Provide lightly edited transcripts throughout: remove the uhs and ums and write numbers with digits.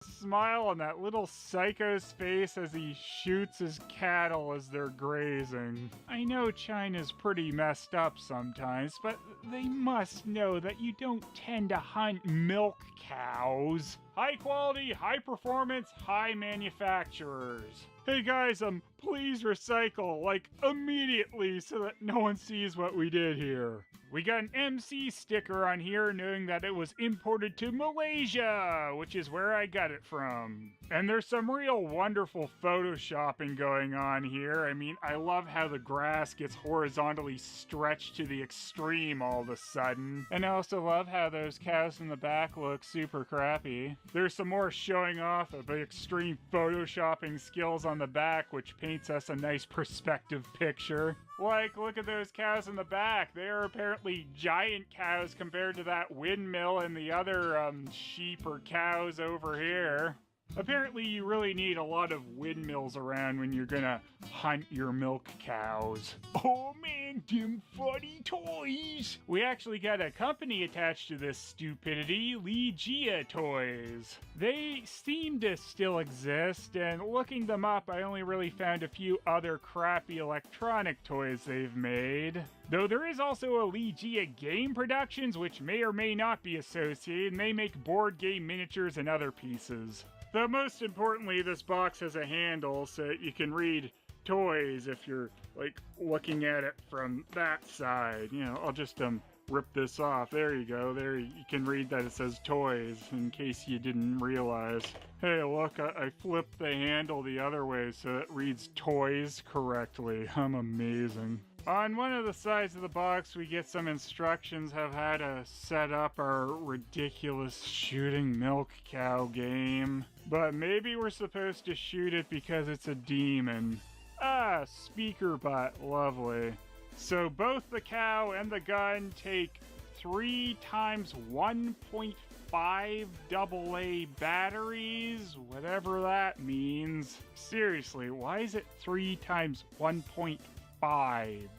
Smile on that little psycho's face as he shoots his cattle as they're grazing. I know China's pretty messed up sometimes, but they must know that you don't tend to hunt milk cows. High quality, high performance, high manufacturers. Hey guys, please recycle, like, immediately so that no one sees what we did here. We got an MC sticker on here knowing that it was imported to Malaysia, which is where I got it from. And there's some real wonderful photoshopping going on here. I mean, I love how the grass gets horizontally stretched to the extreme all of a sudden. And I also love how those cows in the back look super crappy. There's some more showing off of the extreme photoshopping skills on the back, which paints us a nice perspective picture. Like, look at those cows in the back. They are apparently giant cows compared to that windmill and the other sheep or cows over here. Apparently you really need a lot of windmills around when you're gonna hunt your milk cows. Oh man, them funny toys! We actually got a company attached to this stupidity, Ligia Toys. They seem to still exist, and looking them up I only really found a few other crappy electronic toys they've made. Though there is also a Ligia Game Productions, which may or may not be associated, and they make board game miniatures and other pieces. Though most importantly, this box has a handle so that you can read toys if you're, like, looking at it from that side. You know, I'll just rip this off. There you go. There you can read that it says toys in case you didn't realize. Hey, look, I flipped the handle the other way so it reads toys correctly. I'm amazing. On one of the sides of the box, we get some instructions of how to set up our ridiculous shooting milk cow game. But maybe we're supposed to shoot it because it's a demon. Ah, speaker butt, lovely. So both the cow and the gun take 3 times 1.5 AA batteries, whatever that means. Seriously, why is it 3 times 1.5?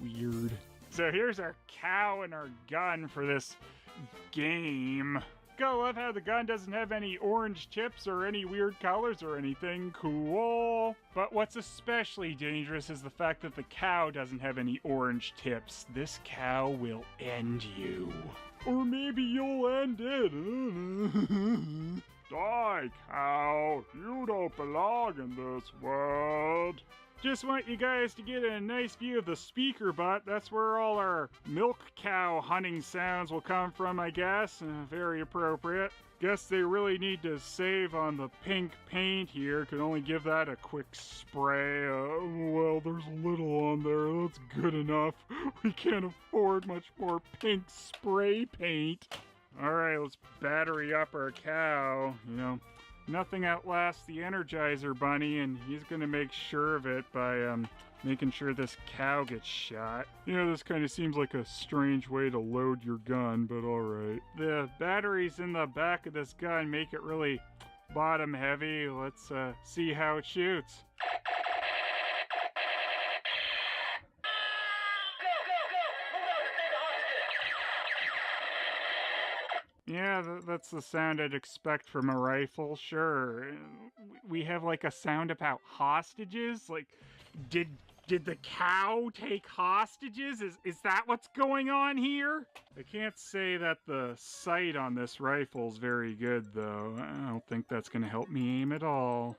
Weird. So here's our cow and our gun for this game. Gotta love how the gun doesn't have any orange tips or any weird colors or anything. Cool. But what's especially dangerous is the fact that the cow doesn't have any orange tips. This cow will end you. Or maybe you'll end it. Die, cow. You don't belong in this world. Just want you guys to get a nice view of the speaker butt. That's where all our milk cow hunting sounds will come from, I guess. Very appropriate. Guess they really need to save on the pink paint here. Could only give that a quick spray. Well, there's little on there. That's good enough. We can't afford much more pink spray paint. Alright, let's battery up our cow. You know, nothing outlasts the Energizer Bunny, and he's gonna make sure of it by making sure this cow gets shot. You know, this kind of seems like a strange way to load your gun, but alright. The batteries in the back of this gun make it really bottom heavy. Let's see how it shoots. Yeah, that's the sound I'd expect from a rifle, sure. We have like a sound about hostages? Like, did the cow take hostages? Is that what's going on here? I can't say that the sight on this rifle's very good, though. I don't think that's gonna help me aim at all.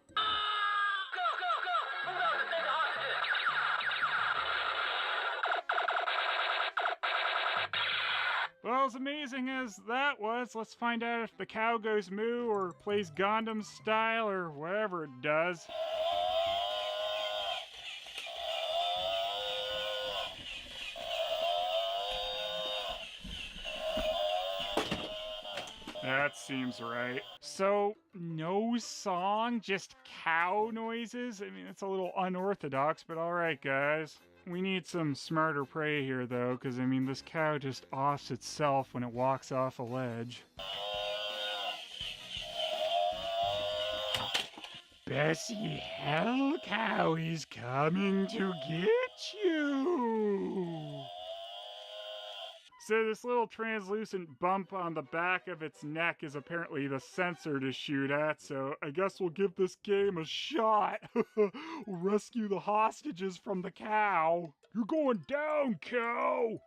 Well, as amazing as that was, let's find out if the cow goes moo or plays Gundam style or whatever it does. That seems right. So, no song, just cow noises? I mean, it's a little unorthodox, but alright, guys. We need some smarter prey here, though, because, I mean, this cow just offs itself when it walks off a ledge. Bessie Hell Cow is coming to get you! So this little translucent bump on the back of its neck is apparently the sensor to shoot at, so I guess we'll give this game a shot. We'll rescue the hostages from the cow. You're going down, cow!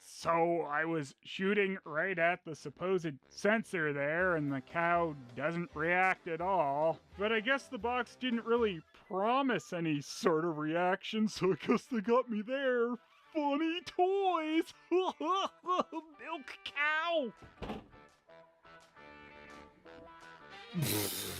So I was shooting right at the supposed sensor there, and the cow doesn't react at all. But I guess the box didn't really promise any sort of reaction, so I guess they got me there. Funny toys! Milk cow!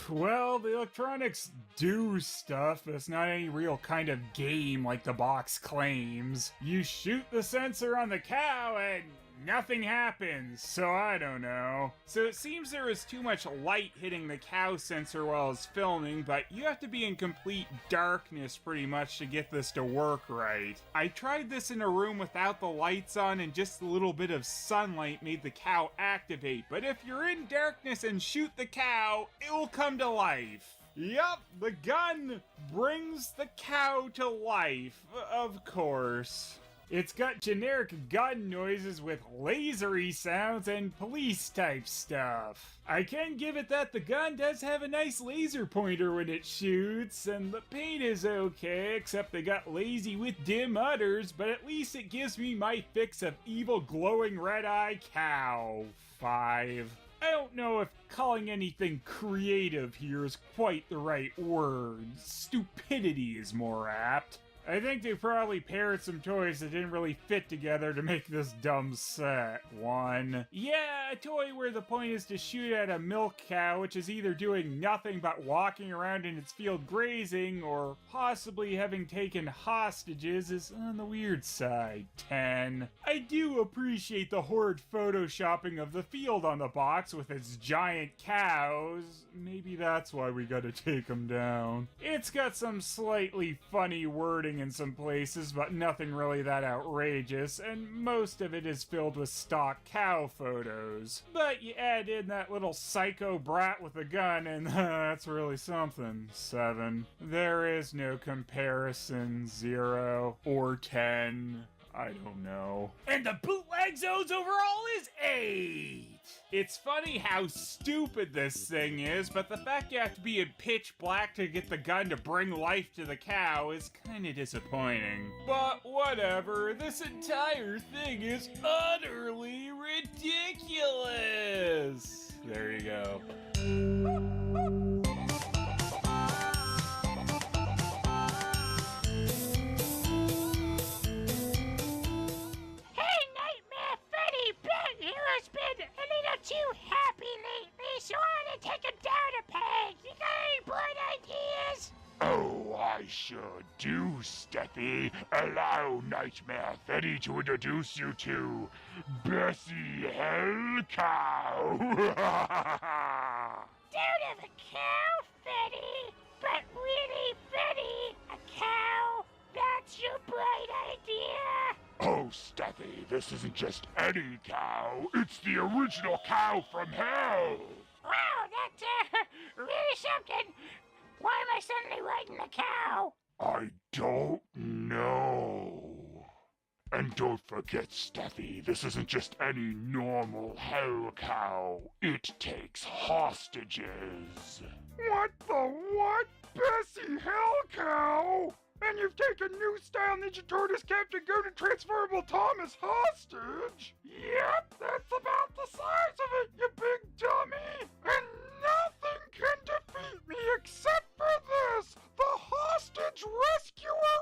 Well, the electronics do stuff, but it's not any real kind of game like the box claims. You shoot the sensor on the cow and nothing happens, so I don't know. So it seems there was too much light hitting the cow sensor while I was filming, but you have to be in complete darkness pretty much to get this to work right. I tried this in a room without the lights on, and just a little bit of sunlight made the cow activate, but if you're in darkness and shoot the cow, it will come to life. Yup, the gun brings the cow to life, of course. It's got generic gun noises with lasery sounds and police type stuff. I can give it that the gun does have a nice laser pointer when it shoots, and the paint is okay, except they got lazy with dim udders, but at least it gives me my fix of evil glowing red eye cow. 5. I don't know if calling anything creative here is quite the right word. Stupidity is more apt. I think they probably paired some toys that didn't really fit together to make this dumb set. 1. Yeah, a toy where the point is to shoot at a milk cow, which is either doing nothing but walking around in its field grazing, or possibly having taken hostages, is on the weird side. 10. I do appreciate the horrid photoshopping of the field on the box with its giant cows. Maybe that's why we gotta take them down. It's got some slightly funny wording in some places, but nothing really that outrageous, and most of it is filled with stock cow photos. But you add in that little psycho brat with a gun, and that's really something. 7. There is no comparison. 0 or 10. I don't know. And the bootleg zones overall is 8! It's funny how stupid this thing is, but the fact you have to be in pitch black to get the gun to bring life to the cow is kinda disappointing. But whatever, this entire thing is utterly ridiculous! There you go. Too happy lately, so I want to take him down a peg. You got any bright ideas? Oh, I sure do, Steffi. Allow Nightmare Freddy to introduce you to Bessie Hellcow. Don't have a cow, Freddy. But really, Freddy, a cow? That's your bright idea? Oh, Steffi, this isn't just any cow. It's the original cow from hell. Wow, that's really something. Why am I suddenly riding the cow? I don't know. And don't forget, Steffi, this isn't just any normal hell cow. It takes hostages. What the what? Bessie Hellcow? And you've taken new style Ninja Turtles Captain Goat and Transformable Thomas hostage? Yep, that's about the size of it, you big dummy! And nothing can defeat me except for this, the Hostage Rescuer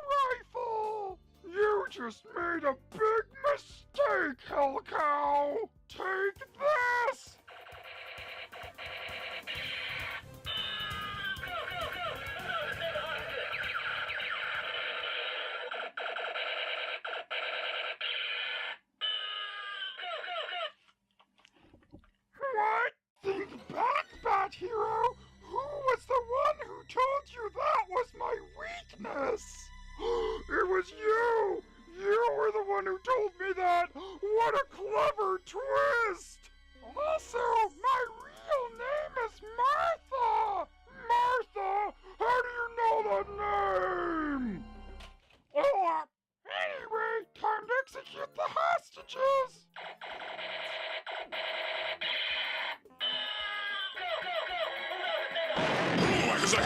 Rifle! You just made a big mistake, Hellcow! Take this! What? Think back, Bat Hero! Who was the one who told you that was my weakness? It was you! You Now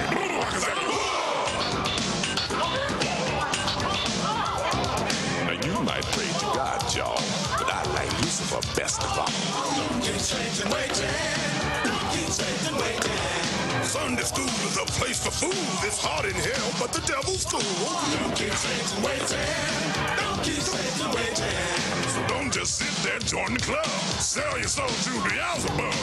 you might pray to God, y'all, but I like Lucifer best of all. Sunday school is a place for fools. It's hot in hell, but the devil's cool. So don't just sit there, join the club. Sell your soul to Beelzebub.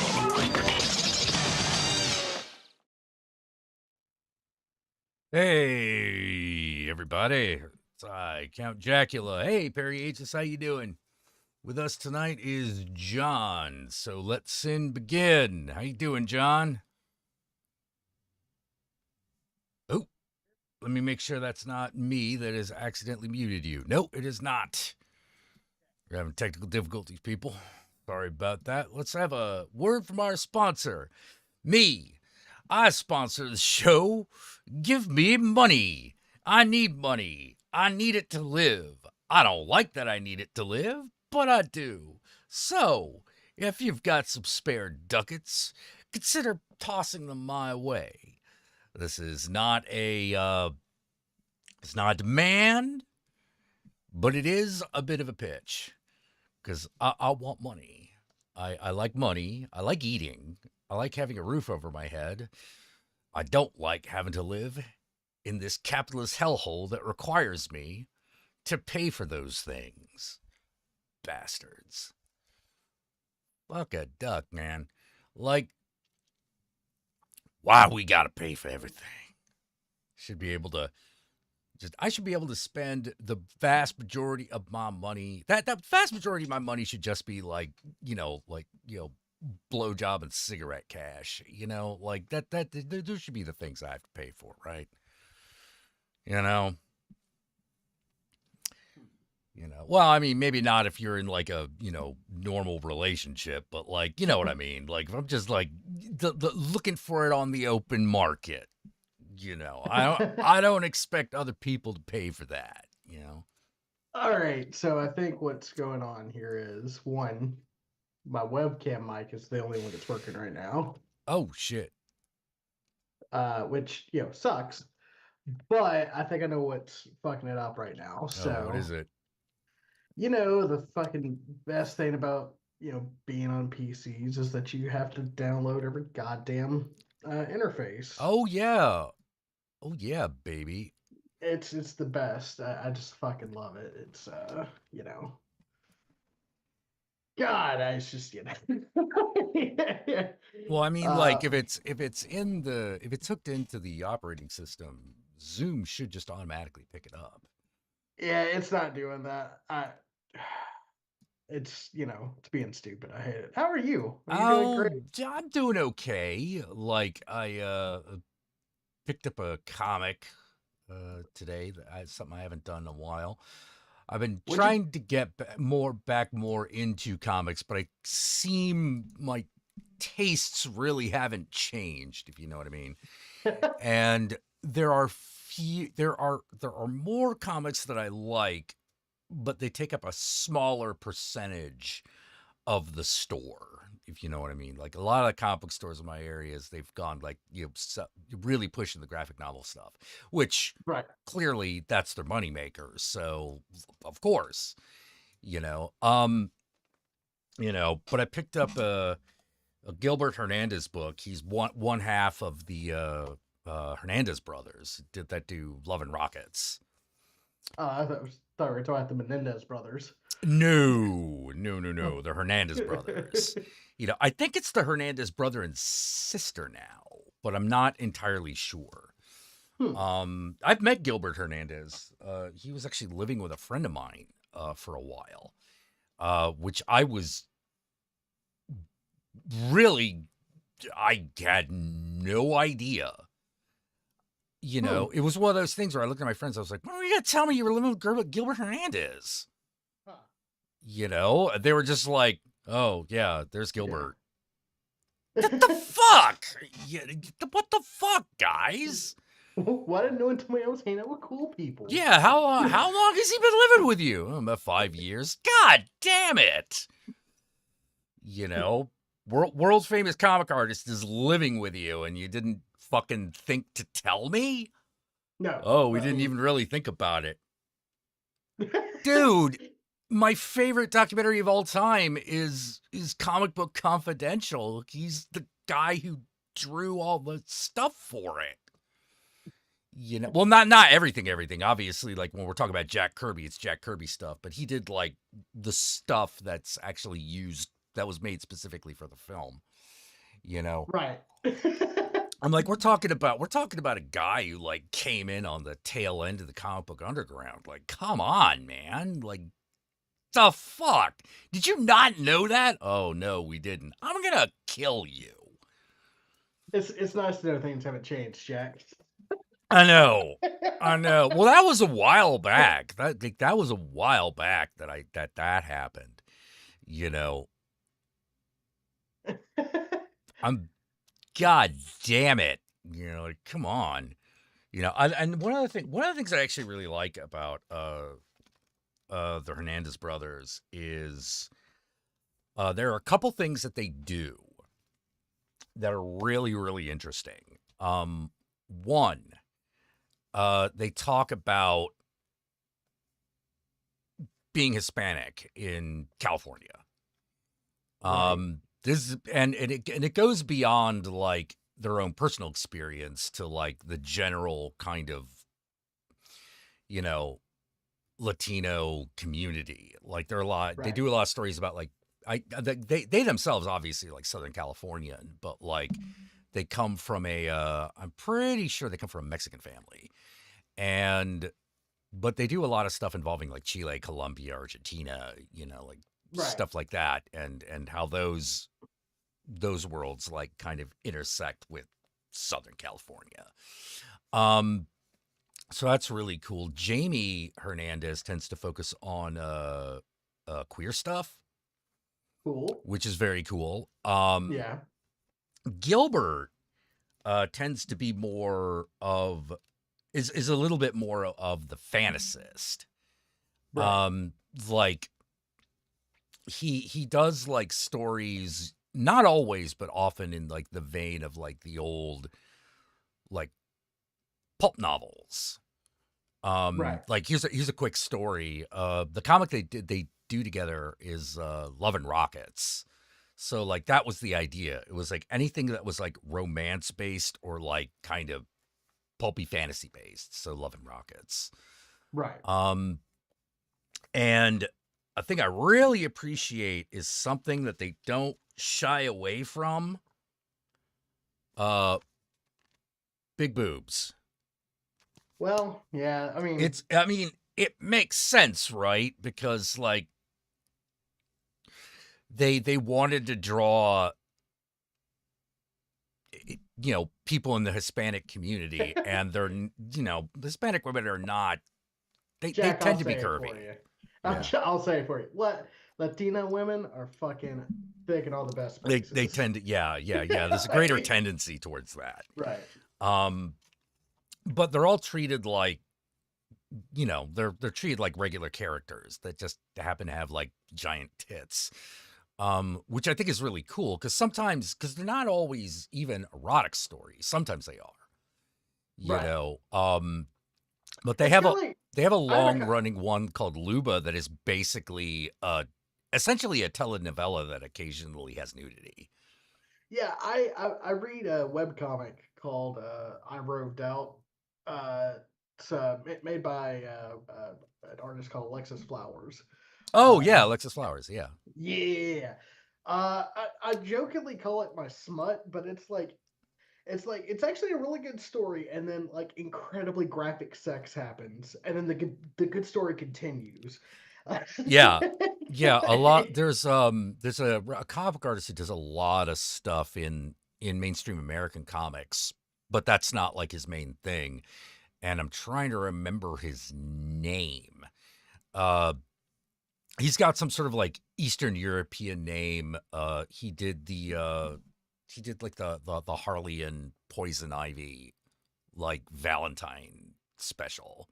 Hey, everybody. It's I, Count Jackula. Hey, Perry H's, how you doing? With us tonight is John. So let's sin begin. How you doing, John? Oh, let me make sure that's not me that has accidentally muted you. No, it is not. We're having technical difficulties, people. Sorry about that. Let's have a word from our sponsor. Me. I sponsor the show. Give me money. I need money. I need it to live. I don't like that I need it to live, but I do. So, if you've got some spare ducats, consider tossing them my way. This is not a it's not a demand, but it is a bit of a pitch. Because I want money. I like money. I like eating. I like having a roof over my head. I don't like having to live in this capitalist hellhole that requires me to pay for those things. Bastards. Fuck a duck, man. Like, why we gotta pay for everything? Should be able to I should be able to spend the vast majority of my money. That vast majority of my money should just be like, blowjob and cigarette cash. Like that those should be the things I have to pay for, right? Well, I mean, maybe not if you're in like a, normal relationship, but like, you know what I mean? Like if I'm just like looking for it on the open market. I don't expect other people to pay for that, All right, so I think what's going on here is, one, my webcam mic is the only one that's working right now. Oh, shit. Which, sucks. But I think I know what's fucking it up right now. So, what is it? The fucking best thing about, being on PCs is that you have to download every goddamn interface. Oh, yeah. Oh, yeah, baby. It's the best. I just fucking love it. It's, God, it's just, Well, I mean, like if it's hooked into the operating system, Zoom should just automatically pick it up. Yeah, it's not doing that. It's it's being stupid. I hate it. How are you? Are you doing great? I'm doing okay. Like I picked up a comic today. Something I haven't done in a while. I've been trying to get back more into comics, but I seem my tastes really haven't changed, if you know what I mean. And there are more comics that I like, but they take up a smaller percentage of the store, if you know what I mean. Like a lot of the comic book stores in my areas, they've gone like, really pushing the graphic novel stuff, which clearly that's their moneymaker. So of course, but I picked up a Gilbert Hernandez book. He's one half of the Hernandez brothers. Did that do Love and Rockets? I thought we were talking about the Menendez brothers. No. The Hernandez brothers. I think it's the Hernandez brother and sister now, but I'm not entirely sure. I've met Gilbert Hernandez. He was actually living with a friend of mine for a while, which I was really, I had no idea. It was one of those things where I looked at my friends. I was like, "Well, you gotta tell me you were living with Gilbert Hernandez." They were just like, "Oh yeah, there's Gilbert." Yeah. What the fuck? What the fuck, guys? Why didn't no one tell me I was hanging out with cool people? Yeah, how long has he been living with you? About 5 years. God damn it! World famous comic artist is living with you, and you didn't fucking think to tell me? No. Oh, we I didn't mean- even really think about it. Dude, my favorite documentary of all time is Comic Book Confidential. He's the guy who drew all the stuff for it. You know, well, not everything. Obviously, like when we're talking about Jack Kirby, it's Jack Kirby stuff. But he did like the stuff that's actually used that was made specifically for the film. You know, Right. I'm like, we're talking about a guy who like came in on the tail end of the comic book underground. Like, come on, man. Like, the fuck? Did you not know that? Oh no, we didn't. I'm gonna kill you. It's nice to know things haven't changed, Jack. I know. Well, that was a while back. That was a while back that happened. You know. God damn it. You know, like, come on. You know, and one of the things I actually really like about the Hernandez brothers is there are a couple things that they do that are really, really interesting. One, they talk about being Hispanic in California. Right. This and it goes beyond like their own personal experience to like the general kind of, you know, Latino community. Like there are a lot, they Right. do a lot of stories about like they themselves obviously like Southern Californian, but like they come from I'm pretty sure they come from a Mexican family, but they do a lot of stuff involving like Chile, Colombia, Argentina, you know, like Right. stuff like that, and how those worlds like kind of intersect with Southern California. So that's really cool. Jamie Hernandez tends to focus on queer stuff, Cool. which is very cool. Yeah. Gilbert tends to be more of is a little bit more of the fantasist. Right. Like he does like stories, not always, but often in like the vein of like the old like pulp novels. Right. Like here's a quick story. The comic they do together is Love and Rockets. So like that was the idea. It was like anything that was like romance based or like kind of pulpy fantasy based. So Love and Rockets. Right. And a thing I really appreciate is something that they don't shy away from. Big boobs. Well, yeah. I mean, It makes sense, right? Because like they wanted to draw, you know, people in the Hispanic community, and they're, you know, the Hispanic women are not. They Jack, tend I'll to be say it for curvy. you. Yeah. I'll say it for you. What Latina women are fucking thick in all the best They places. tend to, yeah. There's a greater tendency towards that. Right. But they're all treated like, you know, they're treated like regular characters that just happen to have like giant tits. Which I think is really cool because they're not always even erotic stories. Sometimes they are, you Right. know. But they It's have kinda a like- long running one called Luba that is basically essentially a telenovela that occasionally has nudity. Yeah, I read a webcomic called I Roved Out. It's made by an artist called Alexis Flowers. Oh yeah, Alexis Flowers, yeah. Yeah. I jokingly call it my smut, but it's actually a really good story, and then like incredibly graphic sex happens, and then the good story continues. Yeah. Yeah, a lot. There's a comic artist who does a lot of stuff in mainstream American comics, but that's not like his main thing. And I'm trying to remember his name. He's got some sort of like Eastern European name. He did like the Harley and Poison Ivy like Valentine special.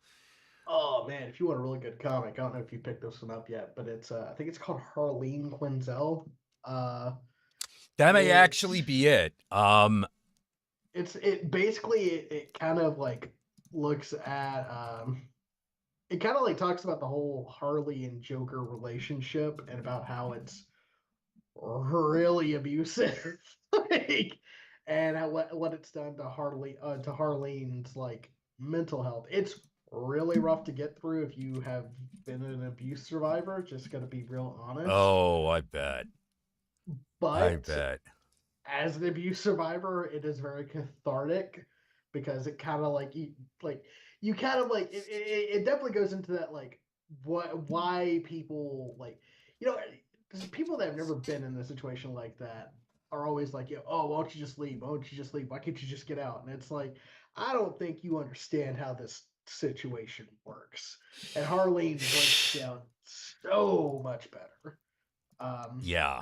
Oh man, if you want a really good comic, I don't know if you picked this one up yet, but it's I think it's called Harleen Quinzel. That may It's actually be it. it kind of like looks at it kind of like talks about the whole Harley and Joker relationship and about how it's really abusive, like, and how, what it's done to Harlene's like mental health. It's really rough to get through if you have been an abuse survivor. Just gonna be real honest. Oh, I bet. I But bet. as an abuse survivor, it is very cathartic because it kind of like you kind of like it definitely goes into that like why people like you know people that have never been in a situation like that are always like, oh, why don't you just leave? Why don't you just leave? Why can't you just get out? And it's like, I don't think you understand how this situation works. And Harleen breaks down so much better. Yeah.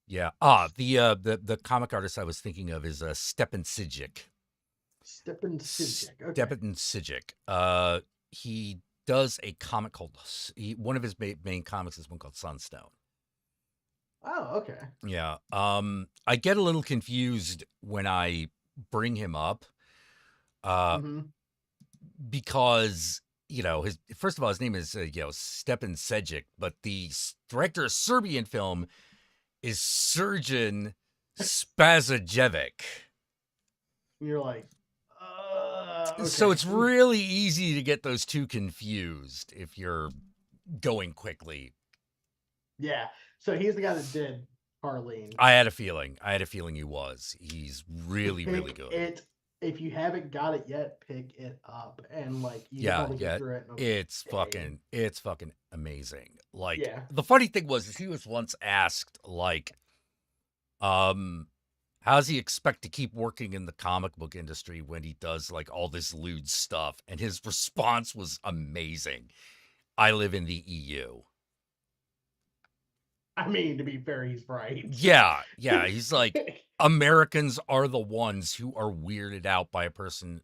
Yeah. The comic artist I was thinking of is Stepan Sijic. Stepan Sijic. Okay. Stepan Sijic. He does a comic called one of his main comics is one called Sunstone. Oh, okay. Yeah. I get a little confused when I bring him up, because his first of all his name is Stepan Sejic, but the director of Serbian film is Srđan Spasajevic. You're like, okay. So it's really easy to get those two confused if you're going quickly. Yeah. So he's the guy that did Harleen. I had a feeling he was. He's really, really good. If you haven't got it yet, pick it up and like you Yeah, probably get through it. It's fucking amazing. Like, yeah. The funny thing was is he was once asked like, how does he expect to keep working in the comic book industry when he does like all this lewd stuff? And his response was amazing. I live in the EU. I mean, to be fair, he's right. Yeah. He's like, Americans are the ones who are weirded out by a person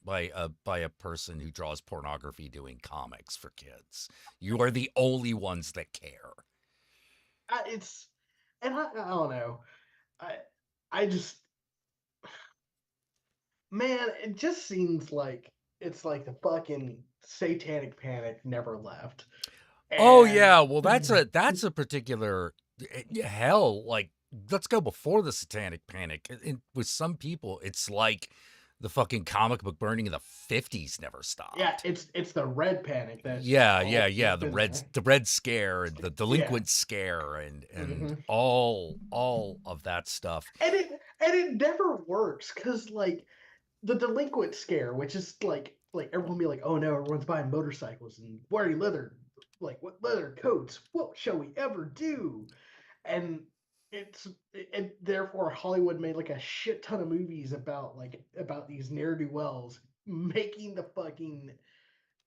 who draws pornography doing comics for kids. You are the only ones that care. I don't know. I just, man, it just seems like it's like the fucking satanic panic never left. Oh yeah, well that's a particular hell. Like, let's go before the satanic panic. With some people, it's like the fucking comic book burning in the 50s never stopped. Yeah, it's the red panic that. Yeah. The red scare and the delinquent scare and all of that stuff. And it never works because like the delinquent scare, which is like everyone be like, oh no, everyone's buying motorcycles and wearing leather, like what leather coats? What shall we ever do? And therefore Hollywood made like a shit ton of movies about these ne'er-do-wells making the fucking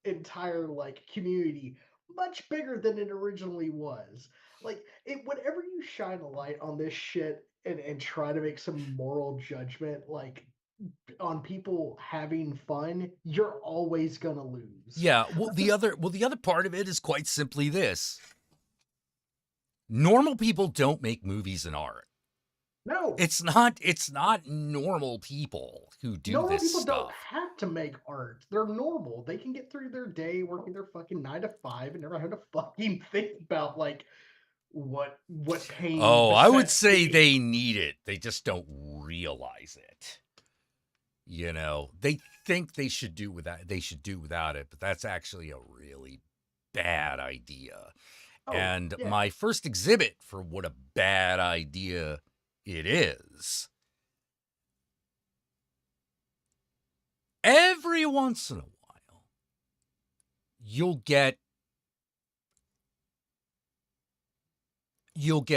entire like community much bigger than it originally was. Like whenever you shine a light on this shit and try to make some moral judgment like on people having fun, you're always gonna lose. Yeah, well the other part of it is quite simply this. Normal people don't make movies and art. No. It's not normal people who do normal this people stuff. Don't have to make art. They're normal. They can get through their day working their fucking 9 to 5 and never have to fucking think about like what pain. Oh, I would say they need it. They just don't realize it. They think they should do without it, but that's actually a really bad idea. And my first exhibit for what a bad idea it is, every once in a while, you'll get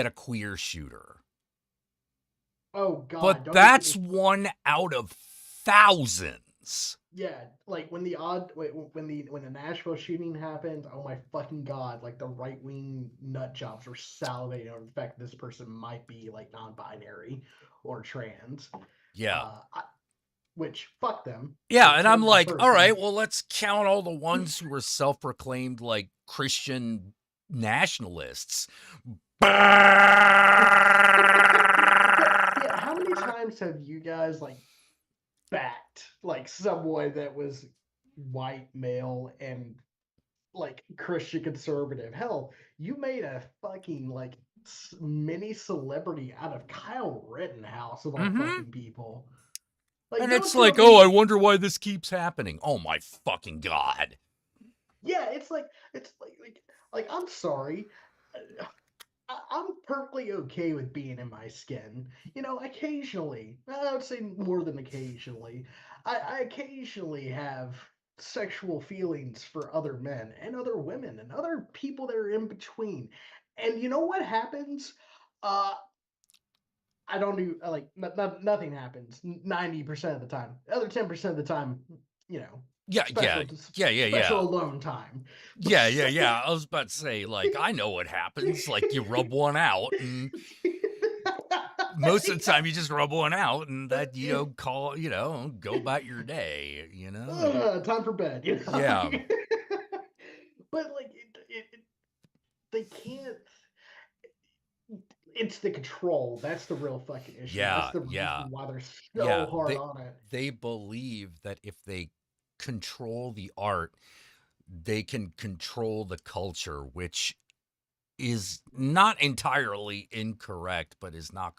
a queer shooter. Oh God! But that's one out of thousands. Yeah, like when the Nashville shooting happened, oh my fucking God, like the right-wing nut jobs were salivating over the fact that this person might be like non-binary or trans. Yeah. Which, fuck them. Yeah, and I'm like, all right, well, let's count all the ones who were self-proclaimed like Christian nationalists. Yeah, how many times have you guys like bat, like someone that was white male and like Christian conservative. Hell, you made a fucking like mini celebrity out of Kyle Rittenhouse of all Mm-hmm. fucking people. Like, And don't it's tell like, oh, me. I wonder why this keeps happening. Oh my fucking God. Yeah, it's like I'm sorry. I'm perfectly okay with being in my skin. You know, occasionally, I would say more than occasionally, I occasionally have sexual feelings for other men and other women and other people that are in between. And you know what happens? Uh, I don't do like nothing happens 90% of the time. The other 10% of the time, you know, Yeah, yeah, special yeah, yeah, special yeah. alone time. Yeah, yeah, yeah. I was about to say, like, I know what happens. Like, you rub one out, and most of the time you just rub one out, and that, go about your day, Time for bed, you know. Yeah, But like they can't. It's the control. That's the real fucking issue. That's yeah, the yeah, reason why they're so yeah. hard on it. They believe that if they control the art, they can control the culture, which is not entirely incorrect, but is not.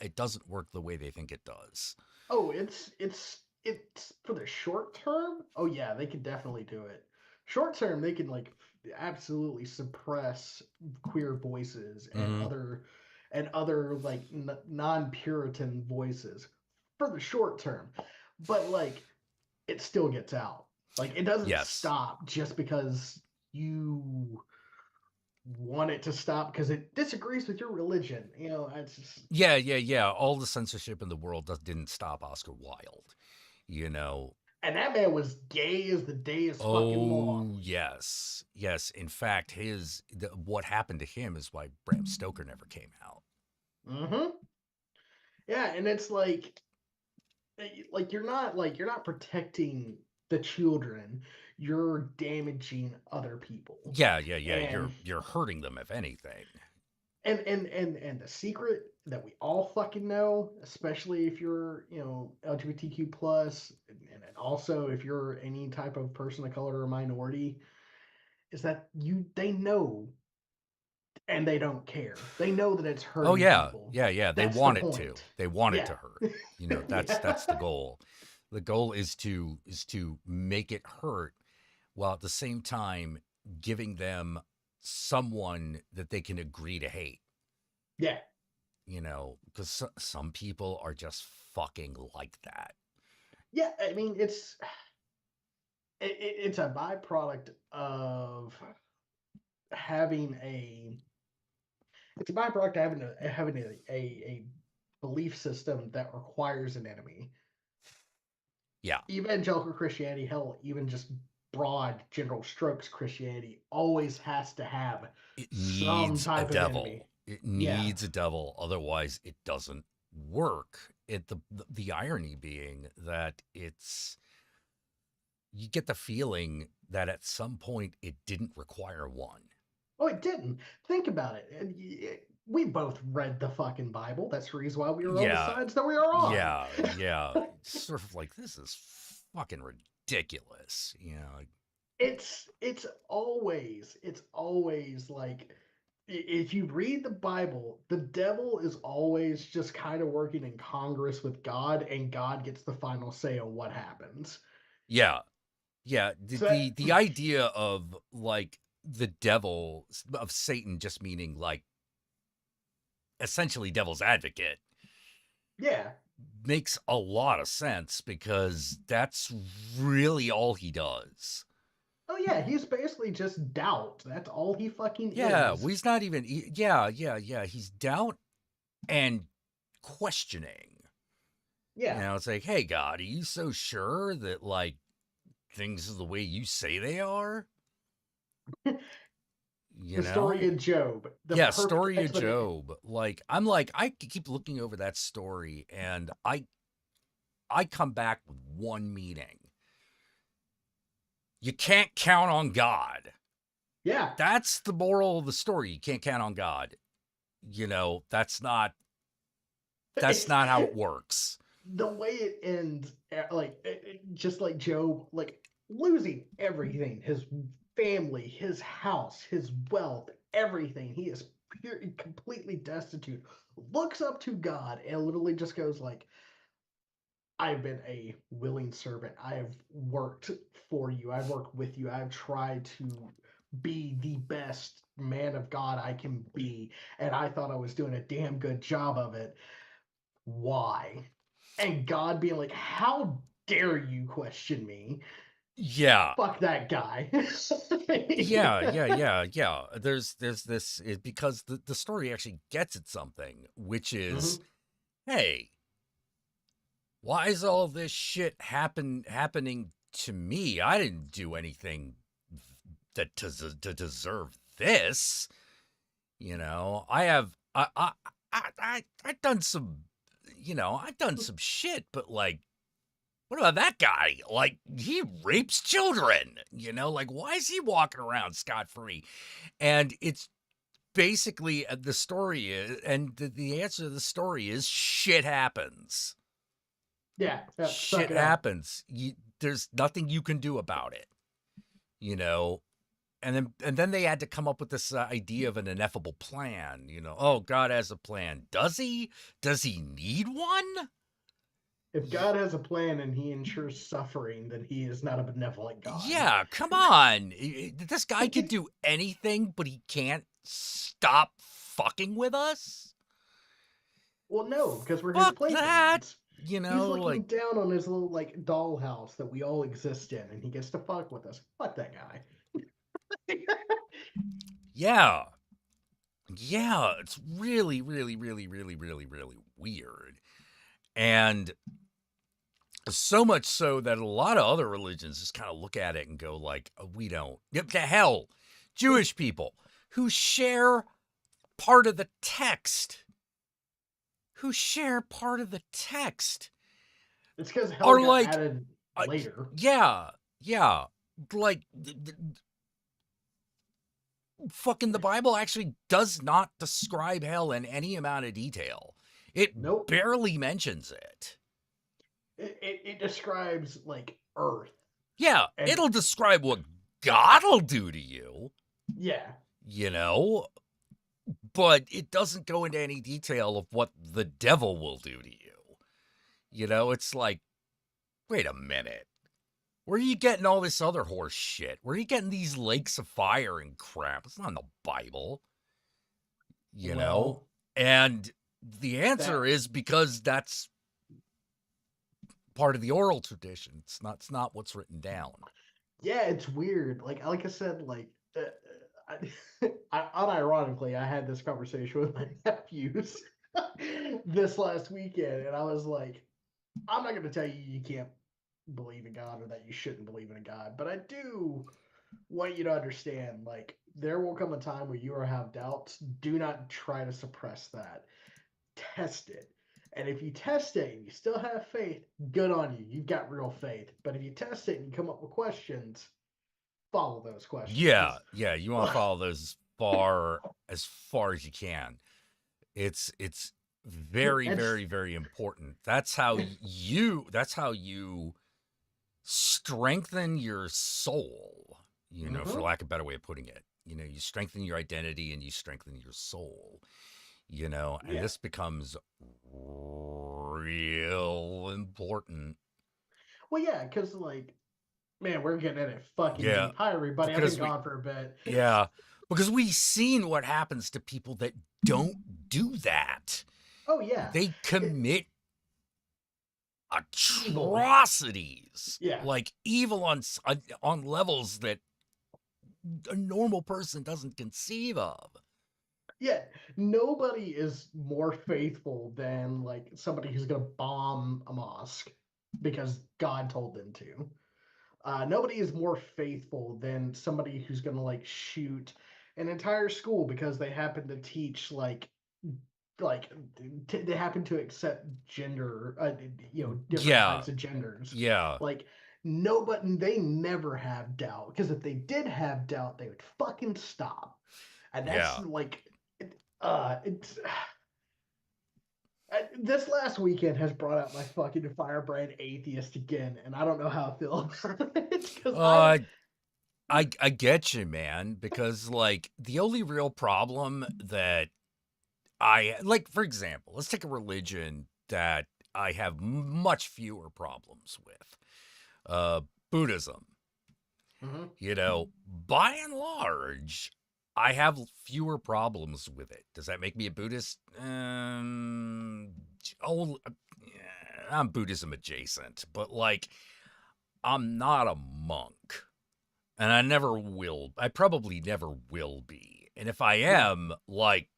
It doesn't work the way they think it does. Oh, it's for the short term. Oh yeah, they can definitely do it. Short term, they can like absolutely suppress queer voices Hmm. and other like non-Puritan voices for the short term. But like it still gets out. Like it doesn't Yes. stop just because you want it to stop because it disagrees with your religion. You know, it's just, Yeah, yeah, yeah. All the censorship in the world didn't stop Oscar Wilde. You know. and that man was gay as the day is fucking long. Oh yes, yes. In fact, what happened to him is why Bram Stoker never came out. Mm-hmm. Yeah, and it's like you're not protecting the children. You're damaging other people. Yeah, yeah, yeah. And You're hurting them, if anything. and the secret that we all fucking know, especially if you're, you know, LGBTQ plus, and also if you're any type of person of color or minority, is that they know and they don't care. They know that it's Oh hurting yeah, people. yeah, yeah. They That's the want it to. point. They want it Yeah. to hurt. That's the Yeah. goal. The goal is to make it hurt while at the same time giving them someone that they can agree to hate. Yeah. Because some people are just fucking like that. Yeah, I mean it's a byproduct of having a it's a byproduct of having a belief system that requires an enemy. Yeah, Evangelical Christianity, hell, even just broad general strokes Christianity always has to have it some needs a type of enemy. devil. It Yeah. needs a devil, otherwise it doesn't work. The irony being that you get the feeling that at some point it didn't require one. Oh, it didn't. Think about it. We both read the fucking Bible. That's the reason why we were on the Yeah, sides that we are on. yeah, yeah. It's sort of like, this is fucking ridiculous. It's always like if you read the Bible, the devil is always just kind of working in Congress with God, and God gets the final say on what happens. Yeah, yeah. The, So the the idea of like the devil of Satan just meaning like essentially devil's advocate yeah. makes a lot of sense because that's really all he does. Oh yeah, he's basically just doubt. That's all he fucking Yeah, is. well, he's not even. Yeah, yeah, yeah. He's doubt and questioning. Yeah. It's like, hey, God, are you so sure that like things are the way you say they are? You The know? story of Job. The Yeah, perfect story of explanation. Job. Like, I keep looking over that story, and I come back with one meaning. You can't count on God. Yeah. That's the moral of the story. You can't count on God. That's not how it works. the way it ends, just like Job, like losing everything, his family, his house, his wealth, everything. He is completely destitute. Looks up to God and literally just goes like, I've been a willing servant. I have worked for you. I've worked with you. I've tried to be the best man of God I can be. And I thought I was doing a damn good job of it. Why? And God being like, how dare you question me? Yeah. Fuck that guy. Yeah. There's this because the story actually gets at something, which is, hey, why is all this shit happening to me? I didn't do anything that to deserve this. You know, I've done some, I've done some shit, but like, what about that guy? Like, he rapes children, like, why is he walking around scot-free? And it's basically the story is, and the answer to the story is shit happens. Yeah, suck Shit it up. happens. There's nothing you can do about it, you know? And then they had to come up with this idea of an ineffable plan, Oh, God has a plan. Does he? Does he need one? If God has a plan and he ensures suffering, then he is not a benevolent God. Yeah, come on. This guy could do anything, but he can't stop fucking with us? Well, no, because we're his Fuck that. playthings. You He's know, looking like, down on his little like dollhouse that we all exist in, and he gets to fuck with us. Fuck that guy. yeah. Yeah, it's really, really, really, really, really, really weird. And so much so that a lot of other religions just kind of look at it and go like, we don't. Yep, to hell. Jewish people who share part of the text. It's because hell Are got like, added later. yeah. Like, fucking the Bible actually does not describe hell in any amount of detail. It Nope. barely mentions it. It describes like Earth. Yeah, And it'll describe what God'll do to you. yeah. But it doesn't go into any detail of what the devil will do to you. It's like, wait a minute. Where are you getting all this other horse shit? Where are you getting these lakes of fire and crap? It's not in the Bible. Well, And the answer is because that's part of the oral tradition. It's not what's written down. yeah, it's weird. Like I said, like unironically, I had this conversation with my nephews this last weekend, and I was like, I'm not going to tell you you can't believe in God or that you shouldn't believe in a God, but I do want you to understand, like, there will come a time where you will have doubts. Do not try to suppress that. Test it. And if you test it and you still have faith, good on you. You've got real faith. But if you test it and you come up with questions, follow those questions. Yeah, you want to follow those as far as you can. It's very, very, very important. That's how you strengthen your soul, for lack of a better way of putting it. You strengthen your identity and you strengthen your soul, and this becomes real important. Well, yeah, because, like, man, we're getting in it fucking deep. Hi, everybody. I've been gone for a bit. Yeah, because we've seen what happens to people that don't do that. Oh, yeah. They commit atrocities. Yeah. Like evil on levels that a normal person doesn't conceive of. Yeah, nobody is more faithful than like somebody who's gonna bomb a mosque because God told them to. Nobody is more faithful than somebody who's gonna like shoot an entire school because they happen to teach they happen to accept gender, different types of genders. Yeah. Like nobody, they never have doubt because if they did have doubt, they would fucking stop. And that's like, it's This last weekend has brought out my fucking firebrand atheist again, and I don't know how I feel about it because Uh, I get you, man, because like the only real problem that like, for example, let's take a religion that I have much fewer problems with. Buddhism. Mhm. You know, by and large, I have fewer problems with it. Does that make me a Buddhist? Oh, yeah, I'm Buddhism adjacent, but like, I'm not a monk, and I never will. I probably never will be. And if I Yeah. am, like,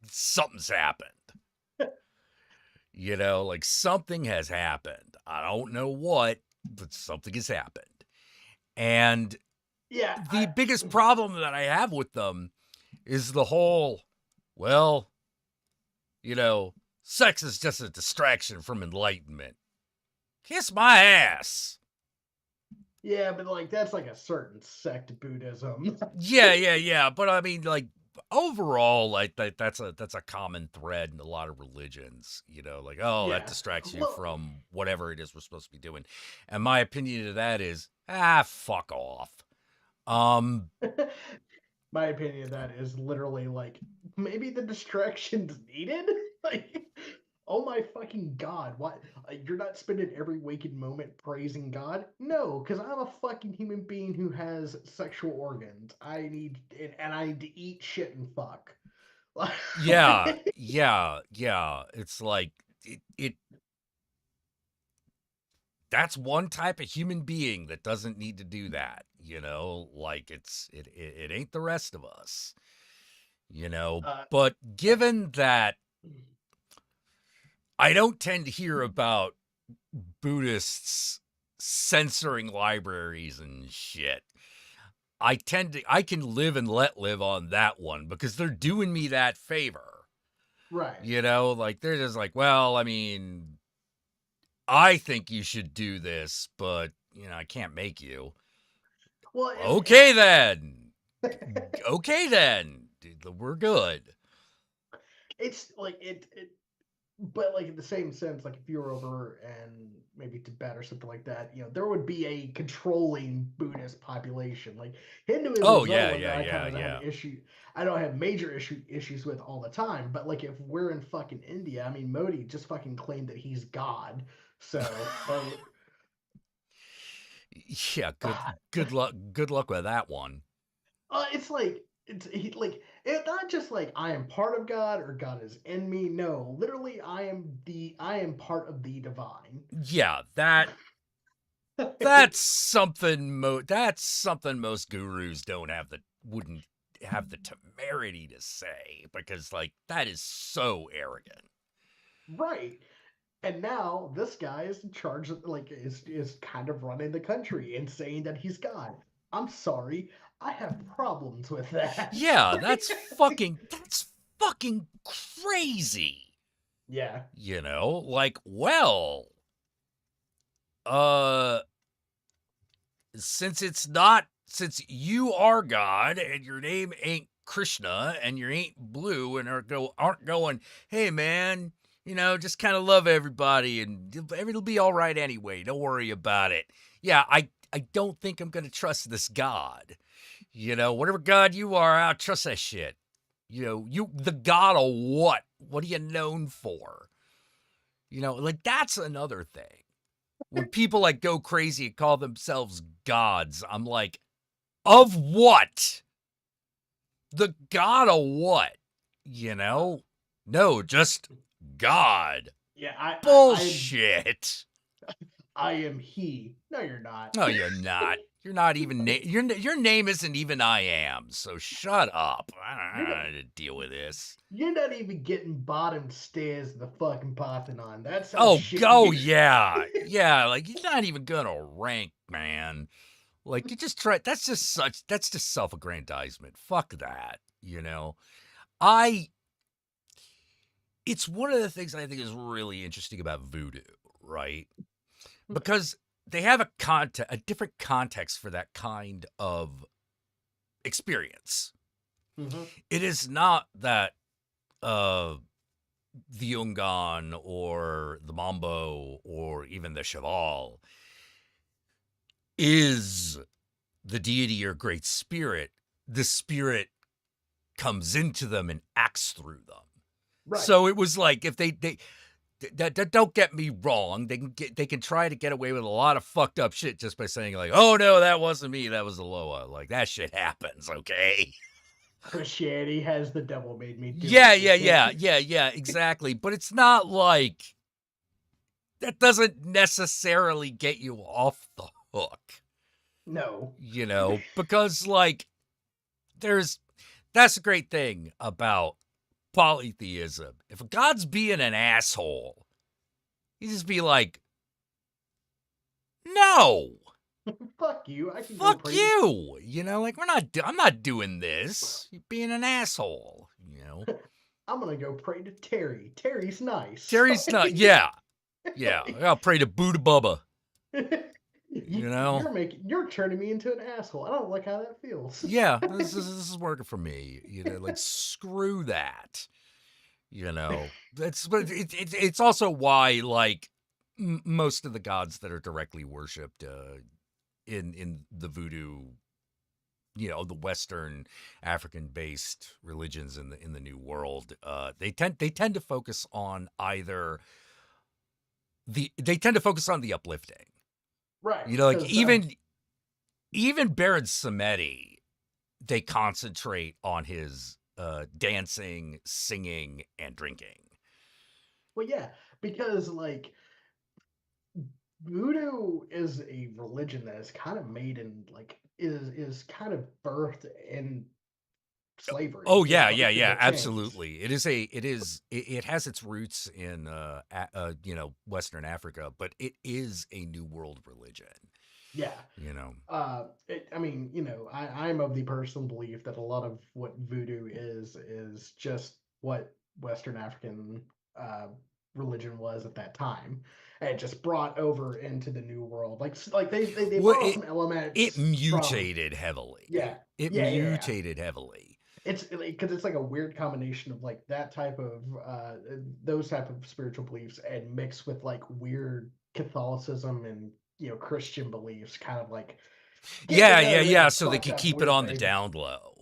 something's happened. You know, like something has happened. I don't know what, but something has happened. And Yeah. the biggest problem that I have with them is the whole, well, you know, sex is just a distraction from enlightenment. Kiss my ass. Yeah, but like that's like a certain sect Buddhism. Yeah. But I mean, like overall, like that's a common thread in a lot of religions. You know, like that Yeah. distracts you Well, from whatever it is we're supposed to be doing. And my opinion of that is, fuck off. Um, my opinion of that is literally like maybe the distraction's needed. Like, oh my fucking god, what? You're not spending every waking moment praising God? No, because I'm a fucking human being who has sexual organs. And I need to eat, shit, and fuck. yeah. It's like it that's one type of human being that doesn't need to do that, you know, like it ain't the rest of us, you know. uh, But given that I don't tend to hear about Buddhists censoring libraries and shit, I can live and let live on that one because they're doing me that favor. right. You know, like they're just like, well, I mean, I think you should do this, but you know, I can't make you. Well, Okay then. Okay then. We're good. it's like but like in the same sense, like if you were over and maybe Tibet or something like that, there would be a controlling Buddhist population. Like Hinduism Oh is another yeah, one that yeah, I yeah, kind of have yeah. an issue. I don't have major issues with all the time, but like if we're in fucking India, I mean Modi just fucking claimed that he's God. So, or Yeah, good luck with that one. it's like it's not just like I am part of God or God is in me. No, literally, I am part of the divine. Yeah, that's something most gurus don't have the wouldn't have the temerity to say because like that is so arrogant. Right. And now this guy is in charge of is kind of running the country and saying that he's God. I'm sorry. I have problems with that. Yeah, that's fucking crazy. Yeah. You know, like, well, uh since you are God and your name ain't Krishna and you ain't blue and aren't going, hey man, you know, just kind of love everybody and it'll be all right anyway. Don't worry about it. Yeah, I don't think I'm gonna trust this God. You know, whatever God you are, I'll trust that shit. You know, you the God of what? What are you known for? You know, like that's another thing. When people like go crazy and call themselves gods, I'm like, of what? The god of what? You Uh, know? No, just God. yeah, Bullshit. I am he. No, you're not. No, you're not. You're not even your name isn't even I am. So shut up. I you're don't not know how to deal with this. you're not even getting bottom stairs in the fucking Parthenon. That's how Oh, shit go you yeah. Yeah, like you're not even gonna rank, man. Like you just try that's just self-aggrandizement. Fuck that, you know. I It's one of the things I think is really interesting about voodoo, right? Because they have a different context for that kind of experience. hmm It is not that the Yungan or the Mambo or even the Cheval is the deity or great spirit, the spirit comes into them and acts through them. Right. So it was like if they don't get me wrong, they can try to get away with a lot of fucked up shit just by saying like, oh no, that wasn't me, that was Aloha. Like that shit happens, okay? Christianity has the devil made me do Yeah, it. exactly. But it's not like that doesn't necessarily get you off the hook. No. You know, because like that's a great thing about polytheism. If a god's being an asshole, you just be like, no, Fuck you. I can go fuck pray. you. You know, like I'm not doing this. You're being an asshole, you know. I'm gonna go pray to Terry. Terry's nice. Terry's not, yeah. I'll pray to Buddha Bubba. You know? You're turning me into an asshole. I don't like how that feels. Yeah, this is working for me. You know, like screw that. You know, but it's also why like most of the gods that are directly worshipped in the voodoo, you know, the Western African based religions in the New World, they tend to focus on either they tend to focus on the uplifting. Right. You know, like even Baron Samedi, they concentrate on his dancing, singing, and drinking. Well, yeah, because like voodoo is a religion that is kind of made in like is kind of birthed in slavery. Oh It's yeah, birthed in the chains. absolutely. It has its roots in you know, Western Africa, but it is a New World religion. Yeah. You know. I mean, you know, I'm of the personal belief that a lot of what voodoo is just what Western African religion was at that time, and just brought over into the New World. Like they Well, borrow some elements. it from mutated heavily. yeah It yeah mutated heavily. It's because it's like a weird combination of like that type of those type of spiritual beliefs and mixed with like weird Catholicism and, you know, Christian beliefs, kind of like Yeah. So they fucked could up keep it weird on the thing. down low.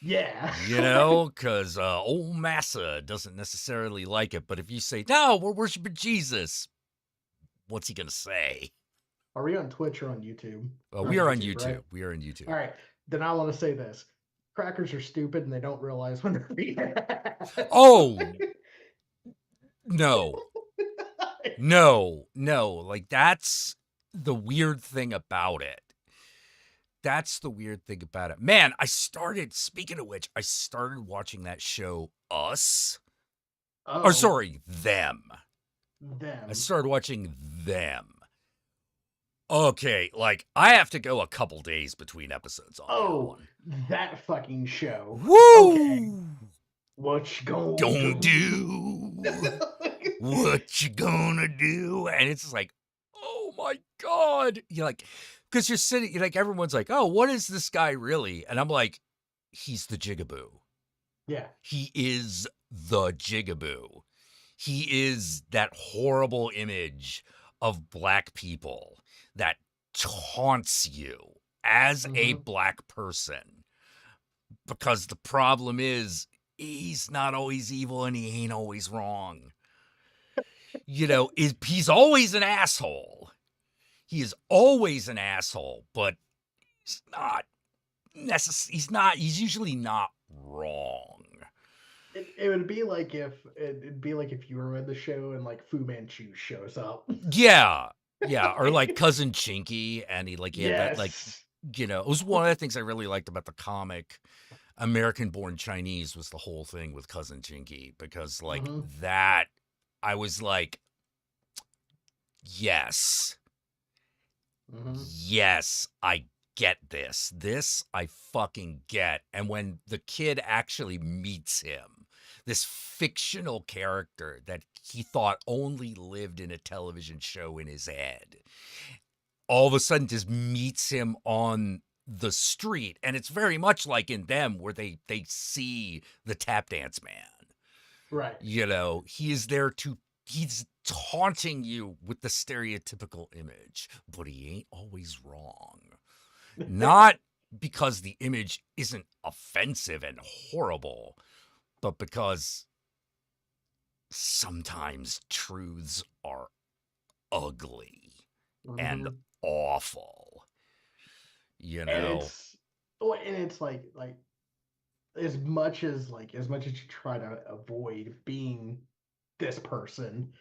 Yeah. You know, because old Massa doesn't necessarily like it. But if you say, no, we're worshiping Jesus, what's he going to say? Are we on Twitch or on YouTube? We are on YouTube. Right? We are on YouTube. All right. Then I want to say this. Crackers are stupid and they don't realize when they're being Oh, no. Like, that's the weird thing about it. Man, speaking of which, I started watching that show, Us. Oh, Or sorry, Them. them. I started watching Them. Okay, like, I have to go a couple days between episodes on that one. That fucking show. Woo! Okay. What you gonna do? What you gonna do? And it's just like, oh my God. You're like, because you're like, everyone's like, oh, what is this guy really? And I'm like, he's the Jigaboo. Yeah. He is the Jigaboo. He is that horrible image of black people that taunts you as a black person. Because the problem is, he's not always evil and he ain't always wrong. You know, he's always an asshole. He is always an asshole, but he's not he's usually not wrong. It would be like if you were in the show and like Fu Manchu shows up. Yeah, or like Cousin Chinky, and he had Yes. that, like, you know, it was one of the things I really liked about the comic American Born Chinese was the whole thing with Cousin Chinky, because like that, I was like, yes, yes, I get this. This I fucking get. And when the kid actually meets him, this fictional character that he thought only lived in a television show in his head, all of a sudden just meets him on the street. And it's very much like in Them, where they see the tap dance man. Right. You know, he is there to, he's taunting you with the stereotypical image, but he ain't always wrong. Not because the image isn't offensive and horrible, but because sometimes truths are ugly and Mhm. awful. You And know, it's like as much as you try to avoid being this person.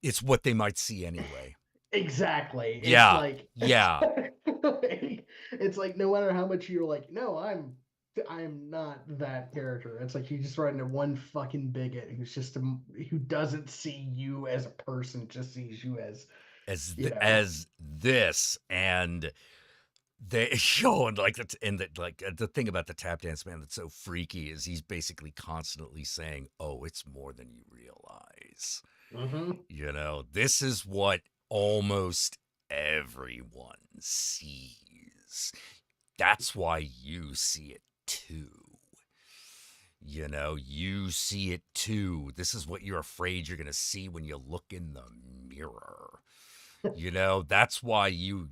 it's what they might see anyway. Exactly. It's Yeah, like yeah. it's like no matter how much you're like, no, I'm not that character. It's like you just run into one fucking bigot who's just who doesn't see you as a person, just sees you as, you know. As this, and they show, and like the thing about the tap dance man that's so freaky is he's basically constantly saying, "Oh, it's more than you realize." Mm-hmm. You know, this is what almost everyone sees. That's why you see it too. You know, you see it too. This is what you're afraid you're going to see when you look in the mirror. You know, that's why you've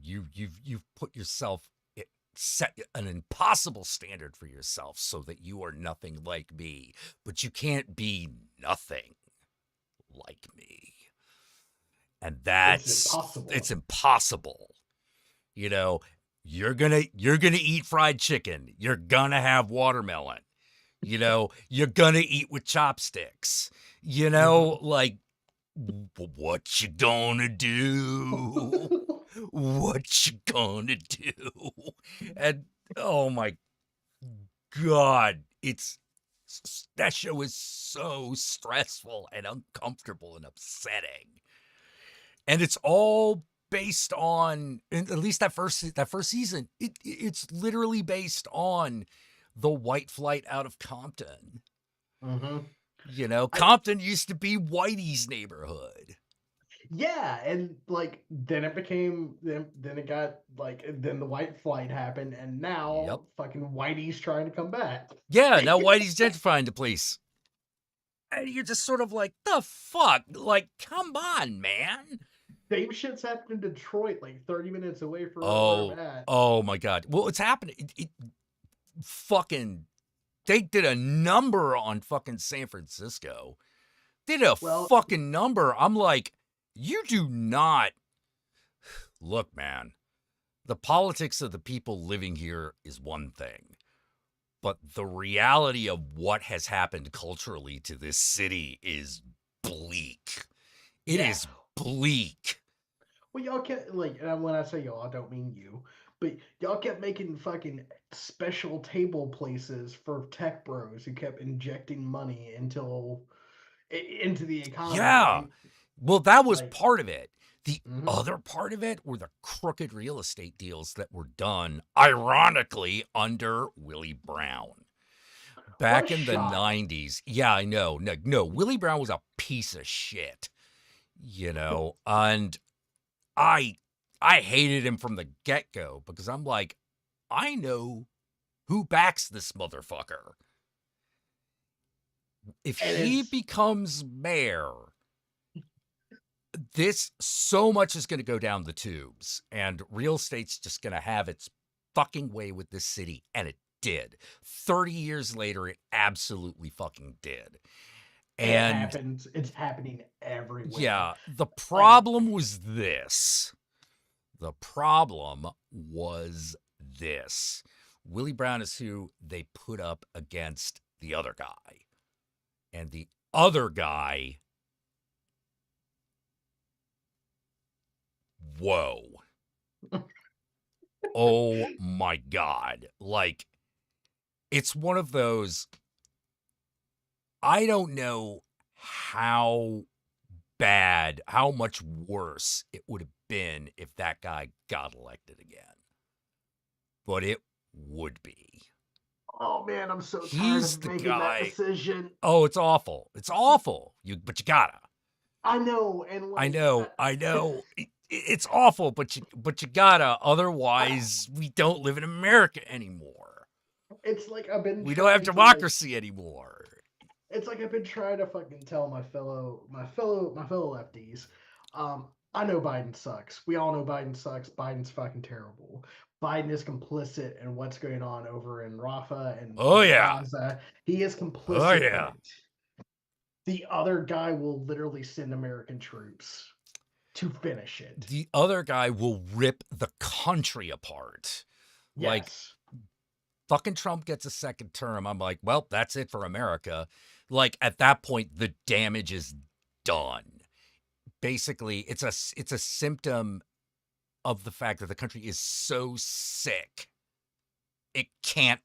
put yourself, set an impossible standard for yourself so that you are nothing like me, but you can't be nothing like me. And It's that's, impossible. it's impossible. You know, you're gonna eat fried chicken. You're gonna have watermelon. You know, you're gonna eat with chopsticks. You know, like, what you gonna do? What you gonna do? And oh my God, that show is so stressful and uncomfortable and upsetting. And it's all based on, at least that first season, it's literally based on the white flight out of Compton. Mm-hmm. You know, I Compton used to be Whitey's neighborhood. Yeah, and like then it became then it got like then the white flight happened, and Yep. now fucking Whitey's trying to come back. Yeah, now Whitey's gentrifying the place. And you're just sort of like, the fuck? Like, come on, man. Same shit's happened in Detroit, like 30 minutes away from where I'm Oh, at. oh my God. Well, it's happening. Fucking, they did a number on fucking San Francisco. They did a Well, fucking number. I'm like, you do not. Look, man, the politics of the people living here is one thing, but the reality of what has happened culturally to this city is bleak. It yeah. is bleak. Well, y'all kept like, and when I say y'all, I don't mean you, but y'all kept making fucking special table places for tech bros who kept injecting money into the economy, Yeah. and Well, that was like, part of it. The mhm. other part of it were the crooked real estate deals that were done, ironically, under Willie Brown. What a Back in the shock! 90s. Yeah, I know. No, Willie Brown was a piece of shit, you know, and I I hated him from the get-go because I'm like, I know who backs this motherfucker. If And he it's becomes mayor, this so much is going to go down the tubes, and real estate's just going to have its fucking way with this city, and it did. 30 years later, it absolutely fucking did. it And happens. It's happening everywhere. yeah, the Like, problem was this. The problem was this. Willie Brown is who they put up against the other guy. And the other guy, whoa. Oh my God. Like, it's one of those, I don't know how bad, how much worse it would have been if that guy got elected again. But it would be. oh man, I'm so tired He's of the making that guy. decision. Oh, it's awful. It's awful. But you gotta. I know, and I like, know. I know. It's awful, but you gotta. Otherwise, we don't live in America anymore. it's like I've been We don't have trying to like. democracy anymore. it's like I've been trying to fucking tell my fellow lefties. I know Biden sucks. We all know Biden sucks. Biden's fucking terrible. Biden is complicit in what's going on over in Rafah and Oh yeah. Gaza. He is Oh complicit in yeah. it. The other guy will literally send American troops to finish it. The other guy will rip the country apart. Like, Yes. fucking Trump gets a second term. I'm like, well, that's it for America. Like, at that point, the damage is done. Basically, it's a symptom of the fact that the country is so sick it can't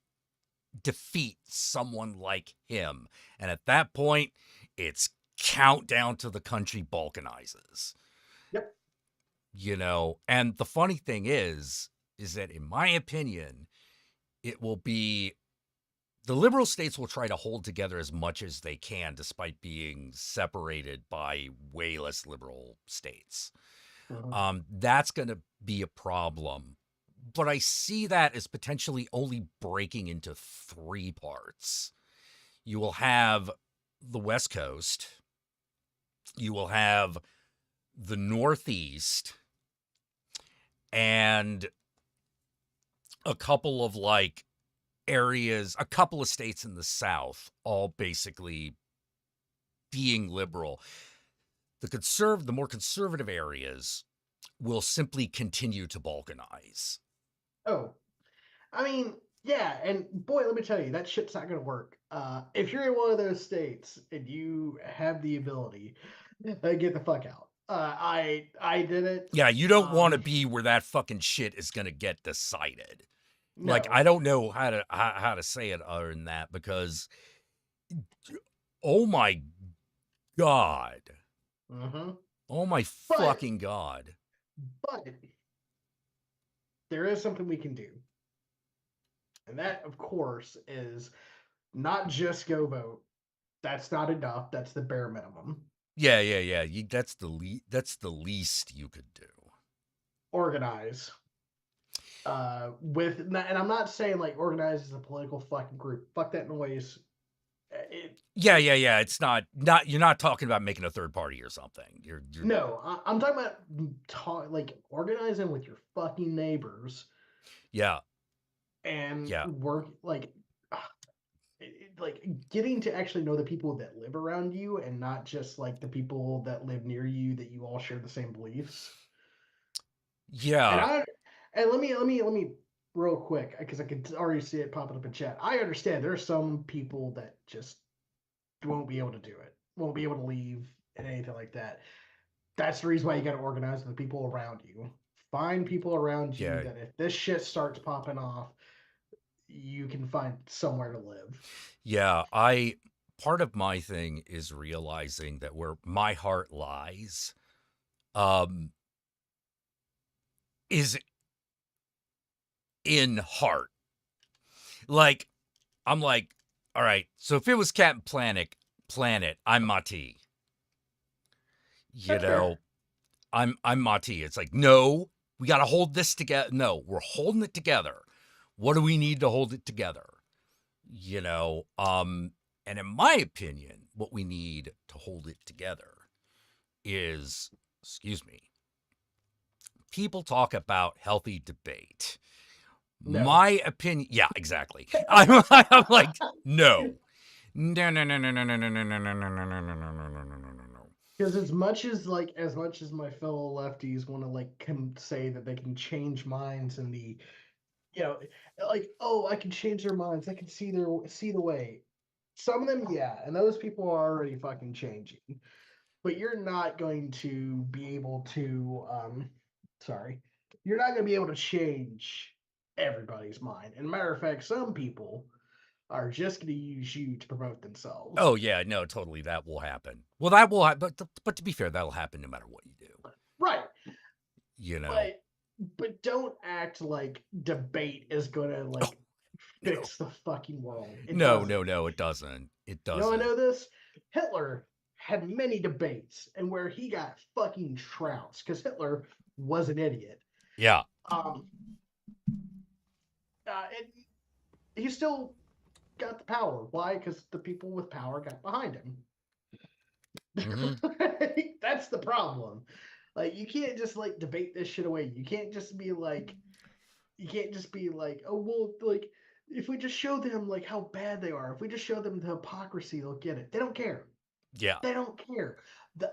defeat someone like him. And at that point, it's countdown to the country balkanizes. Yep. You know, and the funny thing is that in my opinion, it will be the liberal states will try to hold together as much as they can despite being separated by way less liberal states. That's going to be a problem. But I see that as potentially only breaking into 3 parts. You will have the West Coast, you will have the Northeast, and a couple of like areas, a couple of states in the South, all basically being liberal. The more conservative areas will simply continue to balkanize. Oh, I mean, yeah, and boy, let me tell you, that shit's not gonna work. If you're in one of those states and you have the ability, get the fuck out. I did it. Yeah, you don't want to be where that fucking shit is going to get decided. Like, No. I don't know how to say it other than that because, oh my God. Oh my fucking God. But there is something we can do. And that, of course, is not just go vote. That's not enough. That's the bare minimum. Yeah. That's the least you could do. Organize. And I'm not saying like organize as a political fucking group. Fuck that noise. Yeah. It's not you're not talking about making a third party or something. You're No, I'm talking about like organizing with your fucking neighbors. Yeah. And work like getting to actually know the people that live around you and not just like the people that live near you that you all share the same beliefs. Yeah. And let me real quick because I can already see it popping up in chat. I understand there are some people that just won't be able to do it, won't be able to leave and anything like that. That's the reason why you got to organize the people around you. Find people around you that if this shit starts popping off, you can find somewhere to live. Yeah, part of my thing is realizing that where my heart lies is in heart. Like, I'm like, all right, so if it was Captain Planet, I'm Mati. You know, I'm Mati. It's like, no, we got to hold this together. No, we're holding it together. What do we need to hold it together? You know, and in my opinion, what we need to hold it together is, people talk about healthy debate. No. My opinion, yeah, exactly. I'm like, no. Because as much as my fellow lefties want to say that they can change minds and I can change their minds, I can see the way. Some of them, yeah, and those people are already fucking changing. But you're not going to be able to you're not going to be able to change everybody's mind. And matter of fact, some people are just going to use you to promote themselves. Oh yeah, no, totally, that will happen. Well, that will happen, but to be fair, that'll happen no matter what you do. Right. You know. But don't act like debate is going to fix the fucking world. No, it doesn't. It doesn't. You know, I know this. Hitler had many debates and where he got fucking trounced because Hitler was an idiot. Yeah. He still got the power. Why? Because the people with power got behind him. Mhm. That's the problem. Like, you can't just like debate this shit away. You can't just be like, oh well, like if we just show them like how bad they are, if we just show them the hypocrisy, they'll get it. They don't care. Yeah. They don't care. They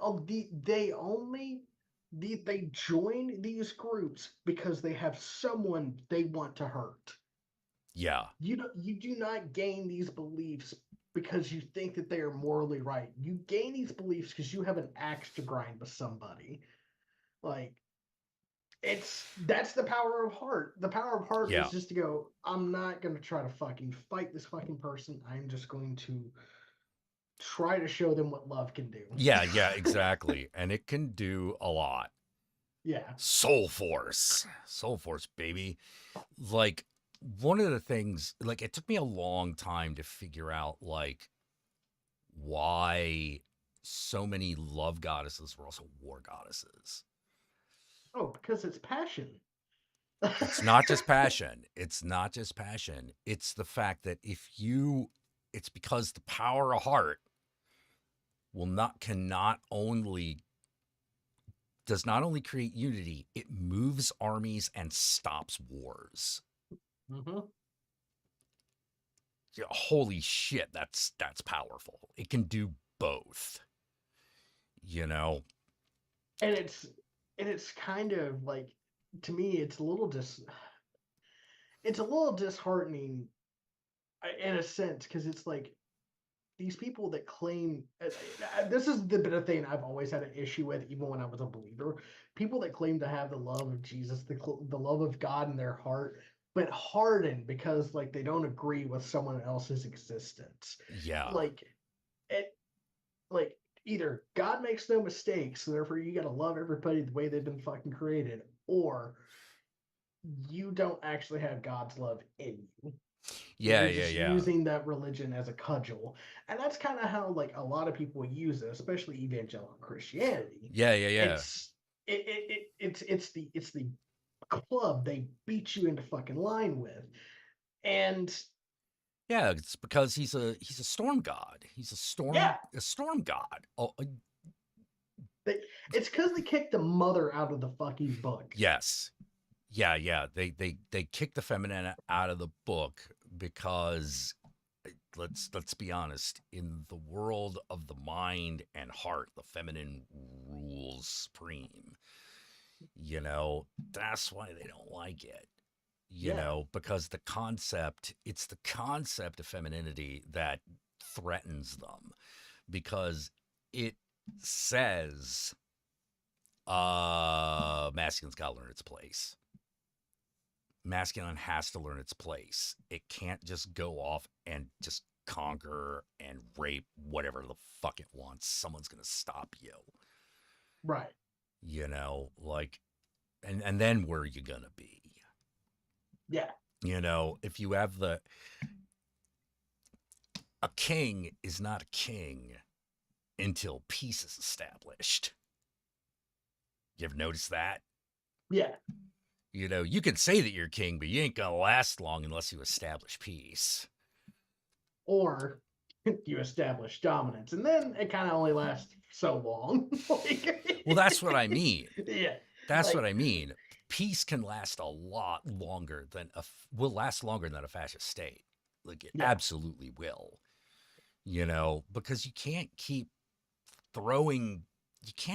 join these groups because they have someone they want to hurt. Yeah. You do not gain these beliefs because you think that they are morally right. You gain these beliefs because you have an axe to grind with somebody. Like, that's the power of heart. The power of heart Yeah. is just to go, I'm not gonna try to fucking fight this fucking person. I'm just going to try to show them what love can do. Yeah, exactly. And it can do a lot. Yeah. Soul Force, baby. Like, one of the things, like, it took me a long time to figure out, like, why so many love goddesses were also war goddesses. Oh, because it's passion. It's not just passion. It's not just passion. It's the fact that it's because the power of heart does not only create unity, it moves armies and stops wars. Mm-hmm. Holy shit, that's powerful. It can do both. And it's kind of like, to me, it's a little disheartening in a sense, because it's like these people that claim this is the bit of thing I've always had an issue with, even when I was a believer. People that claim to have the love of Jesus, the love of God in their heart, but hardened because like they don't agree with someone else's existence. Yeah. Like like either God makes no mistakes, so therefore you gotta love everybody the way they've been fucking created, or you don't actually have God's love in you. Yeah, You're just using that religion as a cudgel. And that's kind of how like a lot of people use it, especially evangelical Christianity. Yeah. It's the club they beat you into fucking line with. And Yeah, it's because he's a storm god. He's a storm god. Oh, it's because they kicked the mother out of the fucking book. yes. Yeah. They kicked the feminine out of the book because let's be honest, in the world of the mind and heart, the feminine rules supreme. That's why they don't like it. Because it's the concept of femininity that threatens them, because it says masculine's got to learn its place. Masculine has to learn its place. It can't just go off and just conquer and rape whatever the fuck it wants. Someone's gonna stop you. Right. Like, and then where are you gonna be? Yeah. If you have a king is not a king until peace is established. You ever notice that? Yeah. You can say that you're king, but you ain't gonna last long unless you establish peace. Or you establish dominance, and then it kind of only lasts so long. Well, that's what I mean. Yeah. That's what I mean. Peace can last a lot longer than will last longer than a fascist state. Like, it absolutely will. Because you can't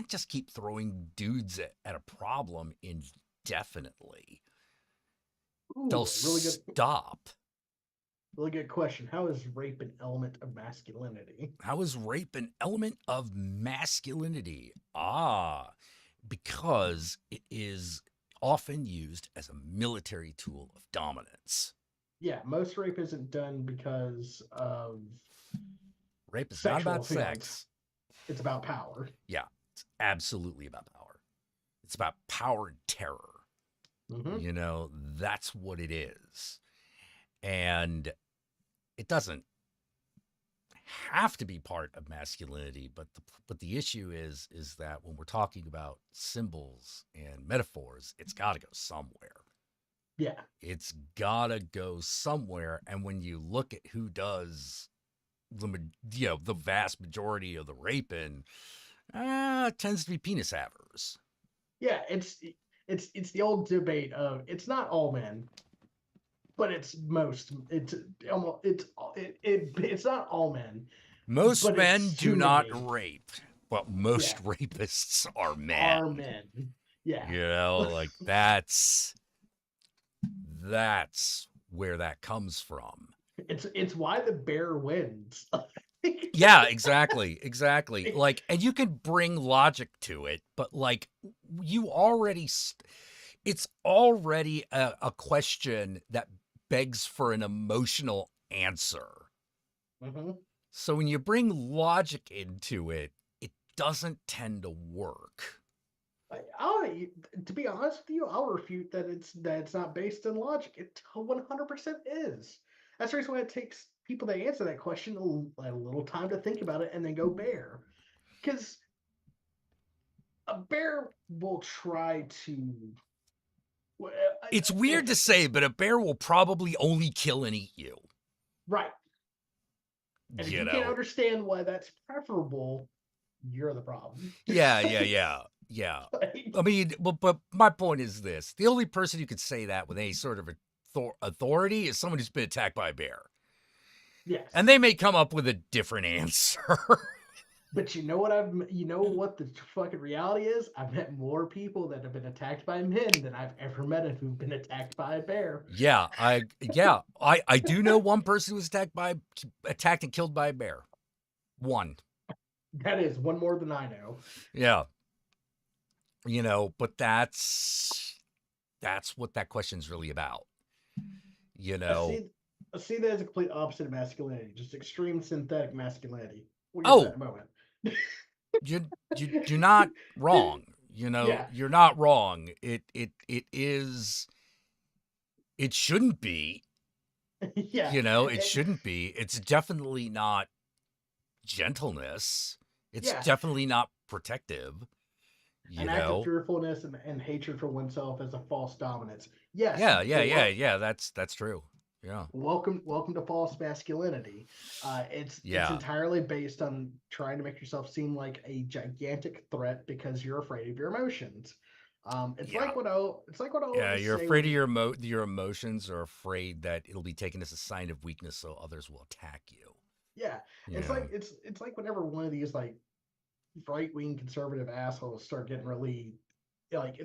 just keep throwing dudes at a problem indefinitely. Ooh, They'll really good, stop. Really good question. How is rape an element of masculinity? How is rape an element of masculinity? Because it is often used as a military tool of dominance. Yeah, most rape isn't done because of rape is not about feelings. Sex. It's about power. Yeah, it's absolutely about power. It's about power and terror. Mm-hmm. That's what it is. And it doesn't have to be part of masculinity, but the issue is that when we're talking about symbols and metaphors, it's got to go somewhere. Yeah. It's gotta go somewhere. And when you look at who does the vast majority of the raping, it tends to be penis havers. Yeah, it's the old debate of it's not all men, but it's almost it's not all men, Most but men it's do too not many rape. Well, most Yeah. rapists are men. are men. Yeah. You know, like that's where that comes from. It's why the bear wins. Yeah, exactly. Like, and you can bring logic to it, but like you already it's already a question that begs for an emotional answer. hmm So when you bring logic into it, it doesn't tend to work. To be honest with you, I'll refute that it's not based in logic. It 100% is. That's the reason why it takes people to answer that question a little time to think about it and then go bear. Because a bear will try to. It's weird to say, but a bear will probably only kill and eat you. Right. And if you can't understand why that's preferable, you're the problem. Yeah. I mean, but my point is this. The only person who could say that with any sort of authority is someone who's been attacked by a bear. Yes. And they may come up with a different answer. But you know what the fucking reality is? I've met more people that have been attacked by men than I've ever met who've been attacked by a bear. Yeah, I do know one person who was attacked and killed by a bear. One. That is one more than I know. Yeah. But that's what that question's really about. I see that as a complete opposite of masculinity, just extreme synthetic masculinity. We'll get to that in a moment. You're not wrong. Yeah. You're not wrong. It shouldn't be. Yeah. It shouldn't be. It's definitely not gentleness. It's definitely not protective. An act of fearfulness and hatred for oneself as a false dominance. Yes. Yeah. That's true. Yeah. Welcome to false masculinity. It's entirely based on trying to make yourself seem like a gigantic threat because you're afraid of your emotions. It's like what I you're afraid of your emotions, or afraid that it'll be taken as a sign of weakness, so others will attack you. Yeah, it's like whenever one of these like right-wing conservative assholes start getting really like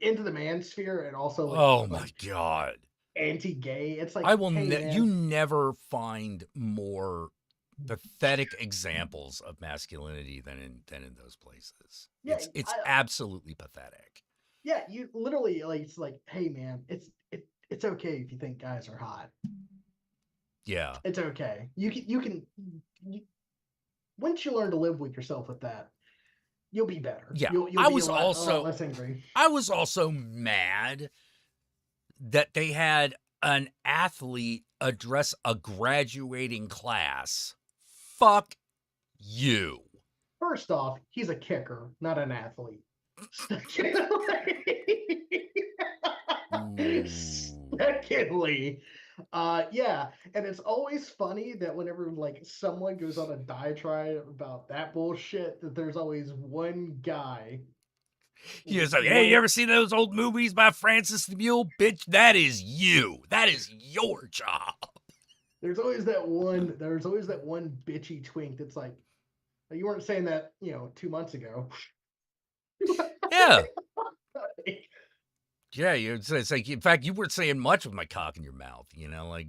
into the manosphere and also my god, anti-gay. It's like I will you never find more pathetic examples of masculinity than in those places. Yeah, it's absolutely pathetic. Yeah, you literally it's like, hey man, it's okay if you think guys are hot. Yeah, it's okay. You can once you learn to live with yourself with that, you'll be better. Yeah, you'll I be was a lot less angry. I was also mad that they had an athlete address a graduating class. Fuck you. First off, he's a kicker, not an athlete. Secondly, and it's always funny that whenever like someone goes on a diatribe about that bullshit, that there's always one guy. He's like, hey, you ever see those old movies by Francis the Mule? Bitch, that is you. That is your job. There's always that one bitchy twink that's like, you weren't saying that, 2 months ago. Yeah. Yeah, it's like, in fact, you weren't saying much with my cock in your mouth, like.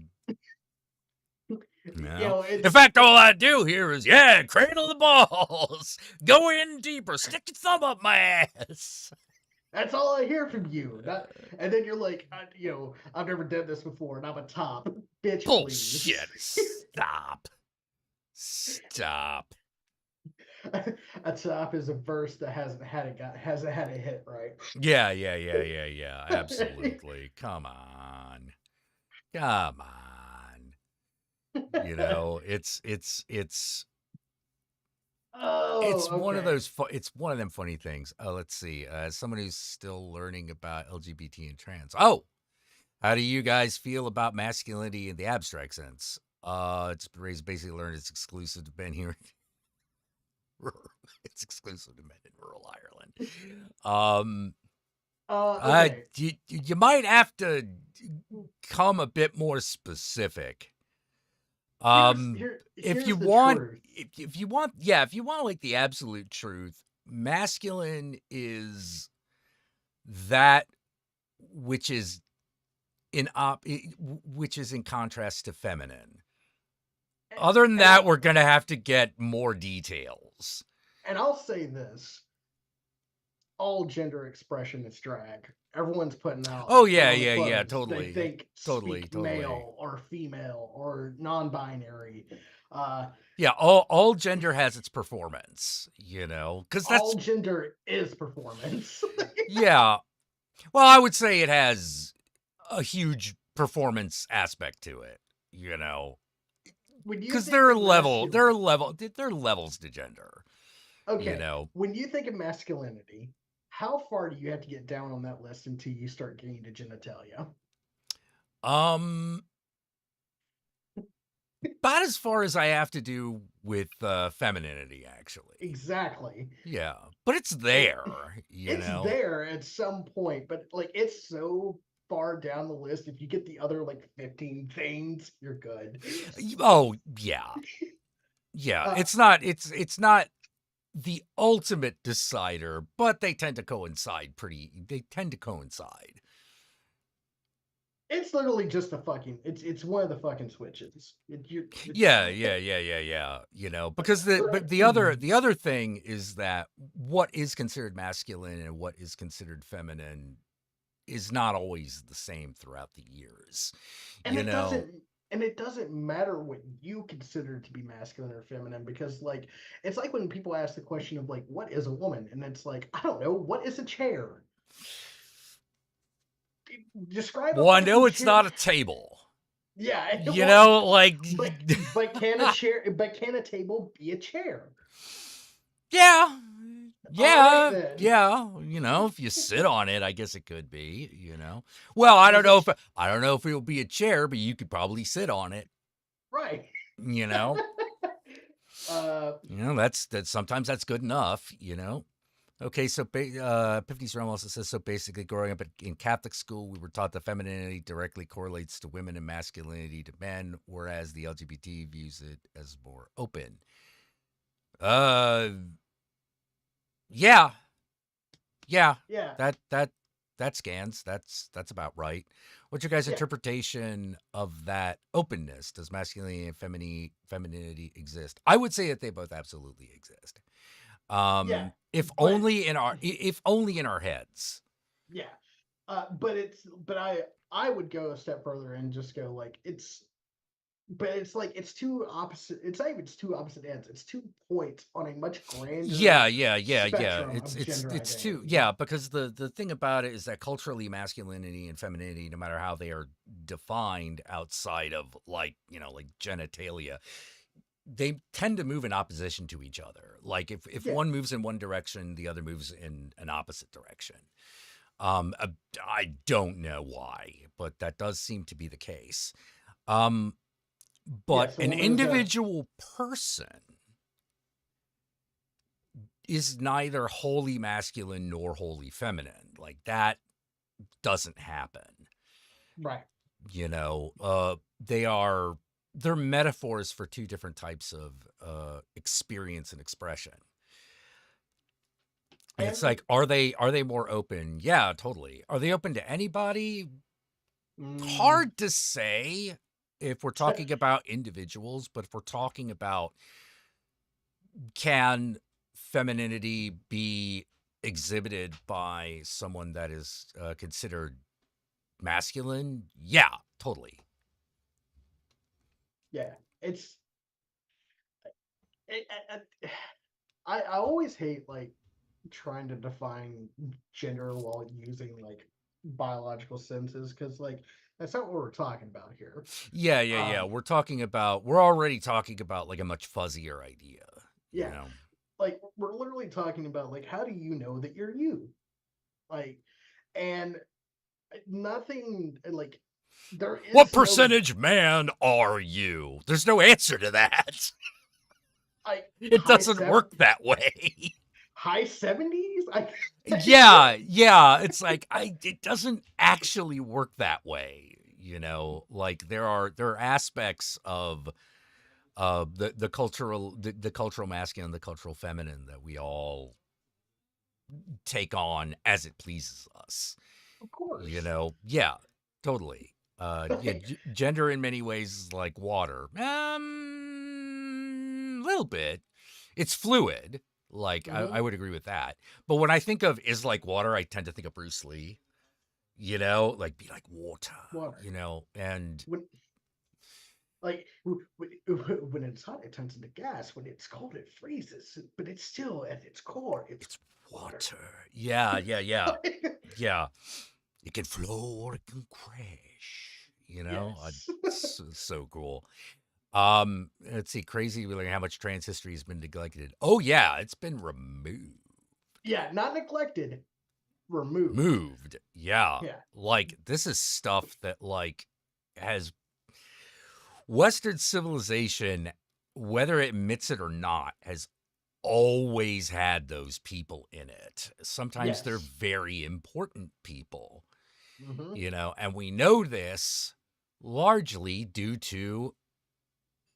In fact, all I do here is, cradle the balls, go in deeper, stick your thumb up my ass. That's all I hear from you. And then you're like, I've never done this before, and I'm a top. Bitch, bullshit. Please. Stop. A top is a verse that hasn't had a hit, right? Yeah. Absolutely. Come on. One of those. It's one of them funny things. Let's see. As someone who's still learning about LGBT and trans. Oh, How do you guys feel about masculinity in the abstract sense? It's basically learned it's exclusive to men here. It's exclusive to men in rural Ireland. Okay. You might have to come a bit more specific. If Here's you the want, truth. if you want, yeah, if you want like the absolute truth, masculine is that which is which is in contrast to feminine. Other than that, we're gonna have to get more details. And I'll say this: all gender expression is drag. Everyone's putting out. Oh yeah, on the clothes. totally, They think totally, speak totally. male or female or non-binary. Yeah, all gender has its performance, because that's all gender is performance. yeah. Well, I would say it has a huge performance aspect to it, because there are levels to gender. Okay. When you think of masculinity, how far do you have to get down on that list until you start getting to genitalia? About as far as I have to do with femininity, actually. Exactly. Yeah, but it's there. It's there at some point, but like it's so far down the list. If you get the other like 15 things, you're good. Oh yeah, yeah. It's not the ultimate decider, but they tend to coincide. It's literally just it's one of the fucking switches. Yeah. Because the other thing is that what is considered masculine and what is considered feminine is not always the same throughout the years. And it doesn't matter what you consider to be masculine or feminine, because like it's like when people ask the question of like what is a woman, and it's like, I don't know, what is a chair? Describe well, I know it's chair. not a table. Yeah, but can a table be a chair? Yeah. Right, yeah. If you sit on it, I guess it could be. Well, I don't know if it'll be a chair, but you could probably sit on it. Right. That's sometimes that's good enough. Okay, so 50s Realm also says, so basically growing up in Catholic school, we were taught that femininity directly correlates to women and masculinity to men, whereas the LGBT views it as more open. Yeah. That scans. That's about right. What's your guys' interpretation of that openness? Does masculinity and femininity exist? I would say that they both absolutely exist. If only in our heads. Yeah. But I would go a step further and just go like it's two opposite. It's not even two opposite ends. It's 2 points on a much grander. Yeah. It's two. Yeah, because the thing about it is that culturally, masculinity and femininity, no matter how they are defined outside of like genitalia, they tend to move in opposition to each other. Like if one moves in one direction, the other moves in an opposite direction. I don't know why, but that does seem to be the case. But an individual person is neither wholly masculine nor wholly feminine. Like that doesn't happen. Right. They're metaphors for two different types of experience and expression. And it's like, are they more open? Yeah, totally. Are they open to anybody? Hard to say if we're talking about individuals, but if we're talking about can femininity be exhibited by someone that is considered masculine? Yeah, totally. Yeah, I always hate like trying to define gender while using like biological senses, because like that's not what we're talking about here. Yeah. We're already talking about like a much fuzzier idea. Yeah. Like we're literally talking about like, how do you know that you're you? Like, and nothing like there is What no- percentage man are you? There's no answer to that. It high doesn't work that way. High 70s? Yeah. It's like it doesn't actually work that way. Like there are aspects of the cultural masculine, the cultural feminine that we all take on as it pleases us. Of course. Yeah, totally. Gender in many ways is like water. Little bit. It's fluid. Like I would agree with that. But when I think of is like water, I tend to think of Bruce Lee. Like be like water. And when it's hot, it turns into gas. When it's cold, it freezes. But it's still at its core, it's water. Yeah. Yeah. It can flow or it can crash. Yes. So cool. Let's see. Crazy, like how much trans history has been neglected. Oh yeah, it's been removed. Yeah, not neglected, removed. Moved. Yeah. Yeah. Like this is stuff that like has Western civilization, whether it admits it or not, has always had those people in it. Sometimes they're Yes. very important people. Mhm. And we know this largely due to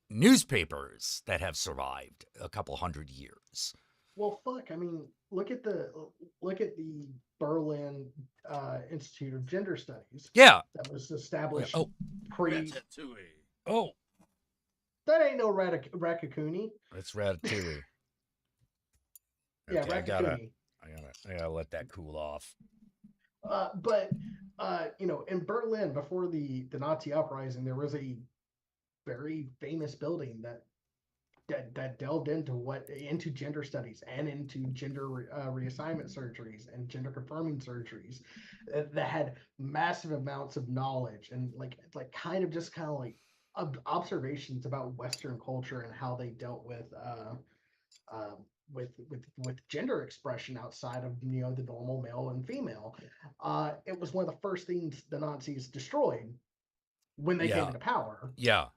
newspapers that have survived a couple hundred years. Well, fuck. I mean, look at the Berlin Institute of Gender Studies. Yeah. That was established pre. Ratatouille. Oh, that ain't no Ratatouille. It's Ratatouille. Yeah, Okay, Ratatouille. I gotta let that cool off. But in Berlin before the Nazi uprising, there was a very famous building that delved into gender studies and into gender reassignment surgeries and gender confirming surgeries that had massive amounts of knowledge and like kind of like observations about Western culture and how they dealt with gender expression outside of the normal male and female. It was one of the first things the Nazis destroyed when they came into power. Yeah.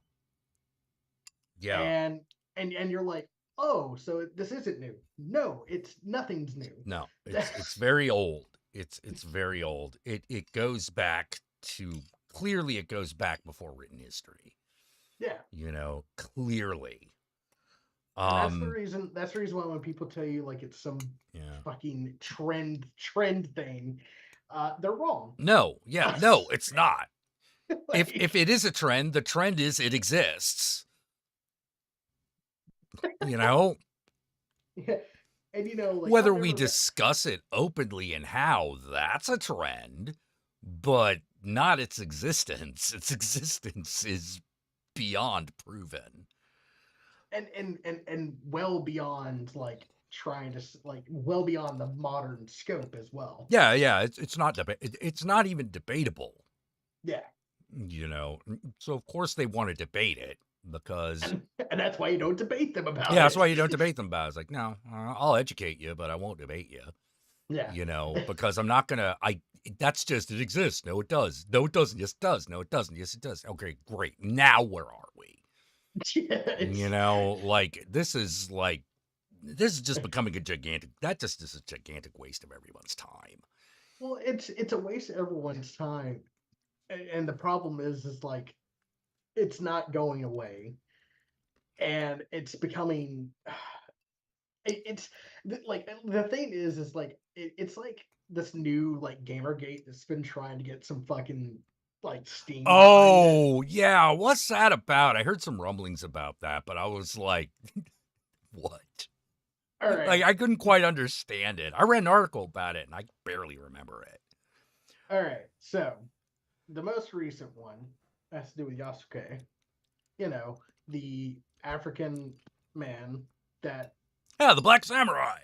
And you're like, oh, so this isn't new. No, nothing's new. No, it's very old. It's very old. It goes back to clearly it goes back before written history. Yeah. Clearly. That's the reason why when people tell you like it's some fucking trend thing, they're wrong. No, it's not. If it is a trend, the trend is it exists. Yeah. And whether we discuss it openly and how, that's a trend, but not its existence. Its existence is beyond proven. And well beyond like trying to well beyond the modern scope as well. Yeah, it's not it's not even debatable. Yeah. So of course they want to debate it because and that's why you don't debate them about it. Yeah, that's why you don't debate them about it. It's like, no, I'll educate you, but I won't debate you. Yeah. Because I'm not gonna that's just it exists. No, it does. No, it doesn't. Yes, it does. No, it doesn't. Yes, it does. Okay, great. Now where are we? Like this is just becoming that just is a gigantic waste of everyone's time. Well, it's a waste of everyone's time. And the problem is like it's not going away. And it's becoming it's like the thing is like it's like this new like Gamergate that's been trying to get some fucking like steam. Oh yeah, what's that about? I heard some rumblings about that, but I was like, what? All right. Like I couldn't quite understand it. I read an article about it and I barely remember it. All right, so the most recent one has to do with Yasuke. The African man that. Yeah, the Black Samurai.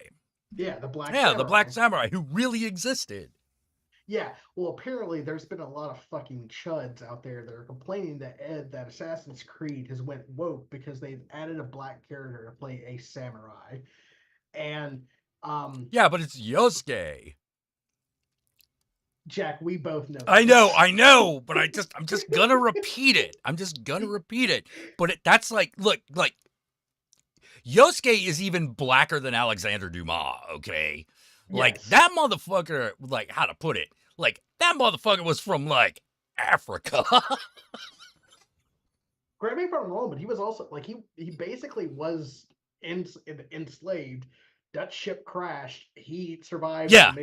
Yeah, the Black. Yeah, the Black Samurai who really existed. Yeah, well, apparently there's been a lot of fucking chuds out there that are complaining that Assassin's Creed has went woke because they've added a black character to play a samurai, and yeah, but it's Yosuke. Jack, we both know. I this. know, but I'm just gonna repeat it. I'm just gonna repeat it. But that's like, look, like Yosuke is even blacker than Alexander Dumas. Okay, like Yes. that motherfucker. Like, how to put it? Like that motherfucker was from like Africa. Correct me if I'm wrong, but he was also like he basically was enslaved. Dutch ship crashed. He survived Yeah. and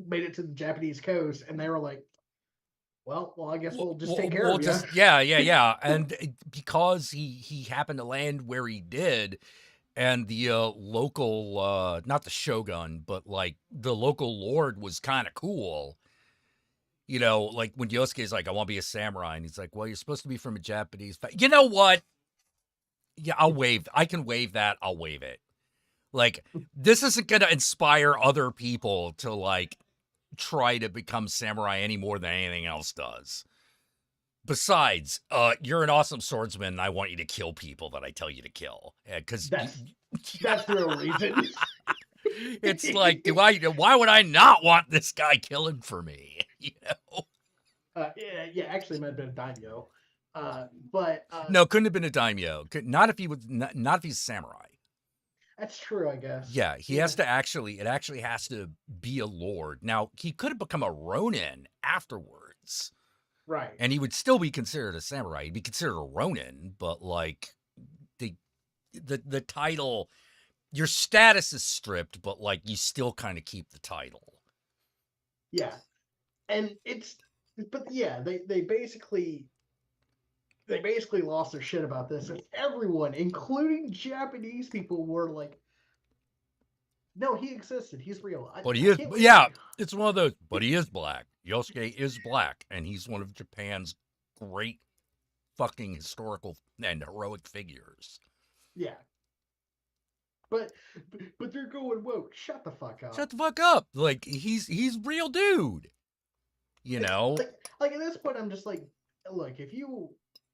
made it to the Japanese coast, and they were like, well, I guess we'll just take care We'll of you. just yeah. And because he happened to land where he did, and the local not the shogun, but like the local lord was kind of cool. You know, like when Yosuke's like, I want to be a samurai, and he's like, well, you're supposed to be from a Japanese. You know what? Yeah, I'll waive. I can waive that. I'll waive it. Like, this isn't going to inspire other people to like try to become samurai any more than anything else does. Besides, you're an awesome swordsman, and I want you to kill people that I tell you to kill. Because That's the real reason. it's like, why would I not want this guy killing for me? You know? Yeah. Actually, it might have been a daimyo. But No, couldn't have been a daimyo. Not if he was not if he's samurai. that's true, I guess. Yeah, he has to actually. It actually has to be a lord. Now he could have become a ronin afterwards, Right. and he would still be considered a samurai. He'd be considered a ronin, but like the title, your status is stripped, but like you still kind of keep the title. Yeah, and but yeah, they basically lost their shit about this, and everyone, including Japanese people, were like, "No, he existed. He's real." But he is, yeah, it's one of those. But he is black. Yosuke is black, and he's one of Japan's great fucking historical and heroic figures. Yeah. But they're going woke. Shut the fuck up. Shut the fuck up. Like he's real dude. You know? Like at this point, I'm just like, look, if you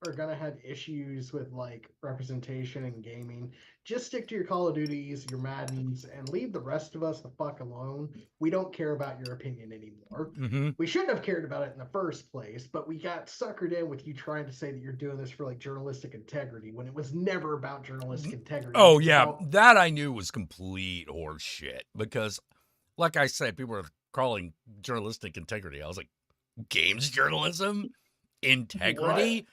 are gonna have issues with like representation in gaming, just stick to your Call of Duties, your Maddens, and leave the rest of us the fuck alone. We don't care about your opinion anymore. Mm-hmm. We shouldn't have cared about it in the first place, but we got suckered in with you trying to say that you're doing this for like journalistic integrity when it was never about journalistic integrity. Oh yeah, that I knew was complete horseshit because, like I said, people were calling journalistic integrity. I was like, games journalism? Integrity? What?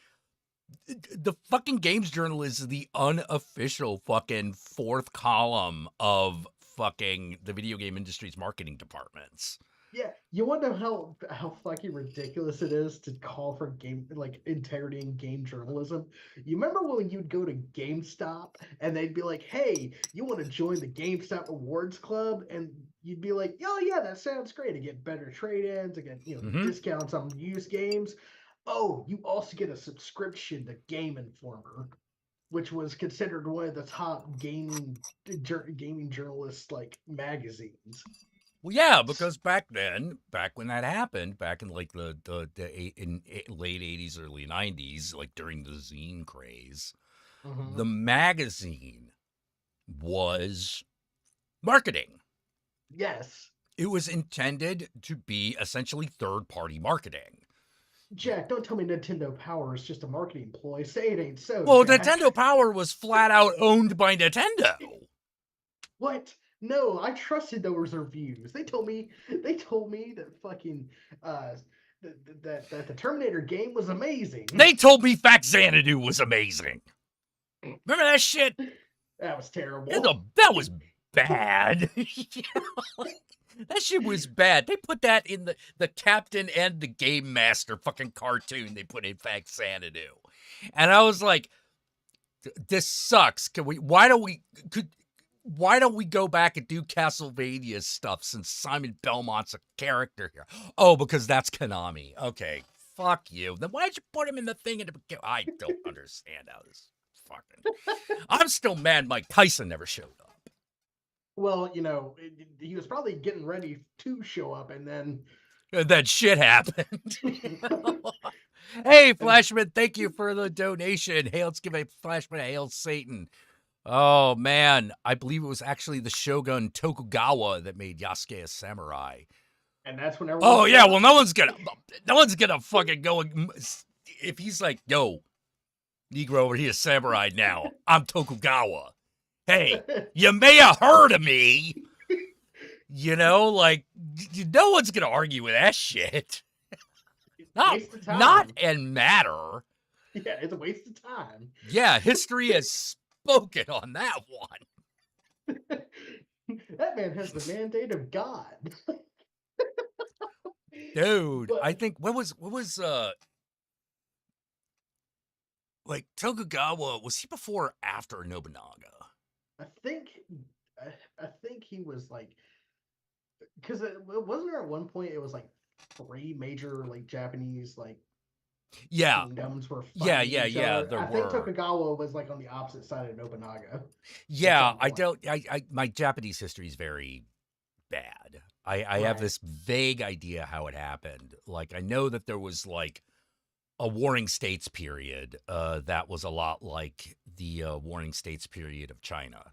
The fucking games journal is the unofficial fucking fourth column of fucking the video game industry's marketing departments. Yeah, you want to know how fucking ridiculous it is to call for game like integrity in game journalism? You remember when you'd go to GameStop and they'd be like, "Hey, you want to join the GameStop Awards Club?" And you'd be like, "Oh yeah, that sounds great. To get better trade-ins, to get discounts on used games." Oh, you also get a subscription to Game Informer, which was considered one of the top gaming journalists like magazines. Well, yeah, because back when that happened, back in like the late 80s, early 90s, like during the zine craze, the magazine was marketing. Yes. It was intended to be essentially third-party marketing. Jack, don't tell me Nintendo Power is just a marketing ploy. Say it ain't so. Well, Jack. Nintendo Power was flat out owned by Nintendo. What? No, I trusted those reviews. They told me that fucking that the Terminator game was amazing. They told me Fact Xanadu was amazing. Remember that shit? That was terrible. That was bad. That shit was bad. They put that in the Captain and the Game Master fucking cartoon they put in Fact Xanadu. And I was like, this sucks. Why don't we go back and do Castlevania stuff since Simon Belmont's a character here? Oh, because that's Konami. Okay, fuck you. Then why'd you put him in the thing? I don't understand how this fucking... I'm still mad Mike Tyson never showed up. Well, you know, he was probably getting ready to show up, and then... that shit happened. Hey, Flashman, thank you for the donation. Hey, let's give a Flashman a Hail Satan. Oh, man. I believe it was actually the Shogun Tokugawa that made Yasuke a samurai. And that's when everyone. Oh yeah, well no one's gonna fucking go if he's like, yo, Negro over here, samurai now. I'm Tokugawa. Hey, you may have heard of me. You know, like no one's gonna argue with that shit. Waste of time. Not and matter. Yeah, it's a waste of time. Yeah, history has spoken on that one. That man has the mandate of God. Dude, But- I think what was like Tokugawa, was he before or after Nobunaga? I think he was like, because it wasn't there at one point it was like 3 major like Japanese like Yeah. kingdoms were Yeah, fighting each other. there I think were. Tokugawa was like on the opposite side of Nobunaga. Yeah, some I point. don't I my Japanese history is very bad. I have Right. this vague idea how it happened. Like I know that there was like a Warring States period that was a lot like the Warring States period of China.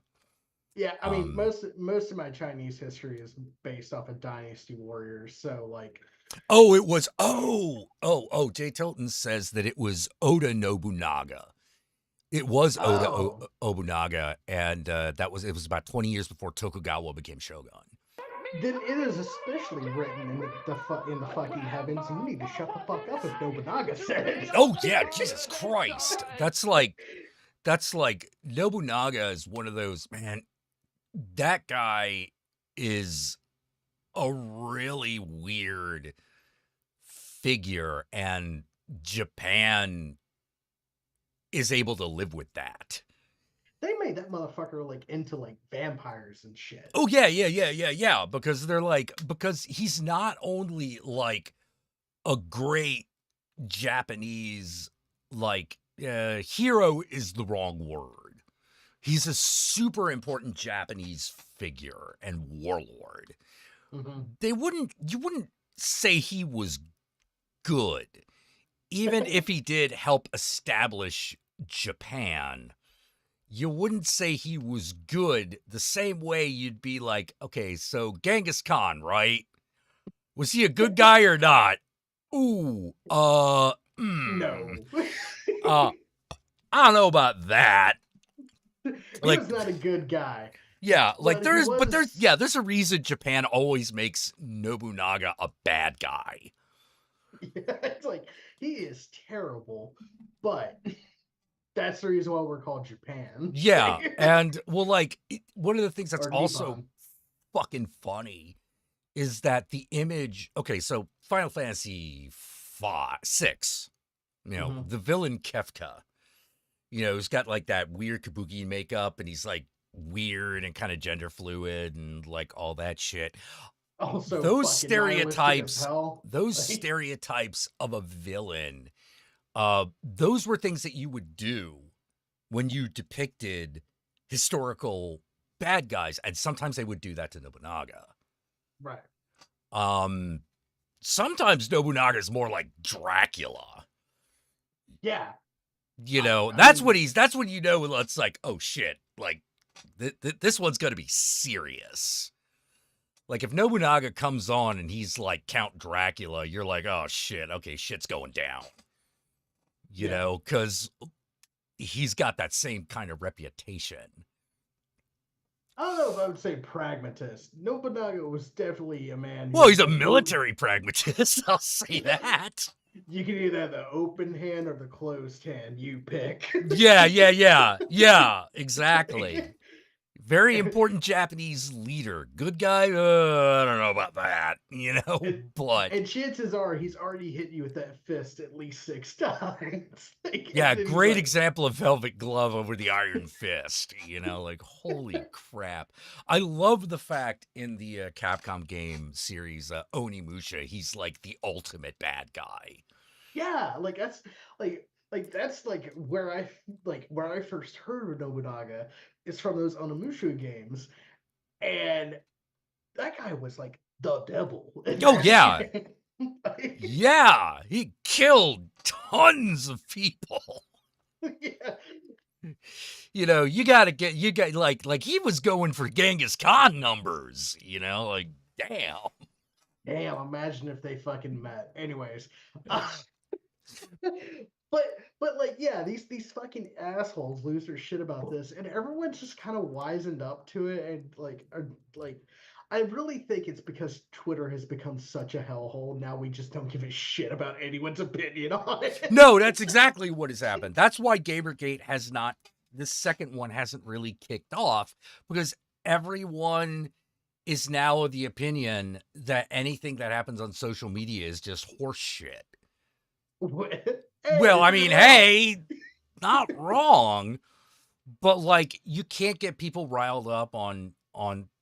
Yeah, I mean Um, most of my Chinese history is based off of Dynasty Warriors, so like Oh, it was Jay Tilton says that it was Oda Nobunaga. It was Oda Oh. Nobunaga, and it was about 20 years before Tokugawa became shogun. then it is especially written in the fucking heavens. You need to shut the fuck up if Nobunaga said it. Oh yeah, Jesus Christ. That's like Nobunaga is one of those, man, that guy is a really weird figure, and Japan is able to live with that. They made that motherfucker like into like vampires and shit. Oh yeah, because he's not only like a great Japanese like hero is the wrong word. He's a super important Japanese figure and warlord. Mm-hmm. You wouldn't say he was good, even if he did help establish Japan. You wouldn't say he was good the same way you'd be like, okay, so Genghis Khan, right? Was he a good guy or not? Ooh, No. I don't know about that. He Like- was not a good guy. Yeah, like But he there's a reason Japan always makes Nobunaga a bad guy. It's like he is terrible, but that's the reason why we're called Japan. Yeah, and well, like one of the things that's Or also Nippon. fucking funny is that the image. Okay, so Final Fantasy 6, Mhm. the villain Kefka, he's got like that weird kabuki makeup, and he's like weird and kind of gender fluid and like all that shit. Also, Those fucking nihilistic as stereotypes, hell. those Like- stereotypes of a villain, those were things that you would do when you depicted historical bad guys, and sometimes they would do that to Nobunaga. Right. Sometimes Nobunaga is more like Dracula. Yeah. That's mean- when it's like, oh shit, like this one's gonna be serious. Like if Nobunaga comes on and he's like Count Dracula, you're like, oh shit, okay, shit's going down. Yeah. Because he's got that same kind of reputation. I don't know if I would say pragmatist. Nobunaga was definitely a man. who Well, he's a could move- military pragmatist, I'll say that. You can either have the open hand or the closed hand. You pick. Yeah, exactly. Very important Japanese leader. Good guy? I don't know about that, but And chances are he's already hit you with that fist at least 6 times. Like, yeah, and then he's great like, example of velvet glove over the iron fist, like holy crap. I love the fact in the Capcom game series, Onimusha, he's like the ultimate bad guy. Yeah, that's where I first heard of Nobunaga is from those Onimusha games, and that guy was like the devil. Oh, yeah. Like, Yeah, he killed tons of people. yeah. You got like he was going for Genghis Khan numbers, like damn. Damn, imagine if they fucking met. Anyways, uh, but like yeah, these fucking assholes lose their shit about this, and everyone's just kind of wizened up to it, and like. I really think it's because Twitter has become such a hellhole. Now we just don't give a shit about anyone's opinion on it. No, that's exactly what has happened. That's why Gamergate has not, this second one hasn't really kicked off, because everyone is now of the opinion that anything that happens on social media is just horse shit. Hey, Well, I you're mean, wrong. hey, not wrong, but like you can't get people riled up on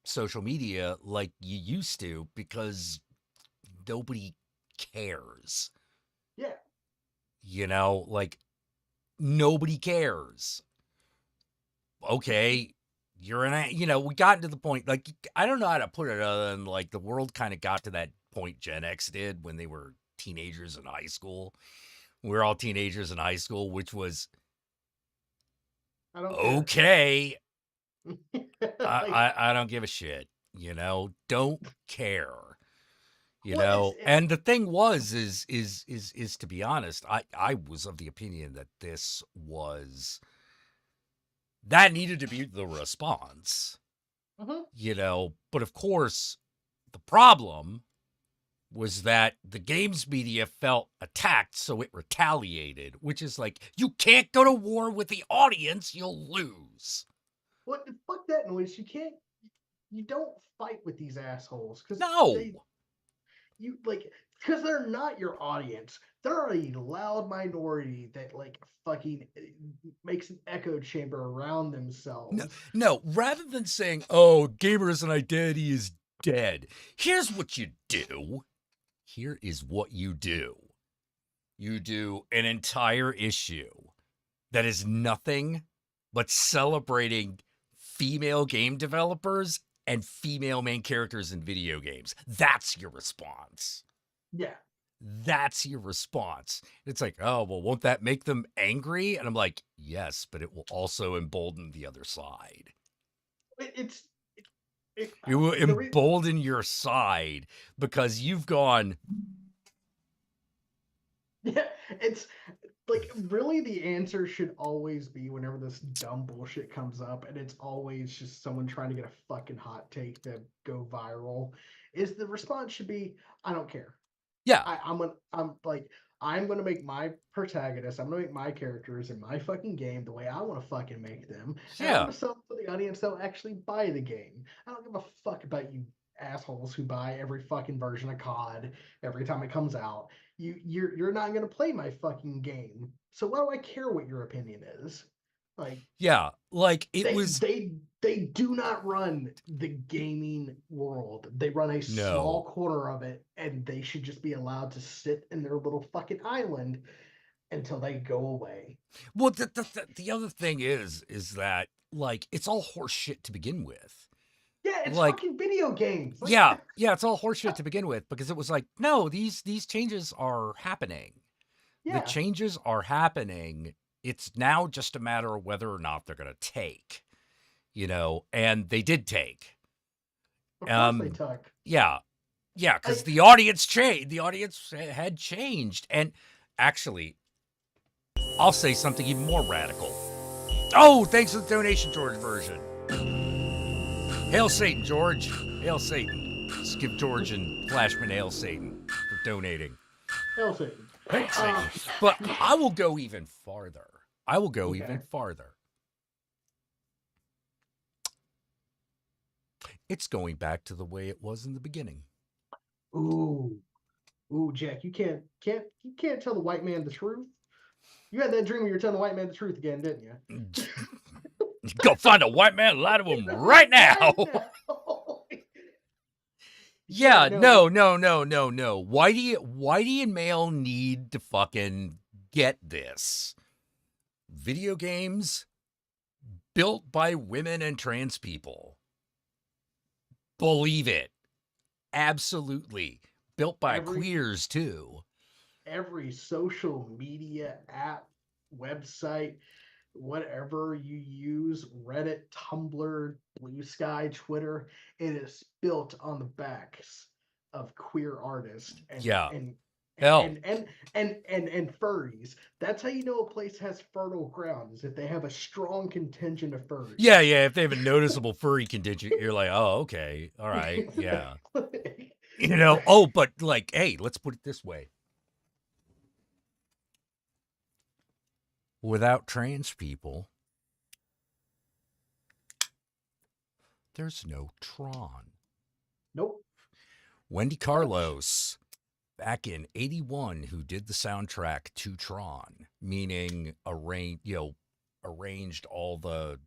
social media like you used to because nobody cares. Yeah. You know, like nobody cares. Okay, you're we got to the point, like, I don't know how to put it other than like the world kind of got to that point Gen X did when they were teenagers in high school. We were all teenagers in high school, which was I don't okay. care. I don't give a shit, don't care. Well, And the thing was is to be honest, I was of the opinion that that needed to be the response. But of course, the problem was that the games media felt attacked, so it retaliated, which is like, you can't go to war with the audience, you'll lose. what the fuck that noise? You don't fight with these assholes because No. because they're not your audience. They're a loud minority that like fucking makes an echo chamber around themselves. No, rather than saying, oh, gamers and identity is dead, here's what you do. Here is what you do. You do an entire issue that is nothing but celebrating female game developers and female main characters in video games. That's your response. Yeah. That's your response. It's like, oh, well, won't that make them angry? And I'm like, yes, but it will also embolden the other side. It will embolden your side because you've gone. Yeah, it's like really the answer should always be whenever this dumb bullshit comes up, and it's always just someone trying to get a fucking hot take to go viral. Is the response should be, I don't care. Yeah. I'm gonna make my protagonist, I'm gonna make my characters in my fucking game the way I want to fucking make them. And I'm gonna sell them to the audience that'll actually buy the game. I don't give a fuck about you assholes who buy every fucking version of COD every time it comes out. You're not gonna play my fucking game. So why do I care what your opinion is? Like, yeah, like they do not run the gaming world. They run a small corner of it, and they should just be allowed to sit in their little fucking island until they go away. Well, the other thing is that like it's all horse shit to begin with. Yeah, it's like, fucking video games. Like, yeah, it's all horse shit to begin with because it was like, no, these changes are happening. Yeah. The changes are happening. It's now just a matter of whether or not they're going to take, and they did take. Of course they took. Yeah, because the audience changed. The audience had changed, and actually, I'll say something even more radical. Oh, thanks for the donation, George version. Hail Satan, George. Hail Satan. Let's give George and Flashman Hail Satan for donating. Hail Satan. Hail Satan. But I will go even farther. Even farther. It's going back to the way it was in the beginning. Ooh, Jack, you can't tell the white man the truth. You had that dream where you're telling the white man the truth again, didn't you? Go find a white man, lie to him right now. Yeah, no. Whitey and male need to fucking get this. Video games built by women and trans people. Believe it. Absolutely. Built by queers, too. Every social media app, website, whatever you use, Reddit, Tumblr, Blue Sky, Twitter, it is built on the backs of queer artists and Yeah. and Hell. and furries. That's how you know a place has fertile ground, is if they have a strong contingent of furries. Yeah. If they have a noticeable furry contingent, you're like, oh, okay. All right. Yeah. But like, hey, let's put it this way. Without trans people, there's no Tron. Nope. Wendy Carlos, back in '81, who did the soundtrack to Tron, meaning arranged all the,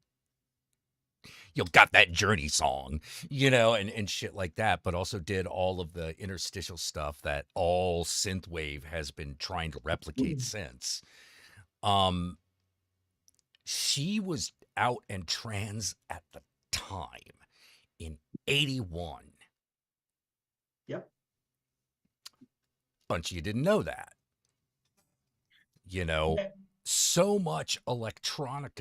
got that Journey song, and shit like that, but also did all of the interstitial stuff that all synthwave has been trying to replicate since. She was out and trans at the time in '81. Yep. Bunch of you didn't know that. So much electronic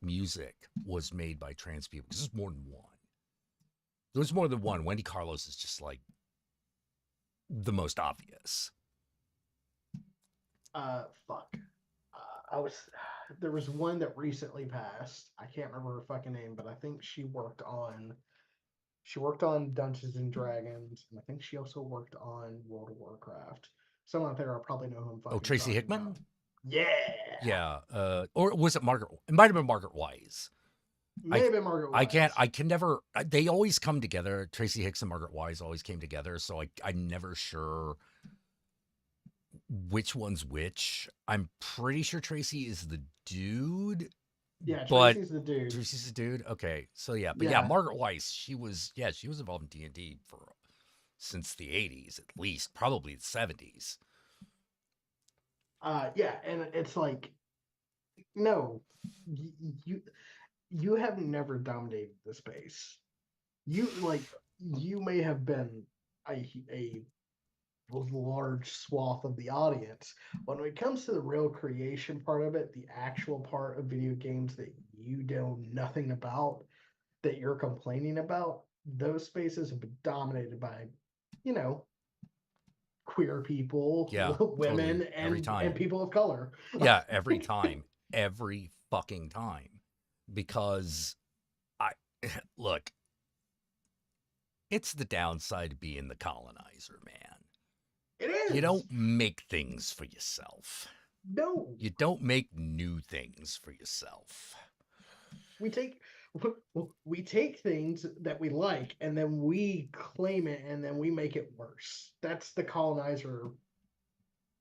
music was made by trans people. This is more than one. There's more than one. Wendy Carlos is just like the most obvious. Fuck. There was one that recently passed. I can't remember her fucking name, but I think she worked on Dungeons and Dragons, and I think she also worked on World of Warcraft. Someone out there, I probably know who I'm fucking. Oh, Tracy talking Hickman? about. Yeah. Yeah. Or was it Margaret? It might have been Margaret Wise. May have been Margaret Wise. I can never, they always come together. Tracy Hicks and Margaret Wise always came together. So I'm never sure which one's which. I'm pretty sure Tracy is the dude. Yeah, but Tracy's the dude. Tracy's the dude. Okay. So yeah, but yeah, Margaret Wise, she was involved in D&D since the 80s, at least, probably the 70s. Yeah, and it's like, no, you have never dominated the space. You may have been a large swath of the audience. When it comes to the real creation part of it, the actual part of video games that you know nothing about, that you're complaining about, those spaces have been dominated by, queer people, women, totally. Every time. and people of color. Yeah, every time. Every fucking time. Because look, it's the downside of being the colonizer, man. It is. You don't make things for yourself. No. You don't make new things for yourself. We take things that we like, and then we claim it, and then we make it worse. That's the colonizer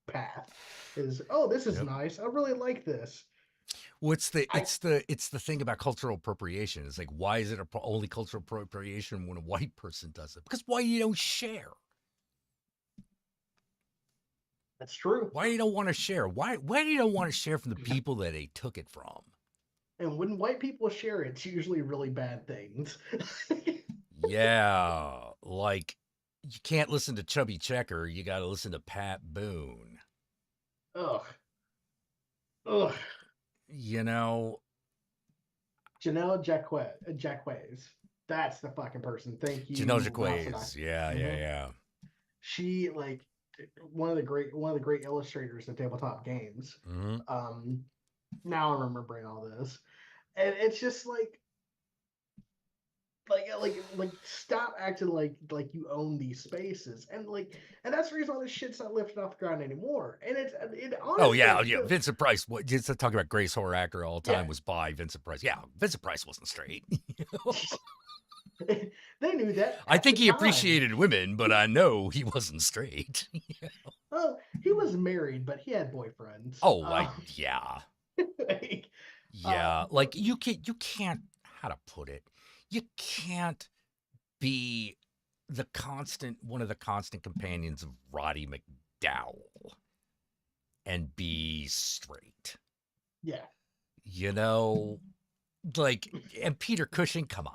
path. Is, oh, this is nice. I really like this. Well, it's the thing about cultural appropriation. It's like, why is it only cultural appropriation when a white person does it? Because why you don't share? That's true. Why you don't want to share? Why you don't want to share from the people that they took it from? And when white people share, it's usually really bad things. Yeah, like you can't listen to Chubby Checker. You got to listen to Pat Boone. Ugh. Janelle Jacquez. That's the fucking person. Thank you. Janelle Jacquez. Yeah. She, like, one of the great illustrators of tabletop games. Mm-hmm. Now I'm remembering all this, and it's just like stop acting like you own these spaces, and that's the reason why this shit's not lifted off the ground anymore. And it honestly, oh yeah. Vincent Price. What just talking about greatest horror actor of all time was by Vincent Price. Yeah, Vincent Price wasn't straight. They knew that. I think he appreciated women, but I know he wasn't straight. Well, he was married, but he had boyfriends. Oh, yeah. Yeah, like you can't. How to put it? You can't be one of the constant companions of Roddy McDowell and be straight. Yeah. And Peter Cushing, come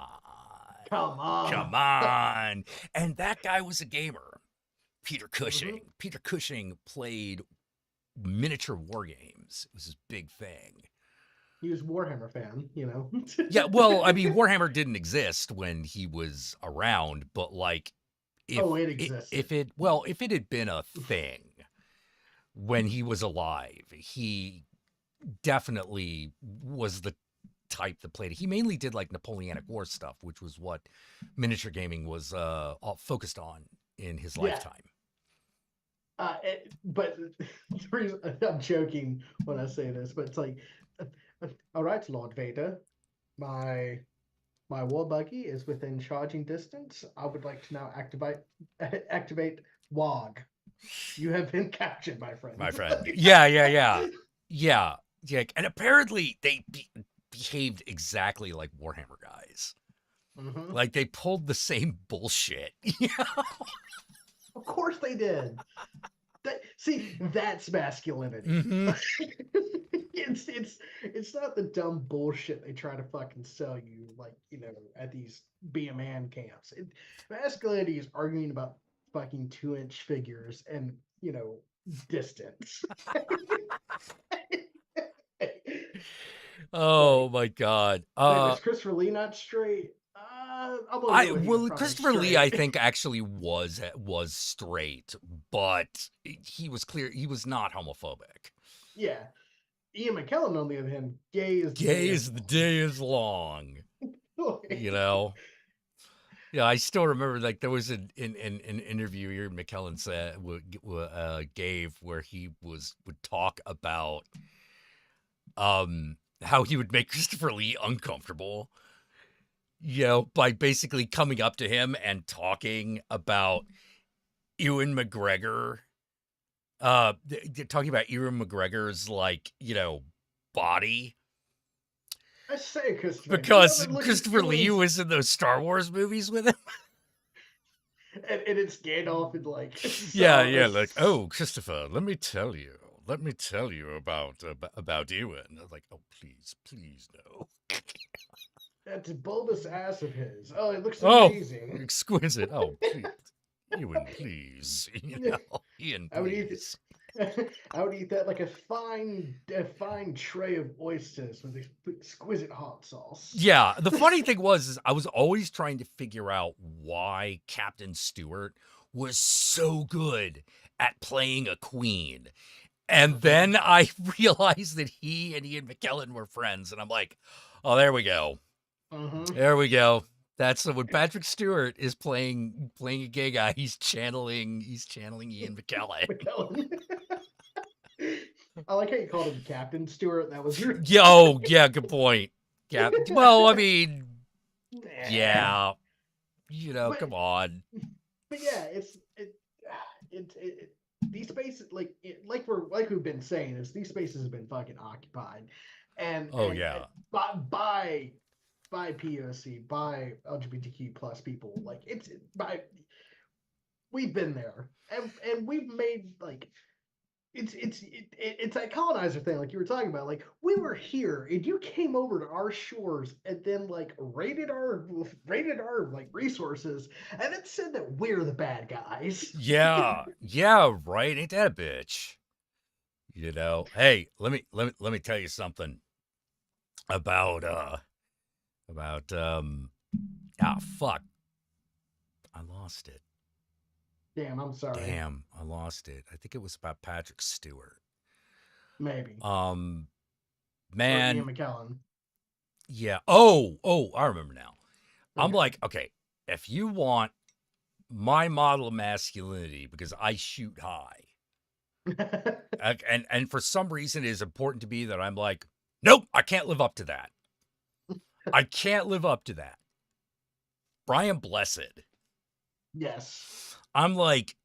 on. And that guy was a gamer. Peter Cushing. Mm-hmm. Peter Cushing played miniature war games. It was his big thing. He was a Warhammer fan, Yeah, well, I mean, Warhammer didn't exist when he was around, but if Oh, it existed. if it had been a thing when he was alive, he definitely was the type that played it. He mainly did like Napoleonic War stuff, which was what miniature gaming was all focused on in his lifetime. But the reason, I'm joking when I say this, but it's like, all right, Lord Vader, my war buggy is within charging distance. I would like to now activate WOG. You have been captured, my friend. My friend. Yeah. And apparently they behaved exactly like Warhammer guys. Mhm. Like they pulled the same bullshit. Of course they did. See, that's masculinity. Mm-hmm. It's not the dumb bullshit they try to fucking sell you, like, at these be a man camps. Masculinity is arguing about fucking 2-inch figures and distance. Oh my God. Wait, is Christopher Lee not straight? I'm gonna go with he's probably Christopher Lee, straight. I think actually was straight, but he was clear he was not homophobic. Yeah. Ian McKellen, on the other hand, gay as the day is long. Yeah, I still remember like there was an interview Ian McKellen said gave where he would talk about how he would make Christopher Lee uncomfortable, by basically coming up to him and talking about Ewan McGregor, talking about Ewan McGregor's body. I say, Christopher, because Christopher Lee was in those Star Wars movies with him. and it's Gandalf and like, oh, Christopher, let me tell you about Ewan. I was like, oh, please no. That bulbous ass of his. Oh, it looks amazing. Exquisite. Oh, please. Ewan, please. Ian, please. I would eat that like a fine tray of oysters with exquisite hot sauce. Yeah, the funny thing is I was always trying to figure out why Captain Stewart was so good at playing a queen. And then I realized that he and Ian McKellen were friends, and I'm like, oh, there we go. Mm-hmm. There we go. That's when Patrick Stewart is playing a gay guy. He's channeling Ian McKellen. I like how you called him Captain Stewart. That was your yeah, good point. Well, I mean, yeah, come on. But yeah, these spaces like we've been saying is these spaces have been fucking occupied, and by POC, by LGBTQ plus people, like we've been there, and we've made it's that colonizer thing, like you were talking about. Like, we were here, and you came over to our shores, and then raided our resources, and then said that we're the bad guys. Yeah, right. Ain't that a bitch? Hey, let me tell you something about fuck. I lost it. Damn, I'm sorry. Damn, I lost it. I think it was about Patrick Stewart. Maybe. Man. Or Ian McKellen. Yeah. Oh, I remember now. Okay. I'm like, okay, if you want my model of masculinity, because I shoot high, and for some reason it is important to me that I'm like, nope, I can't live up to that. I can't live up to that. Brian Blessed. Yes. I'm like,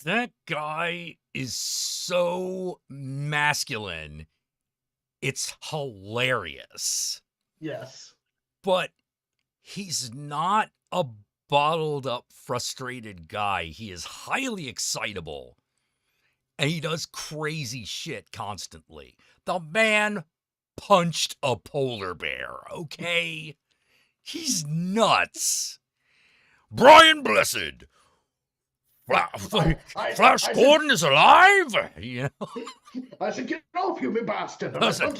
that guy is so masculine. It's hilarious. Yes. But he's not a bottled up, frustrated guy. He is highly excitable. And he does crazy shit constantly. The man punched a polar bear, okay? He's nuts. Brian Blessed. Flash Gordon is alive? I said, get off, you bastard. I said,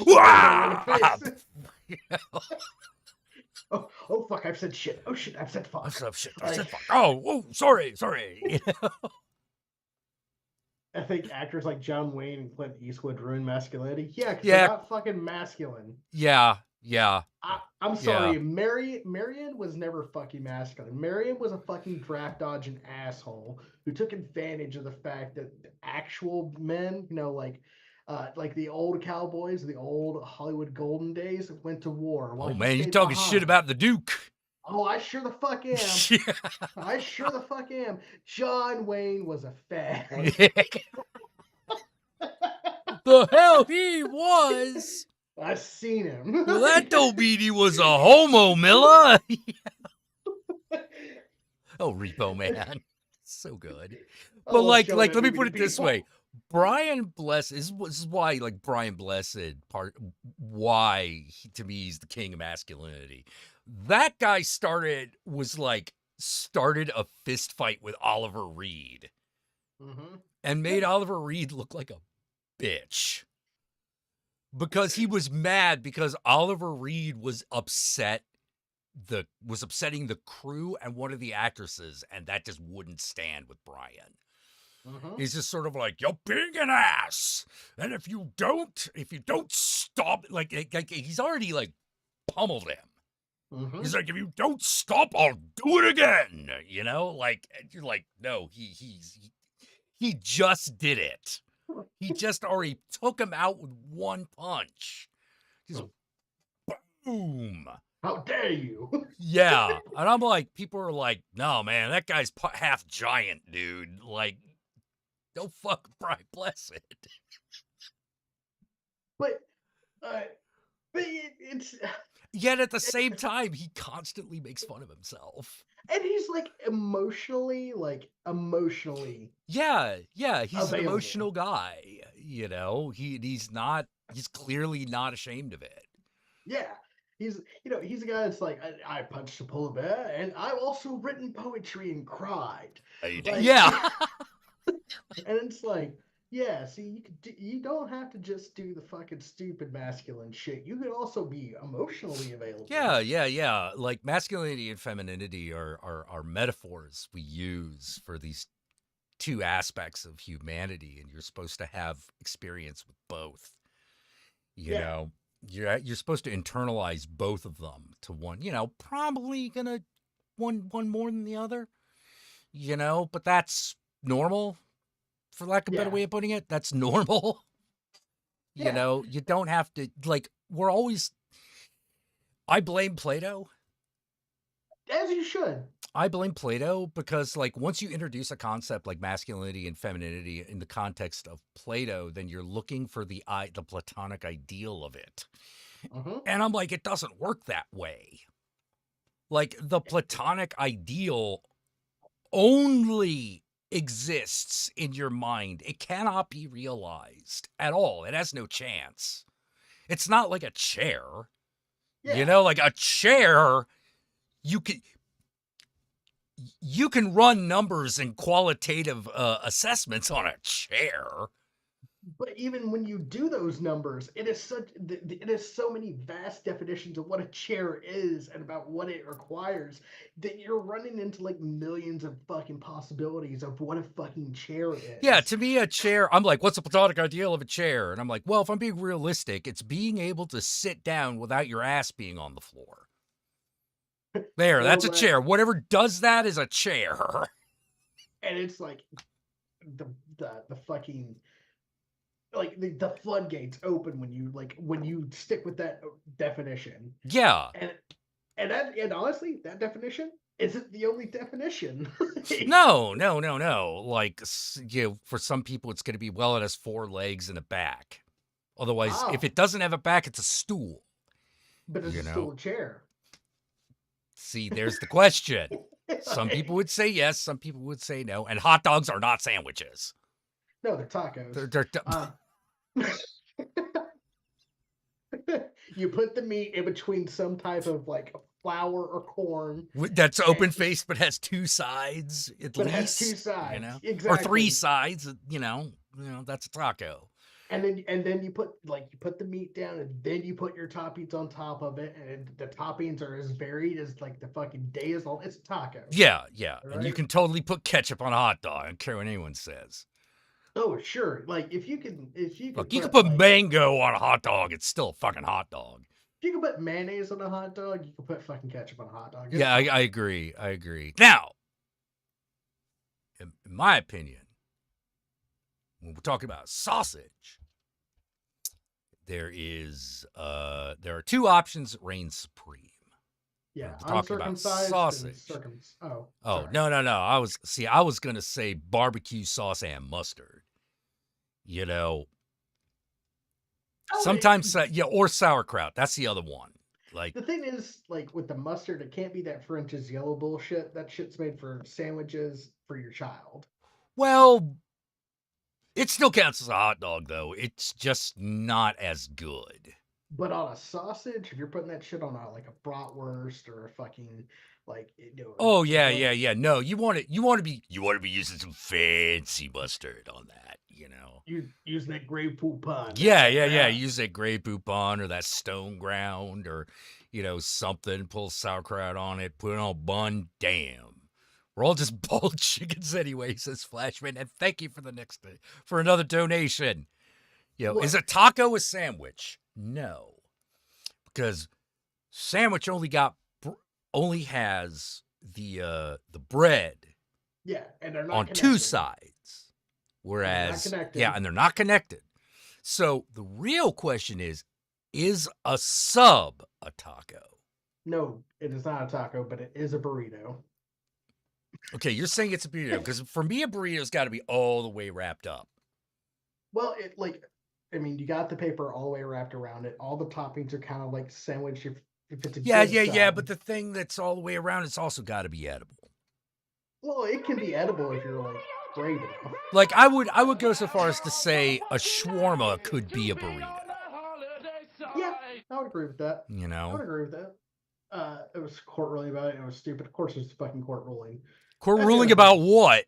Oh fuck, I've said shit. Oh shit, I've said fuck. I said fuck. Oh, sorry. I think actors like John Wayne and Clint Eastwood ruin masculinity. Yeah, because Yeah. they're not fucking masculine. Yeah. I'm sorry, Marion was never fucking masculine. Marion was a fucking draft dodging asshole who took advantage of the fact that actual men, like the old cowboys, the old Hollywood golden days, went to war. While Oh he man, you stayed talking shit behind. about the Duke? Oh, I sure the fuck am. Yeah. I sure the fuck am. John Wayne was a fag. The hell he was. I seen him. Well, that don't mean he was a homo, Miller. Oh, Repo Man, so good. But Oh, like, showing let that me movie put to it this people. way: Brian Blessed this is why, like Brian Blessed why to me he's the king of masculinity. That guy started a fist fight with Oliver Reed and made Oliver Reed look like a bitch. Because he was mad because Oliver Reed was upsetting the crew and one of the actresses, and that just wouldn't stand with Brian. He's just sort of like, you're being an ass, and if you don't stop, like he's already like pummeled him. He's like, if you don't stop, I'll do it again. You know, like you're like, no, he just did it. He just already took him out with one punch. Just boom. How dare you? Yeah. And I'm like, people are like, no, man, that guy's half giant, dude. Like, don't fuck Brian Blessed. But it's Yet at the same time, he constantly makes fun of himself. and he's like emotionally. Yeah, he's an Available. emotional guy. You know, he's clearly not ashamed of it. Yeah, he's a guy that's like, I punched a polar bear, and I've also written poetry and cried. Yeah. And it's like, yeah, see, you don't have to just do the fucking stupid masculine shit. You could also be emotionally available. Yeah. Like masculinity and femininity are metaphors we use for these two aspects of humanity, and you're supposed to have experience with both. You know, you're supposed to internalize both of them to one. You know, probably gonna one more than the other. You know, but that's normal. For lack of a better way of putting it, that's normal. You know, you don't have to, like, I blame Plato. As you should. I blame Plato because, like, once you introduce a concept like masculinity and femininity in the context of Plato, then you're looking for the Platonic ideal of it. And I'm like, it doesn't work that way. Like, the Platonic ideal only exists in your mind. It cannot be realized at all. It has no chance. It's not like a chair. You know, like a chair, you can run numbers and qualitative assessments on a chair. But even when you do those numbers, it is so many vast definitions of what a chair is and about what it requires that you're running into like millions of fucking possibilities of what a fucking chair is. Yeah, to me, a chair, I'm like, what's the Platonic ideal of a chair? And I'm like, well, if I'm being realistic, it's being able to sit down without your ass being on the floor. There, that's a chair. Whatever does that is a chair. And it's like the fucking, like the floodgates open when you stick with that definition. Yeah. And honestly, that definition isn't the only definition. No. Like, you know, for some people, it's going to be, well, it has 4 legs and a back. Otherwise, if it doesn't have a back, it's a stool. But it's still a chair. See, there's the question. Some people would say yes, some people would say no. And hot dogs are not sandwiches. No, they're tacos. You put the meat in between some type of like flour or corn. That's open-faced, but has 2 sides at least. It has 2 sides, you know? exactly. Or 3 sides. You know, that's a taco. And then you put the meat down, and then you put your toppings on top of it, and the toppings are as varied as like the fucking day is long. It's a taco. Yeah. And you Right? can totally put ketchup on a hot dog. I don't care what anyone says. Oh, sure. Like if you Look, could you can put put like mango on a hot dog. It's still a fucking hot dog. if you can put mayonnaise on a hot dog, you can put fucking ketchup on a hot dog. It's Yeah, fine. I agree. Now, in my opinion, when we're talking about sausage, there are two options that reign supreme. Yeah, We're talking about uncircumcised and sausage. Oh, Oh, sorry. no. I was going to say barbecue sauce and mustard. You know, Oh, sometimes, or sauerkraut. That's the other one. Like, the thing is, like with the mustard, it can't be that French's yellow bullshit. That shit's made for sandwiches for your child. well, it still counts as a hot dog, though. It's just not as good. But on a sausage, if you're putting that shit on like a bratwurst or a fucking Oh a yeah. No, you want to be using some fancy mustard on that, You use that Grey Poupon. Yeah. Use that Grey Poupon or that Stone Ground or something. Pull sauerkraut on it. Put it on a bun. Damn, we're all just bald chickens anyway. Says Flashman, and thank you for another donation. Is a taco a sandwich? No, because sandwich only has the bread Yeah, and they're not on connected. two sides, whereas and they're not connected. So the real question is a sub a taco? No, it is not a taco, but it is a burrito. Okay, you're saying it's a burrito because for me a burrito's got to be all the way wrapped up. Well, you got the paper all the way wrapped around it. All the toppings are kind of like sandwich if it's a good sub. But the thing that's all the way around, it's also got to be edible. Well, it can be edible if you're like brave enough. Like I would go so far as to say a shawarma could be a burrito. Yeah, I would agree with that. You I know, would agree with that. It was court ruling about it. And it was stupid. Of course, it was fucking court ruling. court That's ruling the other about thing. what?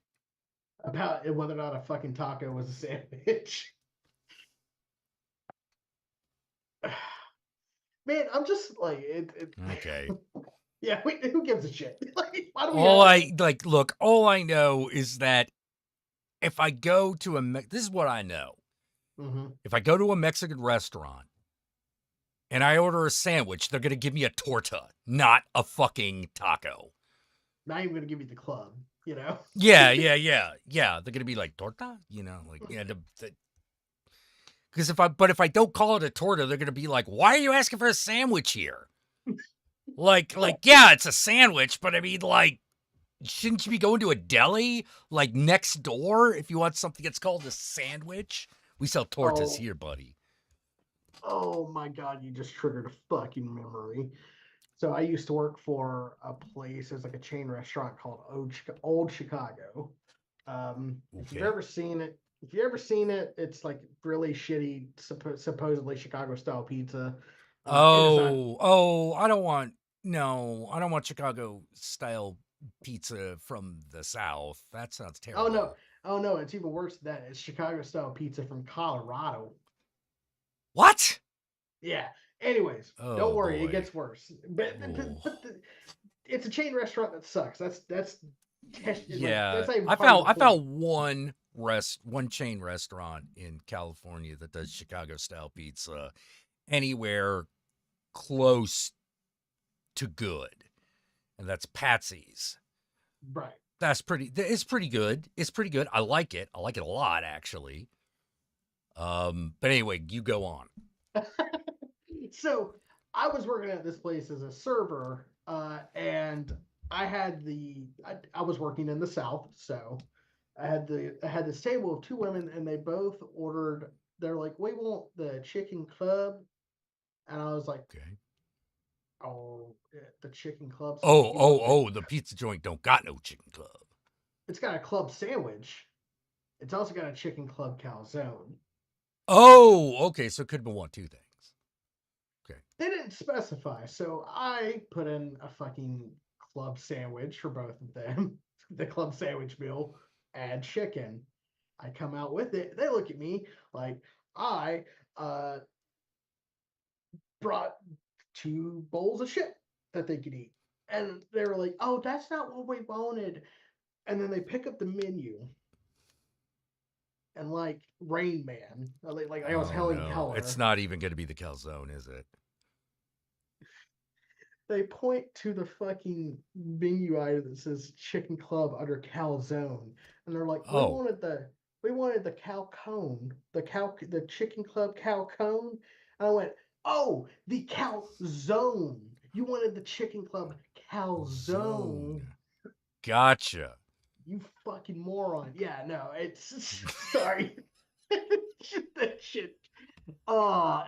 About whether or not a fucking taco was a sandwich. Man, I'm just like it. Okay. Yeah, who gives a shit? Like, why do we Look, all I know is that if I go to this is what I know. Mm-hmm. If I go to a Mexican restaurant and I order a sandwich, they're going to give me a torta, not a fucking taco. Not even gonna give you the club, Yeah. They're going to be like, torta? Because if I don't call it a torta, they're going to be like, why are you asking for a sandwich here? It's a sandwich, but I mean, shouldn't you be going to a deli next door if you want something that's called a sandwich? We sell tortas here, buddy. Oh my god, you just triggered a fucking memory. So I used to work for a place. It's like a chain restaurant called Old Chicago. If you've ever seen it, it's like really shitty, supposedly Chicago style pizza. I don't want Chicago style pizza from the South. That sounds terrible. Oh no, it's even worse than that. It's Chicago style pizza from Colorado. What? Yeah. Anyways, don't worry, boy. it gets worse. But it's a chain restaurant that sucks. That's yeah. Like, I found one chain restaurant in California that does Chicago style pizza anywhere close to good, and that's Patsy's. Right. It's pretty good. It's pretty good. I like it. I like it a lot, actually. But anyway, you go on. So I was working at this place as a server, and I was working in the South, so I had this table of two women, and they both ordered. They're like, "We want the chicken club," and I was like, Okay. "Oh, the chicken club." The pizza joint don't got no chicken club. It's got a club sandwich. It's also got a chicken club calzone. Oh, okay. So it could have been two things. Okay. They didn't specify, so I put in a fucking club sandwich for both of them. The club sandwich meal, add chicken. I come out with it. They look at me like, I uh, brought 2 bowls of shit that they could eat. And they were like, oh, that's not what we wanted. And then they pick up the menu and like Rain Man, like I was Oh Helen no, it's Keller, not even going to be the calzone, is it? they point to the fucking menu item that says Chicken Club under calzone, and they're like, Oh, we wanted the cow cone, the Chicken Club cow cone. And I went, oh, the calzone. You wanted the Chicken Club calzone. zone. Gotcha. You fucking moron. Yeah, no, it's sorry. That shit. Uh,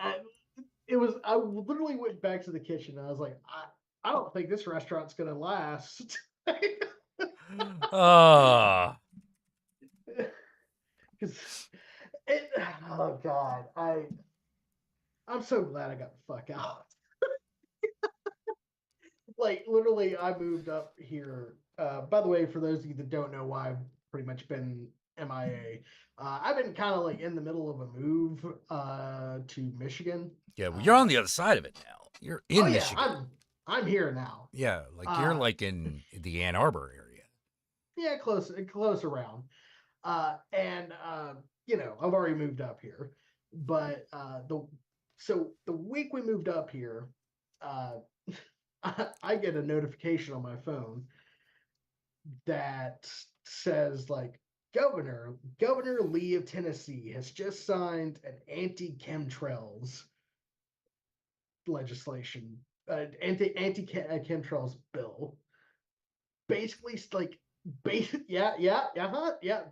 it was. I literally went back to the kitchen. And I was like, I don't think this restaurant's gonna last. Ah, Because it. Oh god, I'm so glad I got the fuck out. Like literally, I moved up here. By the way, for those of you that don't know why I've pretty much been MIA, I've been kind of like in the middle of a move to Michigan. yeah. Well, you're on the other side of it now. You're in Oh yeah, Michigan. I'm here now. Yeah, like you're Uh, like in the Ann Arbor area. yeah, close around. And you know, I've already moved up here, but the week we moved up here, uh, I get a notification on my phone that says like Governor Lee of Tennessee has just signed an anti-chemtrails legislation, anti chemtrails bill. Basically, like, yeah,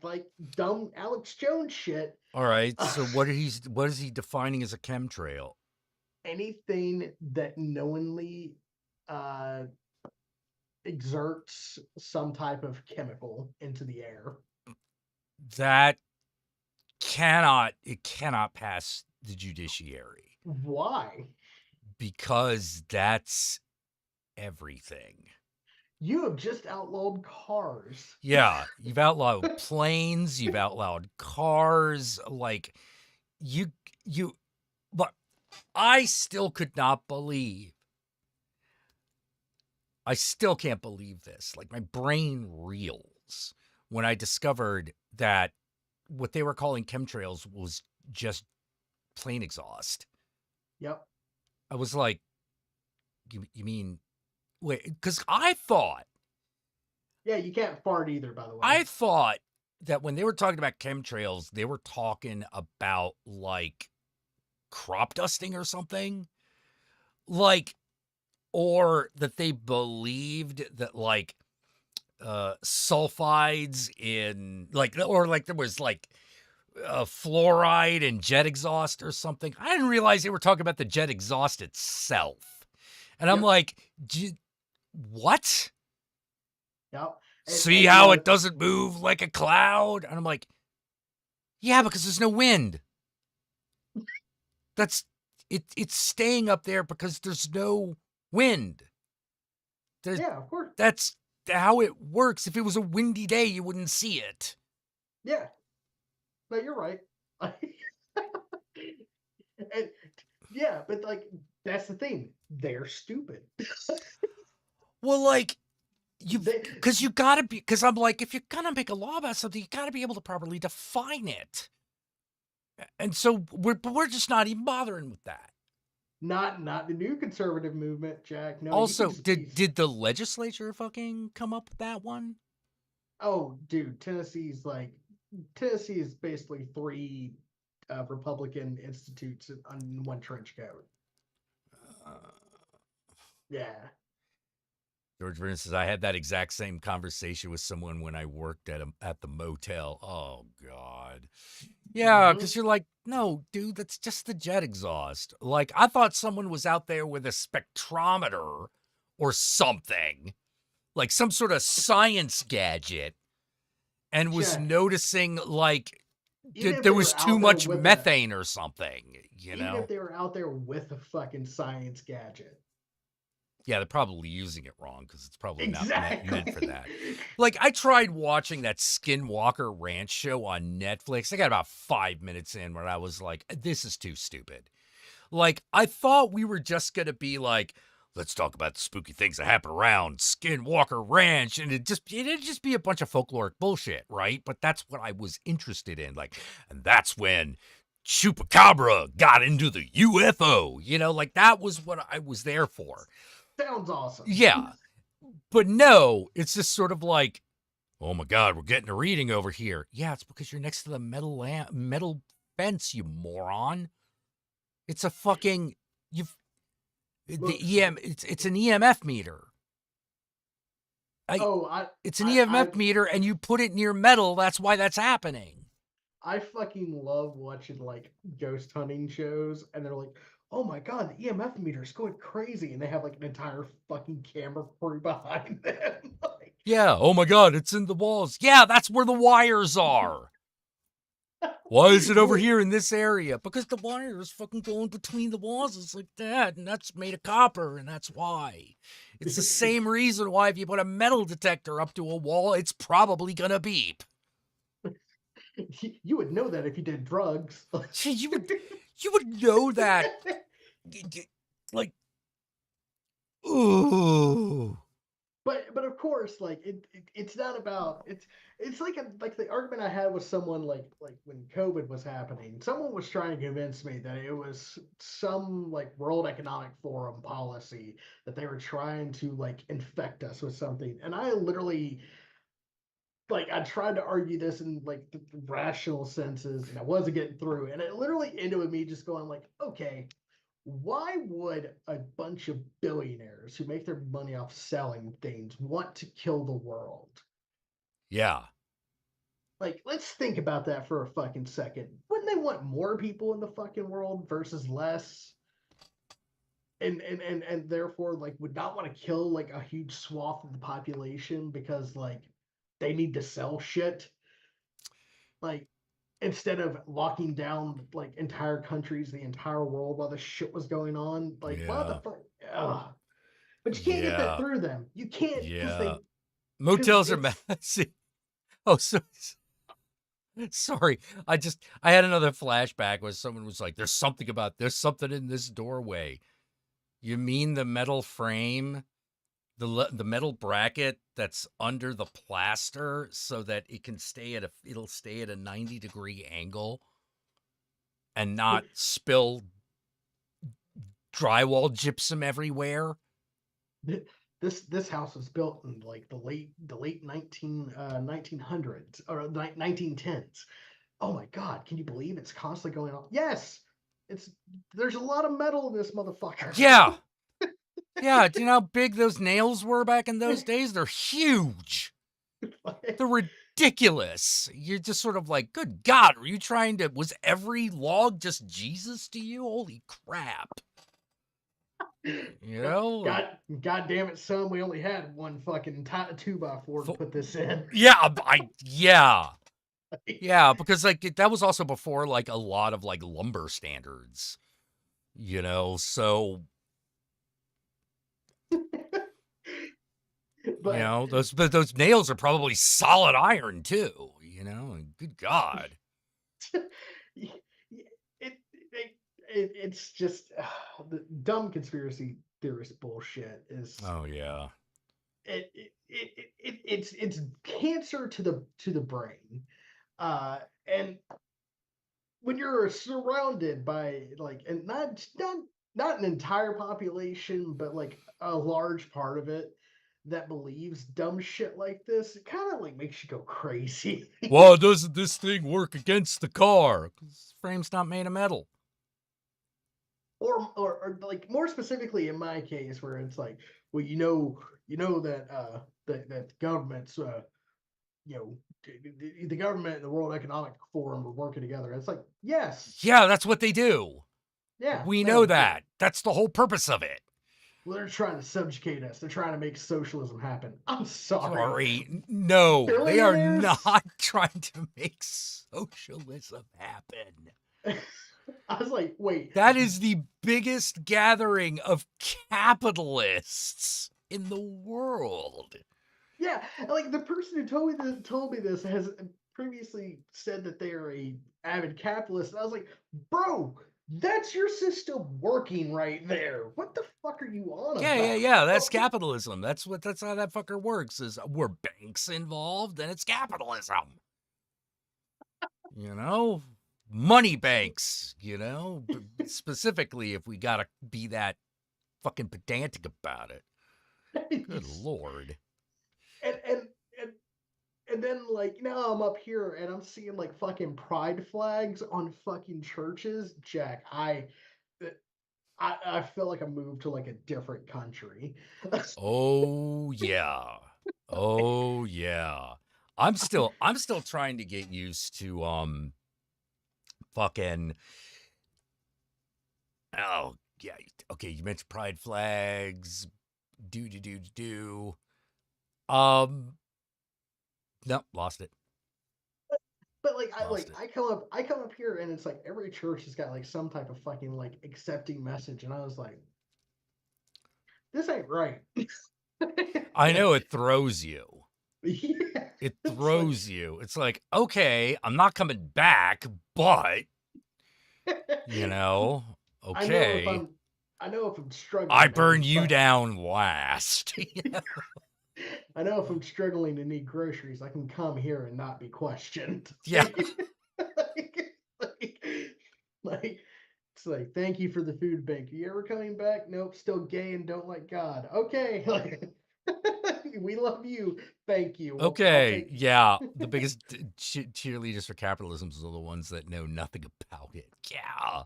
like dumb Alex Jones shit. All right. So what is he defining as a chemtrail? Anything that knowingly uh, exerts some type of chemical into the air. That cannot pass the judiciary Why? because that's everything. You have just outlawed cars. Yeah, you've outlawed planes, you've outlawed cars, like you but I still could not believe. I still can't believe this. Like my brain reels when I discovered that what they were calling chemtrails was just plain exhaust. Yep. I was like, you mean wait, because I thought Yeah, you can't fart either, by the way. I thought that when they were talking about chemtrails, they were talking about like crop dusting or something. Like, or that they believed that like sulfides in like, or like there was like fluoride and jet exhaust or something. I didn't realize they were talking about the jet exhaust itself. And I'm Yep. like, what? Yep. See how it doesn't move like a cloud? And I'm like, yeah, because there's no wind. That's it's staying up there because there's no wind. Yeah, of course. That's how it works. If it was a windy day, you wouldn't see it. Yeah. No, you're right. And, yeah, but like that's the thing. They're stupid. Well, like They, because you gotta be, because I'm like, if you're gonna make a law about something, you gotta be able to properly define it. And so we're just not even bothering with that. not the new conservative movement, Jack. No. Also, did the legislature fucking come up with that one? Oh, dude, Tennessee is basically 3 Republican institutes on one trench coat. Yeah. George Vernon says, I had that exact same conversation with someone when I worked at the motel. Oh, God. Yeah, because you're like, no, dude, that's just the jet exhaust. Like, I thought someone was out there with a spectrometer or something, like some sort of science gadget, and was Check. noticing, like, Even if there they was were too out much there with methane or something, you Even know? if they were out there with a fucking science gadget. Yeah, they're probably using it wrong because it's probably not meant for that. Exactly. Like, I tried watching that Skinwalker Ranch show on Netflix. I got about 5 minutes in where I was like, this is too stupid. Like, I thought we were just going to be like, let's talk about the spooky things that happen around Skinwalker Ranch. And it'd just be a bunch of folkloric bullshit, right? But that's what I was interested in. Like, and that's when Chupacabra got into the UFO. You know, like that was what I was there for. Sounds awesome. Yeah. But no, it's just sort of like, oh my God, we're getting a reading over here. Yeah, it's because you're next to the metal fence, you moron. It's a fucking it's an EMF meter. It's an EMF meter, and you put it near metal. That's why that's happening. I fucking love watching like ghost hunting shows, and they're like, "Oh my God, the EMF meter is going crazy," and they have like an entire fucking camera crew behind them. Like, yeah. Oh my God, it's in the walls. Yeah, that's where the wires are. Why is it over here in this area? Because the wire is fucking going between the walls. It's like that, and that's made of copper, and that's why. It's the same reason why if you put a metal detector up to a wall, it's probably gonna beep. you would know that if you did drugs. You would know that. Like, ooh. But of course, like it's not about it's like the argument I had with someone like when COVID was happening. Someone was trying to convince me that it was some like World Economic Forum policy that they were trying to like infect us with something, and I literally like I tried to argue this in like the rational senses, and I wasn't getting through, and it literally ended with me just going like, okay. Why would a bunch of billionaires who make their money off selling things want to kill the world? Yeah. Like, let's think about that for a fucking second. Wouldn't they want more people in the fucking world versus less? And therefore, like, would not want to kill like a huge swath of the population because like they need to sell shit? Like, instead of locking down like entire countries, the entire world while this shit was going on. Like, what the fuck? Ugh. But you can't get that through them. You can't because they motels are messy. Oh, sorry. I had another flashback where someone was like, there's something in this doorway. You mean the metal frame? The metal bracket that's under the plaster so that it'll stay at a 90-degree angle and not spill drywall gypsum everywhere. This house was built in like the late 1900s or 1910s. Oh my God, can you believe it's constantly going on? Yes. There's a lot of metal in this motherfucker. Yeah. Yeah, do you know how big those nails were back in those days? They're huge. They're ridiculous. You're just sort of like, good God, was every log just Jesus to you? Holy crap. You know? God damn it, son, we only had one fucking 2x4 to put this in. Yeah, yeah, because like that was also before like a lot of like lumber standards. You know, so But, you know, those nails are probably solid iron too, you know, and good God. It's just the dumb conspiracy theorist bullshit is. Oh yeah. It's cancer to the brain, and when you're surrounded by like, and not an entire population, but like a large part of it that believes dumb shit like this, it kind of like makes you go crazy. Well, doesn't this thing work against the car? 'Cause the frame's not made of metal. Or like more specifically in my case, where it's like, well, you know that that government's the government and the World Economic Forum are working together. It's like, yes, Yeah, that's what they do. yeah, We know that. That's the whole purpose of it. Well, they're trying to subjugate us. They're trying to make socialism happen. I'm sorry. Sorry. No, they are Billionaires? not trying to make socialism happen. I was like, wait. That is the biggest gathering of capitalists in the world. Yeah, like the person who told me this has previously said that they are a avid capitalist, and I was like, bro, that's your system working right there. What the fuck are you on about? Yeah. That's capitalism. That's how that fucker works. Is were banks involved, and it's capitalism. You know, money banks. You know, specifically if we gotta be that fucking pedantic about it. Good lord. and and and and then like now I'm up here and I'm seeing like fucking pride flags on fucking churches. Jack, I feel like I moved to like a different country. Oh yeah. Oh yeah. I'm still trying to get used to fucking oh yeah. Okay, you mentioned pride flags. Do. Um no, lost it. But like Lost it. I come up here and it's like every church has got like some type of fucking like accepting message, and I was like, this ain't right. I know it throws you. Yeah, It it's like throws you. It's like, okay, I'm not coming back, but you know, I know if okay. I'm I struggling, I burn can you down last. I know if I'm struggling to need groceries, I can come here and not be questioned. Yeah. like, like, it's like, thank you for the food bank. Are you ever coming back? Nope, still gay and don't like God. Okay. We love you. Thank you. I'll Okay. take Yeah. The biggest cheerleaders for capitalism are the ones that know nothing about it. Yeah.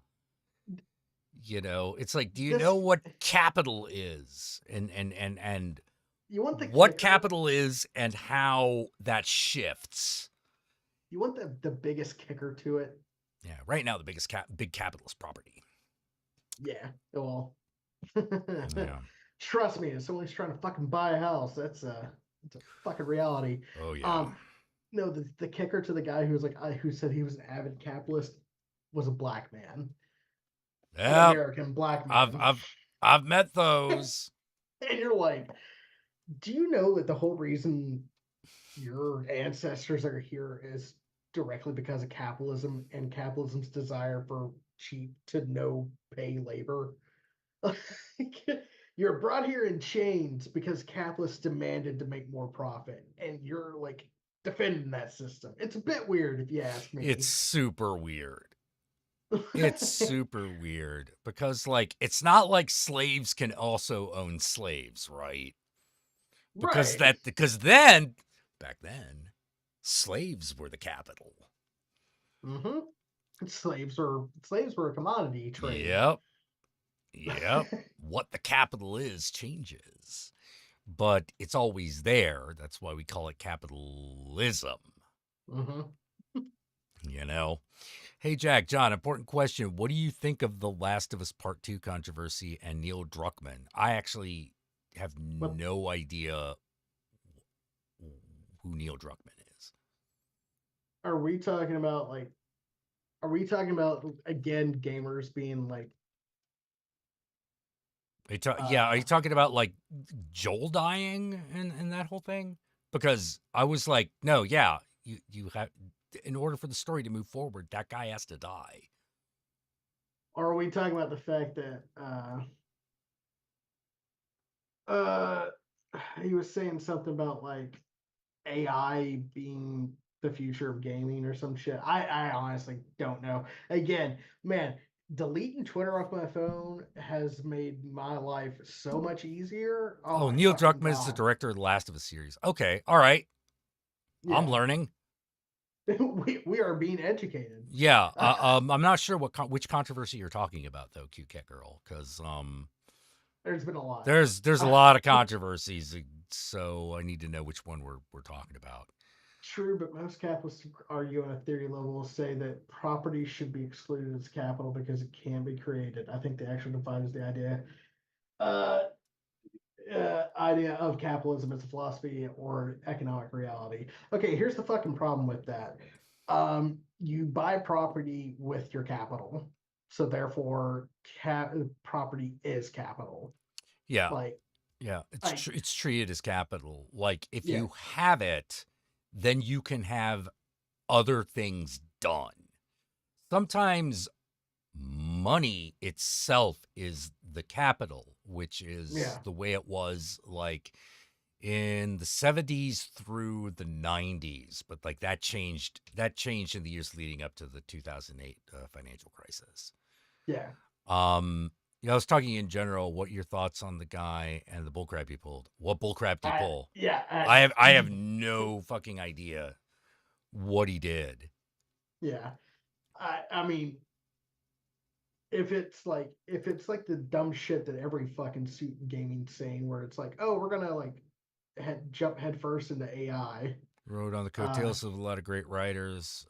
You know, it's like, do you this. know what capital is? And You want the what kicker? capital is and how that shifts. You want the biggest kicker to it? Yeah. Right now, the biggest big capitalist property. Yeah. Well, Yeah. trust me, as someone who's trying to fucking buy a house, it's a fucking reality. Oh yeah. Um, no, the kicker to the guy who was like who said he was an avid capitalist was a black man, an Yep. American black I've man, I've I've met those. and you're like, do you know that the whole reason your ancestors are here is directly because of capitalism and capitalism's desire for cheap to no pay labor? You're brought here in chains because capitalists demanded to make more profit, and you're like defending that system. It's a bit weird if you ask It's me. super weird. It's super weird because like it's not like slaves can also own slaves, right? Right. Because then back then slaves were the capital. Mm-hmm. Slaves were a commodity trade. Yep. Yep. What the capital is changes, but it's always there. That's why we call it capitalism, Mm-hmm. you know? Hey, Jack, John, important question. What do you think of The Last of Us Part 2 controversy and Neil Druckmann? I actually have But no idea who Neil Druckmann is. are we talking about like? Are we talking about again gamers being like? Yeah, are Uh, you talking about like Joel dying and that whole thing? Because I was like, no, yeah, you have in order for the story to move forward, that guy has to die. or are we talking about the fact that uh, he was saying something about like AI being the future of gaming or some shit. I honestly don't know. Again, man, deleting Twitter off my phone has made my life so much easier. Oh Oh, my Neil fucking Druckmann is the god. director of The Last of Us series. Okay, all right, I'm Yeah. learning. We are being educated. Yeah, I'm not sure which controversy you're talking about though, Cute Cat Girl, because There's been a lot. there's a lot of controversies, so I need to know which one we're talking about. True, but most capitalists argue on a theory level will say that property should be excluded as capital because it can be created. I think the actual divide is the idea. Uh, idea of capitalism as a philosophy or economic reality. Okay, here's the fucking problem with that. You buy property with your capital. so therefore, property is capital. Yeah. Like, Yeah. like It's treated as capital. Like if yeah, you have it, then you can have other things done. Sometimes money itself is the capital, which is yeah, the way it was like in the 70s through the 90s, but like that changed in the years leading up to the 2008 financial crisis. yeah. I was talking in general, what your thoughts on the guy and the bullcrap he pulled. What bullcrap did he pull? Yeah, I have no fucking idea what he did. yeah. I mean, if it's like the dumb shit that every fucking suit and gaming saying, where it's like, oh, we're gonna like jump headfirst into AI. Rode on the coattails of a lot of great writers,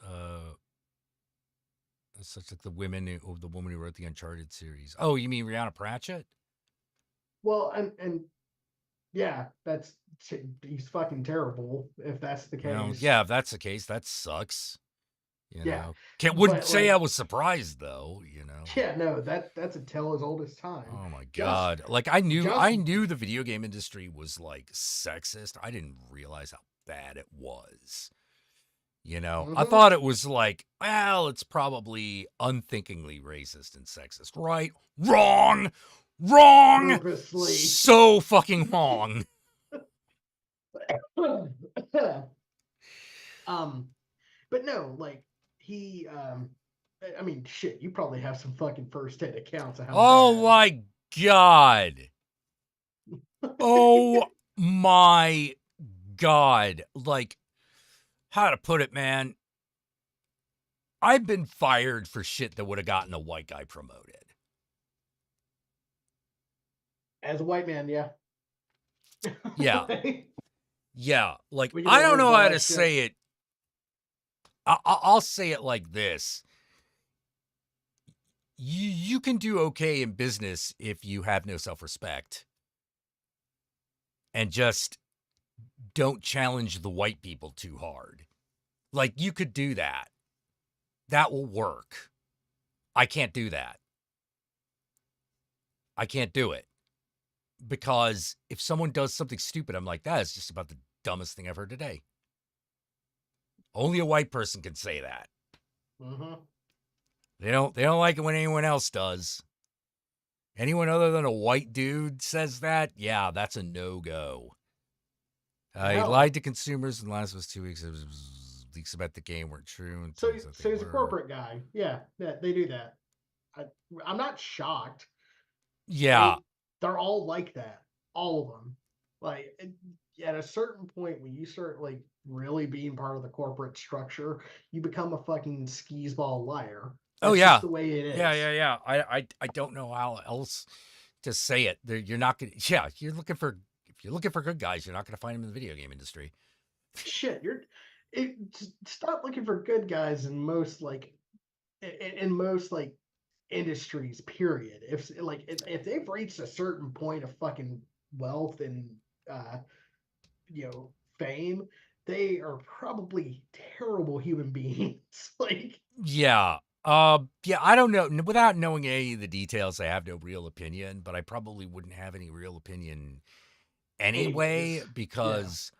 such like the woman who wrote the Uncharted series. Oh, you mean Rihanna Pratchett? Well, and yeah, he's fucking terrible if that's the case. Yeah, if that's the case, that sucks. Yeah, Wouldn't but say like, I was surprised though. yeah, no, that's a tale as old as time. Oh my Just, god! Like I just, knew the video game industry was like sexist. I didn't realize how bad it was. I mhm. thought it was like, well, it's probably unthinkingly racist and sexist, right? Wrong, wrong, Purposely. so fucking wrong. But no, like he, I mean, shit, you probably have some fucking first-hand accounts of how Oh bad. my god! Oh my god! Like, how to put it, man? I've been fired for shit that would have gotten a white guy promoted. As a white man, yeah. Yeah. Yeah. Like, We get I don't away with know all how that to shit. say it. I'll say it like this. You can do okay in business if you have no self-respect and just don't challenge the white people too hard. Like, you could do that. That will work. I can't do that. I can't do it. Because if someone does something stupid, I'm like, that is just about the dumbest thing I've heard today. Only a white person can say that. Mm-hmm. They don't like it when anyone else does. Anyone other than a white dude says that, yeah, that's a no-go. He lied to consumers in the last 2 weeks. It was leaks about the game weren't true. And So he's a corporate guy. Yeah, they do that. I'm not shocked. Yeah. They're all like that. All of them. Like, at a certain point, when you start like really being part of the corporate structure, you become a fucking skis-ball liar. That's just the way it is. Yeah. I don't know how else to say it. You're not gonna. Yeah, if you're looking for good guys, you're not gonna find them in the video game industry. Shit, stop looking for good guys in most like industries. Period. If they've reached a certain point of fucking wealth and fame, they are probably terrible human beings. Like, Yeah. Yeah, I don't know. Without knowing any of the details, I have no real opinion, but I probably wouldn't have any real opinion anyway, because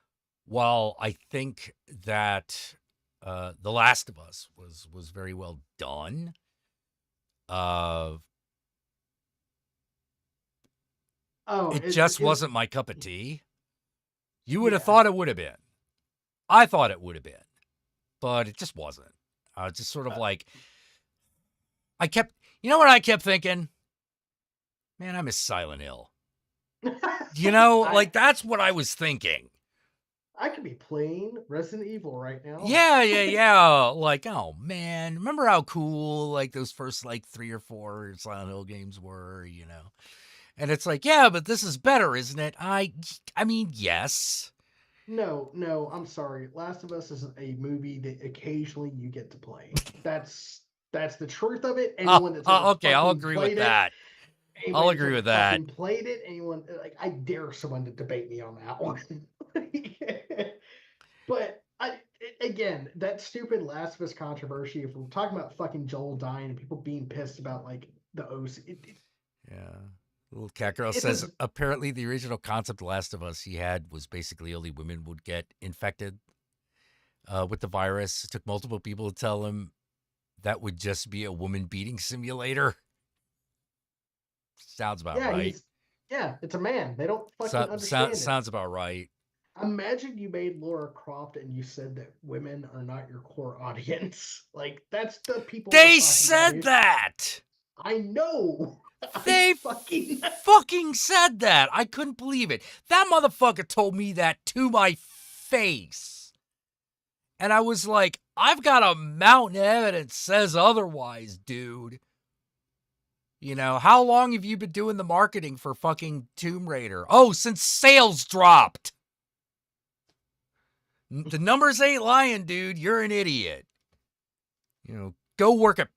while I think that The Last of Us was very well done, it just wasn't my cup of tea. You would have thought it would have been. I thought it would have been, but it just wasn't. Just sort of like, you know what I kept thinking? Man, I miss Silent Hill. Like that's what I was thinking. I could be playing Resident Evil right now. Yeah. Like, oh man, remember how cool like those first like 3 or 4 Silent Hill games were, And it's like, yeah, but this is better, isn't it? I mean, yes. No, I'm sorry. Last of Us is a movie that occasionally you get to play. That's the truth of it. Anyone that's okay, I'll agree with that. I'll agree with that. Played it? Anyone like I dare someone to debate me on that one. But again, that stupid Last of Us controversy. If we're talking about fucking Joel dying and people being pissed about like the OC, Yeah. Little cat girl it says was apparently the original concept of Last of Us he had was basically only women would get infected with the virus. It took multiple people to tell him that would just be a woman beating simulator. Sounds about right. It's a man. They don't fucking understand it. Sounds about right. Imagine you made Laura Croft and you said that women are not your core audience. Like that's the people. They said that. I know. They fucking said that. I couldn't believe it. That motherfucker told me that to my face. And I was like, I've got a mountain of evidence says otherwise, dude. You know, how long have you been doing the marketing for fucking Tomb Raider? Oh, since sales dropped. The numbers ain't lying, dude. You're an idiot. You know, go work at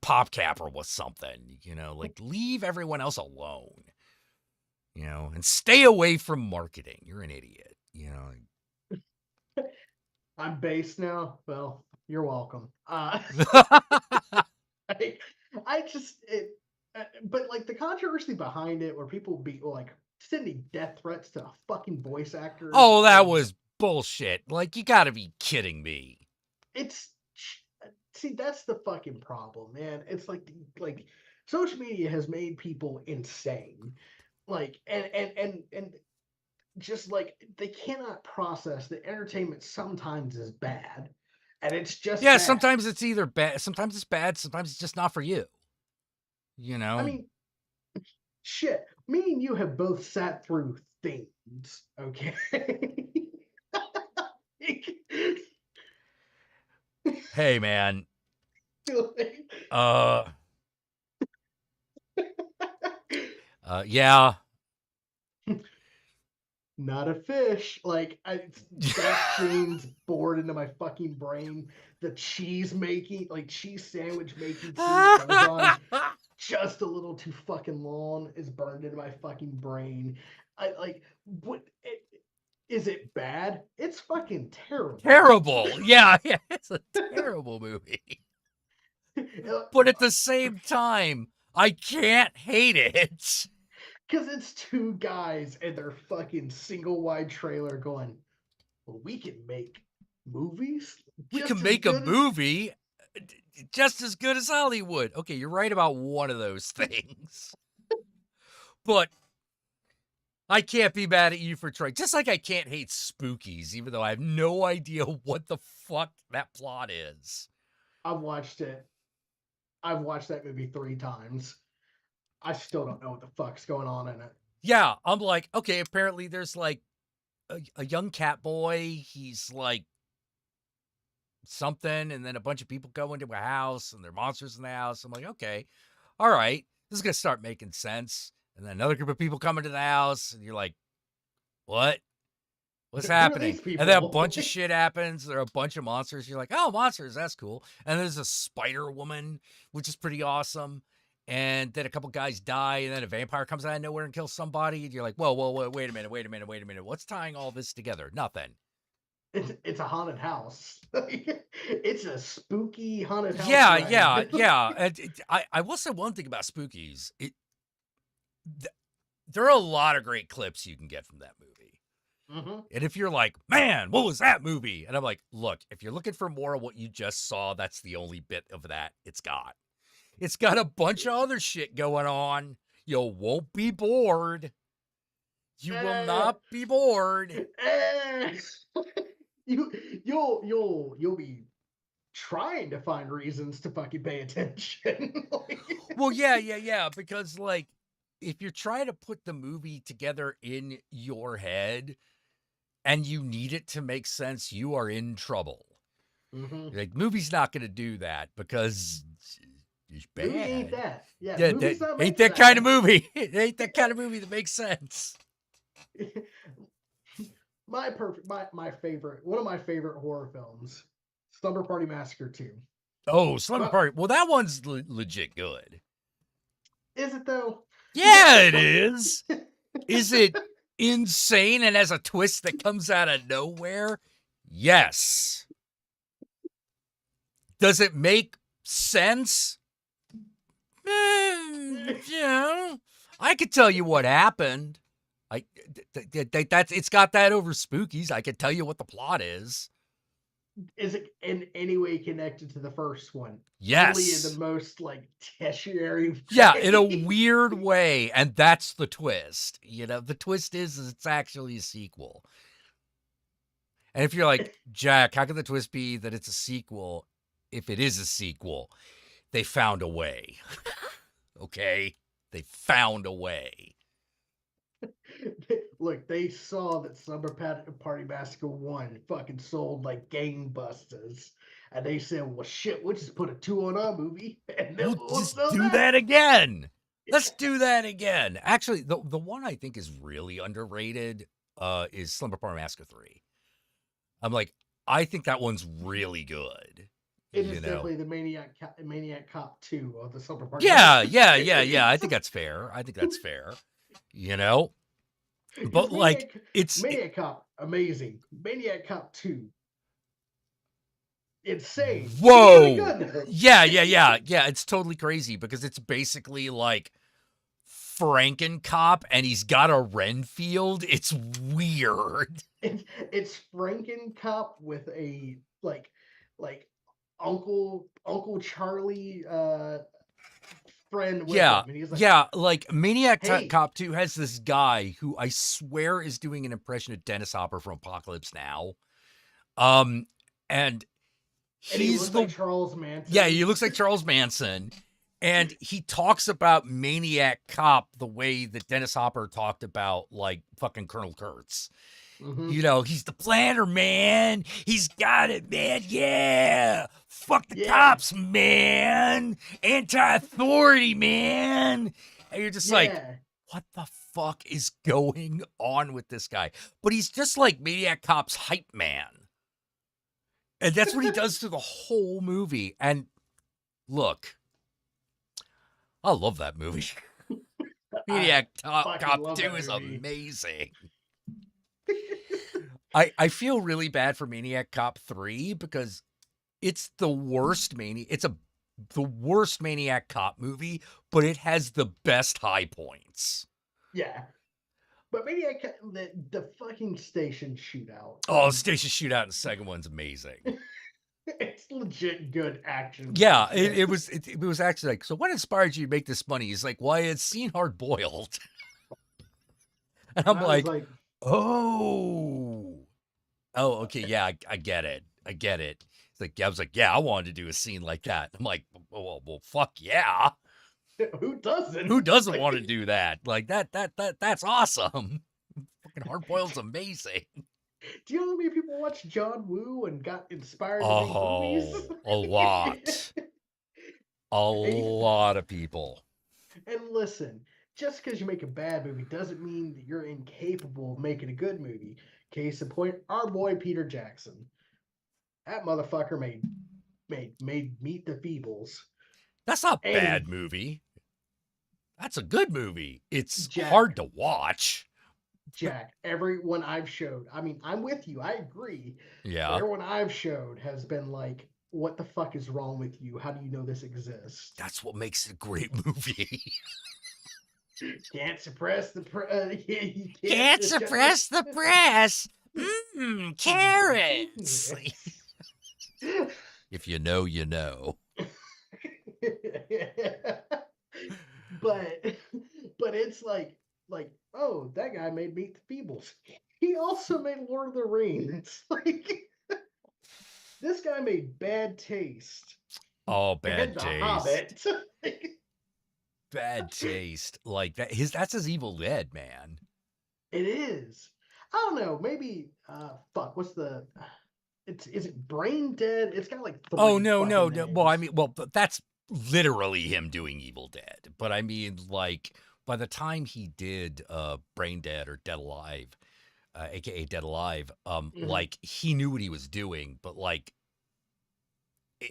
PopCap or something. You know, like leave everyone else alone. You know, and stay away from marketing. You're an idiot. You know. I'm based now. Well, you're welcome. But like the controversy behind it, where people be like sending death threats to a fucking voice actor. Oh, that was bullshit. Like, you gotta be kidding me. See, that's the fucking problem, man. It's like social media has made people insane. Like, and just like they cannot process that entertainment sometimes is bad. And it's just bad. Sometimes it's either bad, sometimes it's bad, sometimes it's just not for you. You know? I mean, shit. Me and you have both sat through things, okay? Hey, man. Yeah. Not a fish. Like, that scene's bored into my fucking brain. The cheese sandwich making scene goes on just a little too fucking long is burned into my fucking brain. Is it bad? It's fucking terrible. Terrible. Yeah, it's a terrible movie. But at the same time, I can't hate it. Because it's two guys and their fucking single wide trailer going, well, we can make movies? We can make a movie just as good as Hollywood. Okay, you're right about one of those things. But I can't be mad at you for trying. Just like I can't hate Spookies, even though I have no idea what the fuck that plot is. I've watched it. I've watched that movie 3 times. I still don't know what the fuck's going on in it. Yeah, I'm like, okay, apparently there's like a young cat boy. He's like something, and then a bunch of people go into a house, and there are monsters in the house. I'm like, okay, all right, this is going to start making sense. And then another group of people come into the house, and you're like, what? What's happening? And then a bunch of shit happens. There are a bunch of monsters. You're like, oh, monsters, that's cool. And there's a spider woman, which is pretty awesome. And then a couple guys die, and then a vampire comes out of nowhere and kills somebody. And you're like, whoa, wait a minute. What's tying all this together? Nothing. It's a haunted house. It's a spooky haunted house. Yeah. I will say one thing about Spookies. There are a lot of great clips you can get from that movie. Mm-hmm. And if you're like, man, what was that movie? And I'm like, look, if you're looking for more of what you just saw, that's the only bit of that it's got. It's got a bunch of other shit going on. You won't be bored. You will not be bored. You'll be trying to find reasons to fucking pay attention. Well, yeah. Because like, if you're trying to put the movie together in your head and you need it to make sense, you are in trouble. Mm-hmm. Like, movie's not going to do that because it's bad. Movie ain't that. Yeah, ain't that kind of movie. It ain't that kind of movie that makes sense. My favorite, one of my favorite horror films, Slumber Party Massacre 2. Oh, Slumber Party. Well, that one's legit good. Is it though? Yeah, it is. Is insane and has a twist that comes out of nowhere? Yes. Does it make sense? Yeah. I could tell you what happened. It's got that over Spookies. I could tell you what the plot is. Is it in any way connected to the first one? Yes. Only in the most like tertiary way. Yeah, in a weird way, and that's the twist. You know, the twist is it's actually a sequel. And if you're like, Jack, how can the twist be that it's a sequel if it is a sequel? They found a way. Okay? They found a way. Look, they saw that Slumber Party Massacre 1 fucking sold like gangbusters. And they said, well, shit, we'll just put a 2 on our movie. And then We'll we'll just sell do that again. Let's do that again. Actually, the one I think is really underrated is Slumber Party Massacre 3. I'm like, I think that one's really good. It is definitely the Maniac Cop 2 of the Slumber Party. Yeah. I think that's fair. You know? But like, it's Maniac Cop, amazing. Maniac Cop 2, insane. Whoa. Really good. Yeah. It's totally crazy because it's basically like Frankencop and he's got a Renfield. It's weird. It's Frankencop with a like Uncle Charlie friend with him. And he's like, like Maniac hey. Cop 2 has this guy who I swear is doing an impression of Dennis Hopper from Apocalypse Now. And he looks like Charles Manson. Yeah, he looks like Charles Manson. And he talks about Maniac Cop the way that Dennis Hopper talked about like fucking Colonel Kurtz. Mm-hmm. You know, he's the planner, man. He's got it, man. Yeah. Fuck the cops, man. Anti-authority, man. And you're just like, what the fuck is going on with this guy? But he's just like Maniac Cop's hype man. And that's what he does through the whole movie. And look, I love that movie. Maniac Cop 2 is amazing. I feel really bad for Maniac Cop 3 because it's the worst the worst Maniac Cop movie, but it has the best high points. Yeah. But Maniac Cop, the fucking station shootout. Oh, station shootout in the second one's amazing. It's legit good action. Yeah, it was actually like, so what inspired you to make this money? He's like, well, I had seen Hard Boiled. And I'm like, oh, okay, yeah, I get it. It's like, I was like, yeah, I wanted to do a scene like that. I'm like, well, fuck yeah. Who doesn't? Who doesn't want to do that? Like that's awesome. Fucking Hard Boiled's amazing. Do you know how many people watched John Woo and got inspired to make movies? A lot. A lot of people. And listen, just because you make a bad movie doesn't mean that you're incapable of making a good movie. Case in point, our boy Peter Jackson. That motherfucker made Meet the Feebles. That's not a bad movie. That's a good movie. It's hard to watch. Jack, everyone I've showed, I mean, I'm with you. I agree. Yeah. Everyone I've showed has been like, what the fuck is wrong with you? How do you know this exists? That's what makes it a great movie. Can't suppress the press. Can't suppress the press. Carrots. If you know, you know. But it's like, oh, that guy made Meet the Feebles. He also made Lord of the Rings. Like, this guy made Bad Taste. Oh, Bad Taste. Hobbit. Bad Taste. Like that. That's his Evil Dead, man. It is. I don't know. Maybe. What's the? Is it Brain Dead? It's got like. Oh no. Well, I mean, that's literally him doing Evil Dead. But I mean, like, by the time he did Brain Dead or Dead Alive, aka Dead Alive, like he knew what he was doing, but like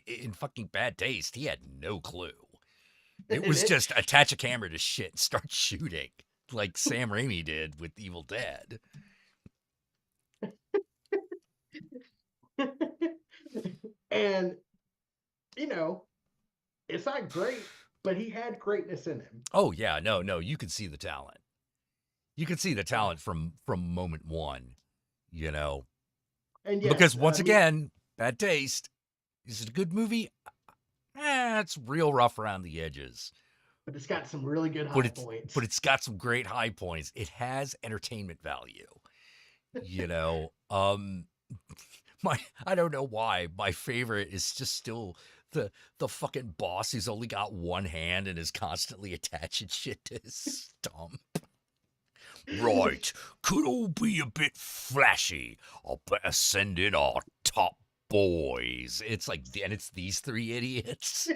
in fucking Bad Taste, he had no clue. It was just attach a camera to shit and start shooting. like Sam Raimi did with Evil Dead. And you know, it's not great, but he had greatness in him. Oh yeah, no, you could see the talent. You could see the Uh, talent from moment one, you know. and Because yes, once again, bad taste. Is it a good movie? It's real rough around the edges. but it's got some really good But high points. it's got some great high points. It has entertainment value. You know, I don't know why my favorite is just still the fucking boss who's only got one hand and is constantly attaching shit to his stump. Right, could all be a bit flashy. I better send in our top boys. It's like, and it's these three idiots.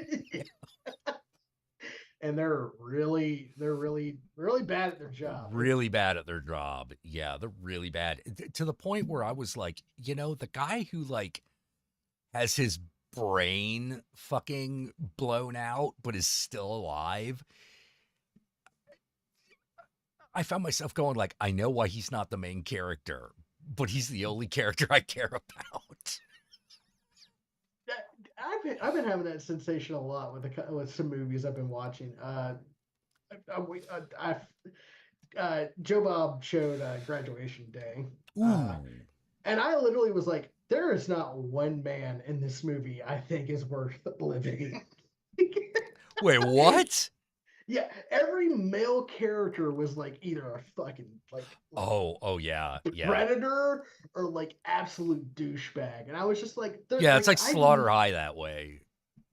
And they're really bad at their job. Really bad at their job. Yeah, they're really bad. To the point where I was like, you know, the guy who like has his brain fucking blown out but is still alive. I found myself going like, I know why he's not the main character, but he's the only character I care about. I've been having that sensation a lot with some movies I've been watching. Joe Bob showed Graduation Day, and I literally was like, "There is not one man in this movie I think is worth living." Wait, what? Yeah, every male character was like either a fucking Oh yeah, yeah. predator or like absolute douchebag, and I was just like, Yeah, it's like Slaughter High that way.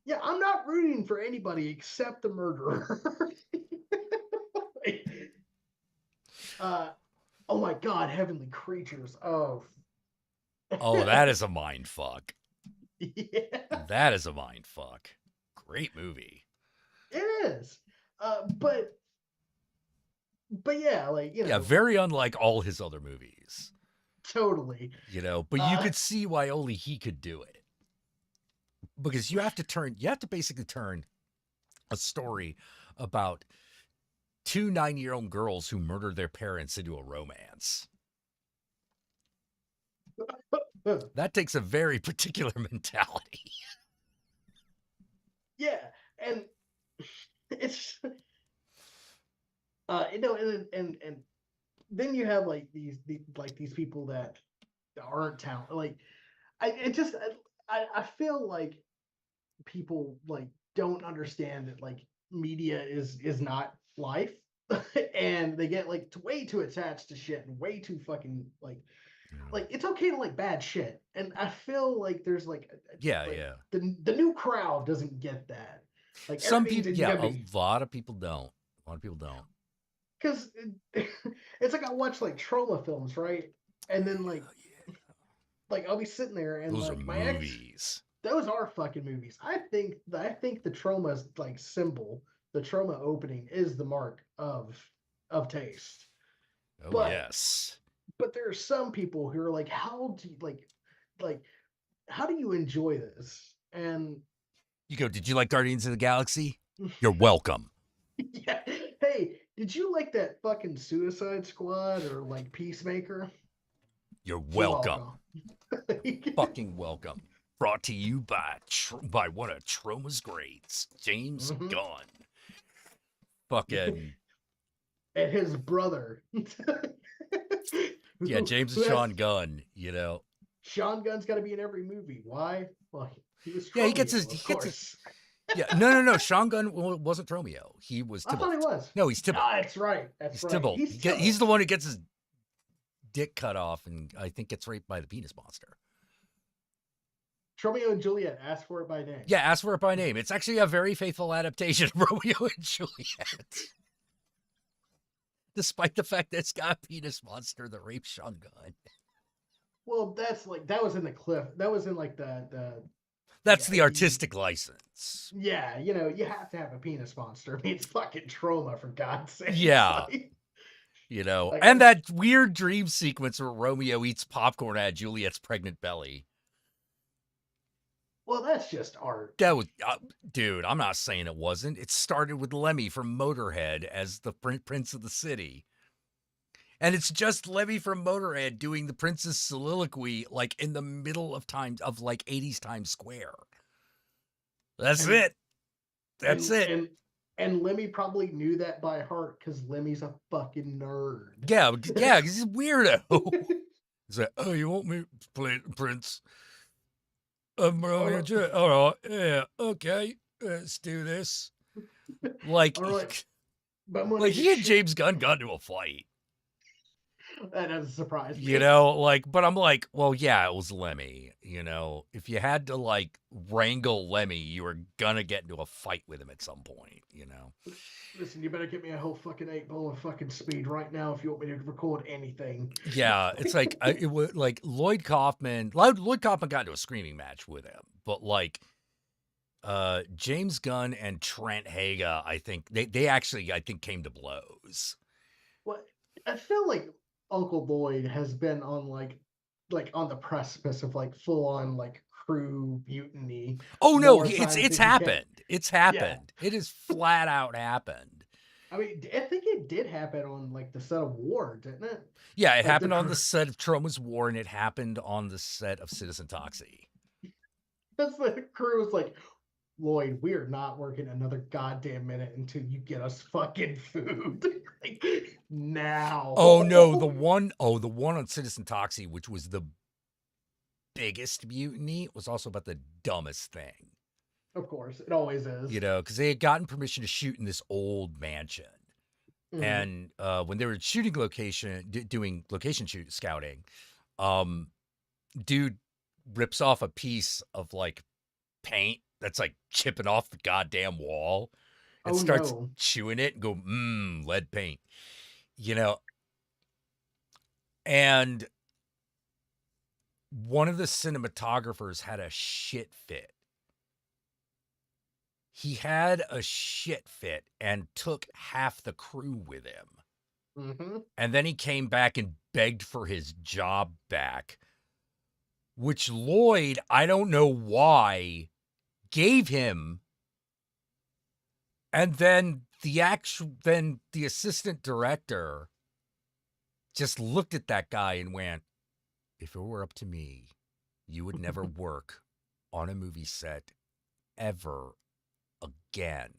Yeah, I'm not rooting for anybody except the murderer. Oh my God, Heavenly Creatures. Oh, Oh, that is a mind fuck. yeah, That is a mind fuck. Great movie. it is. But yeah, like Yeah, very unlike all his other movies. totally. You know, but you could see why only he could do it. Because you have to basically turn a story about two 9-year-old girls who murdered their parents into a romance. That takes a very particular mentality. Yeah, and it's and then you have like these people that aren't talented. Like I feel like people like don't understand that like media is not life, and they get like way too attached to shit and way too fucking like it's okay to like bad shit, and I feel like there's like the new crowd doesn't get that. Like some people, a lot of people don't. Because it's like I watch like trauma films, right? And then like I'll be sitting there and those like are my movies. those are fucking movies. I think the trauma's like symbol. The trauma opening is the mark of taste. Oh yes. But there are some people who are like, how do you like how do you enjoy this? And you go, did you like Guardians of the Galaxy? You're welcome. Yeah. Hey, did you like that fucking Suicide Squad or like Peacemaker? You're welcome. Fucking welcome. Brought to you by one of Trauma's greats, James Gunn. Fucking. And his brother. Yeah, James and Sean Gunn, you know. Sean Gunn's got to be in every movie. Why? Well, he was Tromeo, yeah, he gets his yeah, no. Sean Gunn wasn't Tromeo. He was Tybalt. I thought he was. No, he's Tybalt. Ah, that's right. That's he's right. Tybalt. He's the one who gets his dick cut off and I think gets raped by the penis monster. Romeo and Juliet, ask for it by name. Yeah, ask for it by name. It's actually a very faithful adaptation of Romeo and Juliet. Despite the fact that it's got a penis monster that rapes Sean Gunn. Well, that's like that was in the cliff. That was in like the That's the artistic license. Yeah, you know, you have to have a penis monster. I mean, it's fucking trauma, for God's sake. Yeah. You know, like, and that weird dream sequence where Romeo eats popcorn at Juliet's pregnant belly. Well, that's just art. That was, dude, I'm not saying it wasn't. It started with Lemmy from Motorhead as the Prince of the City. And it's just Lemmy from Motorhead doing the Prince's soliloquy, like in the middle of like 80s Times Square. That's And- it. That's and, it. And Lemmy probably knew that by heart because Lemmy's a fucking nerd. Yeah, because he's a weirdo. He's like, oh, you want me to play Prince? All right, yeah, okay, let's do this. Like, All right. But I'm gonna like get he and shit- James Gunn got into a fight. That doesn't surprise me. You know, like, but I'm like, well, yeah, it was Lemmy. You know, if you had to like wrangle Lemmy, you were gonna get into a fight with him at some point. You know. Listen, you better get me a whole fucking 8 ball of fucking speed right now if you want me to record anything. Yeah, it's like it was like Lloyd Kaufman. Lloyd Kaufman got into a screaming match with him, but like James Gunn and Trent Haga, I think they actually I think came to blows. Well, I feel like Uncle Lloyd has been on like on the precipice of like full on like crew mutiny. Oh no, more times it's than he can. happened. It's happened. It has flat out happened. I mean, I think it did happen on like the set of War, didn't it? Yeah, it Like, happened the on crew- the set of Troma's War, and it happened on the set of Citizen Toxie. That's the crew was like, Lloyd, we are not working another goddamn minute until you get us fucking food. Like, now. Oh no, the one on Citizen Toxie, which was the biggest mutiny, was also about the dumbest thing. Of course, it always is. You know, because they had gotten permission to shoot in this old mansion. Mhm. And when they were shooting doing location scouting, dude rips off a piece of like paint that's like chipping off the goddamn wall and Oh, starts no. chewing it and go, lead paint, you know. And one of the cinematographers had a shit fit. He had a shit fit and took half the crew with him. Mm-hmm. And then he came back and begged for his job back, which Lloyd, I don't know why, gave him. And then the assistant director just looked at that guy and went, if it were up to me, you would never work on a movie set ever again.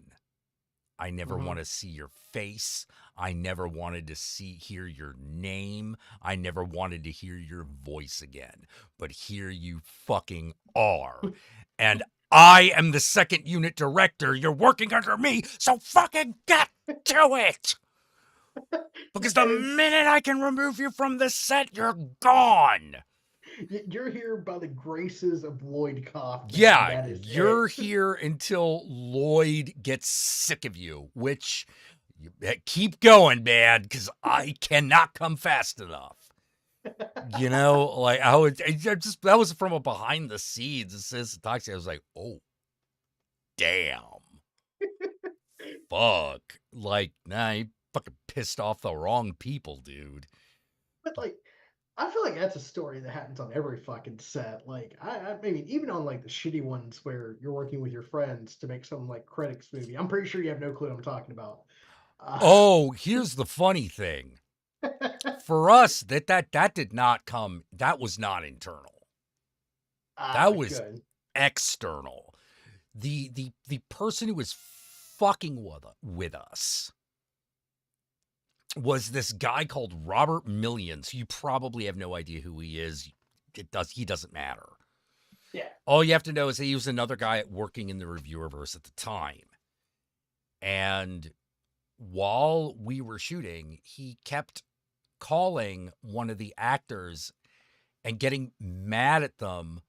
I never want to see your face. I never wanted to hear your name. I never wanted to hear your voice again. But here you fucking are. And I am the second unit director. You're working under me, so fucking get to it. Because the minute I can remove you from the set, you're gone. You're here by the graces of Lloyd Kaufman. Yeah, that is you're it. here until Lloyd gets sick of you, which keep going, man, because I cannot come fast enough. You know, like that was from a behind the scenes. It says Toxic. I was like, oh, damn. Fuck. Like, nah, you fucking pissed off the wrong people, dude. But like, I feel like that's a story that happens on every fucking set. Like, I mean, even on like the shitty ones where you're working with your friends to make some like critics movie. I'm pretty sure you have no clue what I'm talking about. Oh, here's the funny thing. For us, that did not come. That was not internal. That was good. external. The person who was fucking with us was this guy called Robert Millions. You probably have no idea who he is. He doesn't matter. Yeah. All you have to know is that he was another guy working in the reviewerverse at the time. And while we were shooting, he kept calling one of the actors and getting mad at them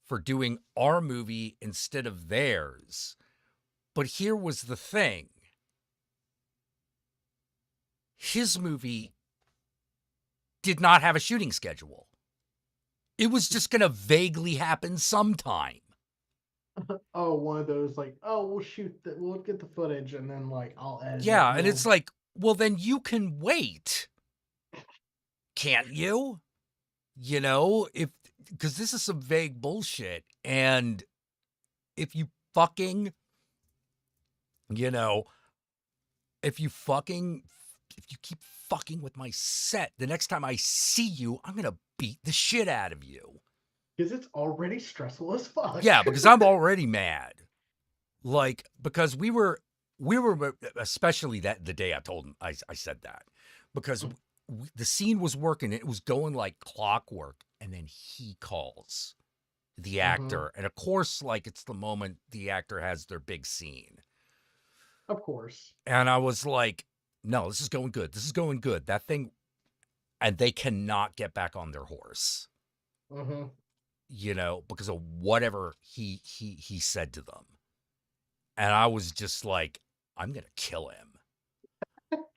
for doing our movie instead of theirs. But here was the thing. His movie did not have a shooting schedule. It was just going to vaguely happen sometime. Oh, one of those like, oh, we'll get the footage and then like I'll edit. Yeah, it, and it's like, well, then you can wait. Can't you? You know, because this is some vague bullshit. And if you fucking if you keep fucking with my set, the next time I see you, I'm gonna beat the shit out of you. Because it's already stressful as fuck. Yeah, because I'm already mad. Like, because we were especially that the day I told him I said that because the scene was working, it was going like clockwork, and then he calls the actor, and of course, like, it's the moment the actor has their big scene. Of course. And I was like, no, this is going good. This is going good. That thing, and they cannot get back on their horse, you know, because of whatever he said to them. And I was just like, I'm going to kill him.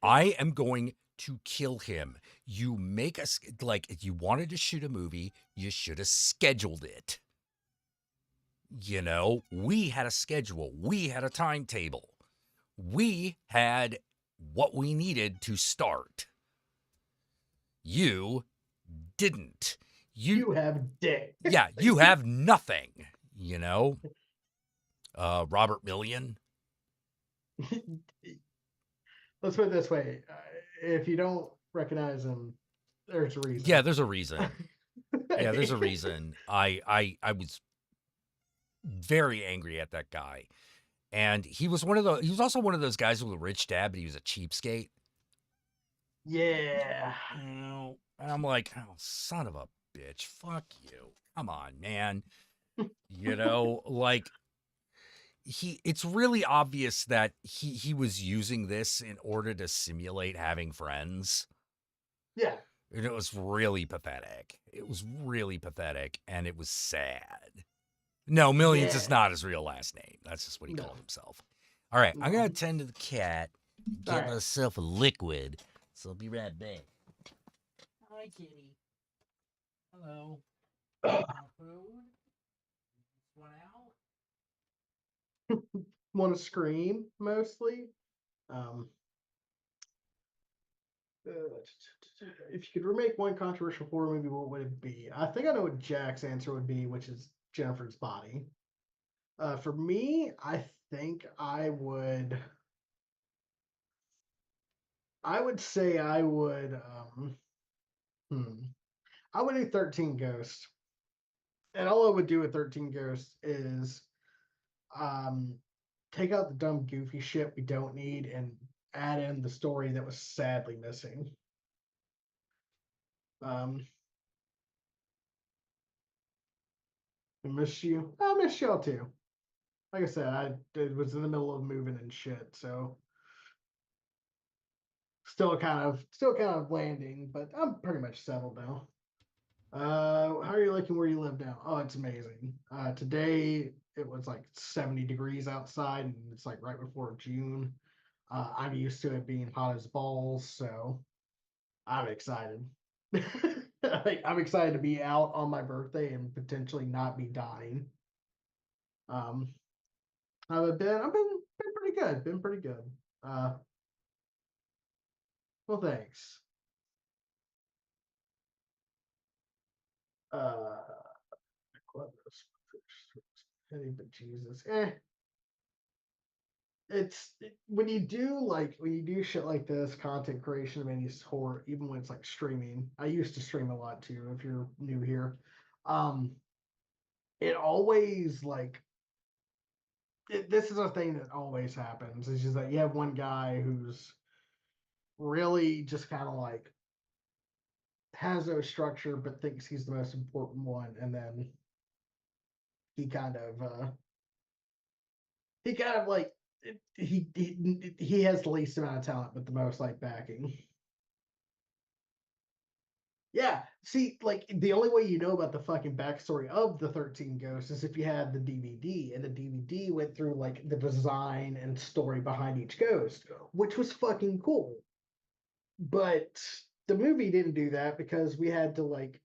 I am going to kill him. You make us, like, if you wanted to shoot a movie, you should have scheduled it. You know, we had a schedule. We had a timetable. We had what we needed to start. You didn't. You have dick. Yeah, you have nothing, you know? Robert Million. Let's put it this way. If you don't recognize him, there's a reason. Yeah, there's a reason. Yeah, there's a reason. I was very angry at that guy. And he was also one of those guys with a rich dad, but he was a cheapskate. Yeah. You know, and I'm like, oh, son of a bitch, fuck you. Come on, man. You know, like, it's really obvious that he was using this in order to simulate having friends. Yeah. And it was really pathetic. It was really pathetic, and it was sad. No, Millions is not his real last name. That's just what he called himself. All right, I'm going to tend to the cat, get myself a liquid, so I'll be right back. Hi, kitty. Hello. Food? Want out? Want to scream, mostly. If you could remake one controversial horror movie, what would it be? I think I know what Jack's answer would be, which is Jennifer's Body. For me, I think I would say I would I would do 13 Ghosts. And all I would do with 13 Ghosts is take out the dumb goofy shit we don't need and add in the story that was sadly missing. I miss you. I miss y'all too. Like I said, I was in the middle of moving and shit, so still kind of landing, but I'm pretty much settled now. How are you liking where you live now? Oh, it's amazing. Today it was like 70 degrees outside, and it's like right before June. I'm used to it being hot as balls, so I'm excited. I'm excited to be out on my birthday and potentially not be dying. I've been pretty good. Been pretty good. Well, thanks. But Jesus, when you do shit like this, content creation of any horror, even when it's like streaming. I used to stream a lot too. If you're new here, it always this is a thing that always happens. It's just that you have one guy who's really just kind of like has no structure but thinks he's the most important one, and then he kind of like he has the least amount of talent but the most like backing. Yeah, see, like the only way you know about the fucking backstory of the 13 Ghosts is if you had the DVD, and the DVD went through like the design and story behind each ghost, which was fucking cool. But the movie didn't do that because we had to like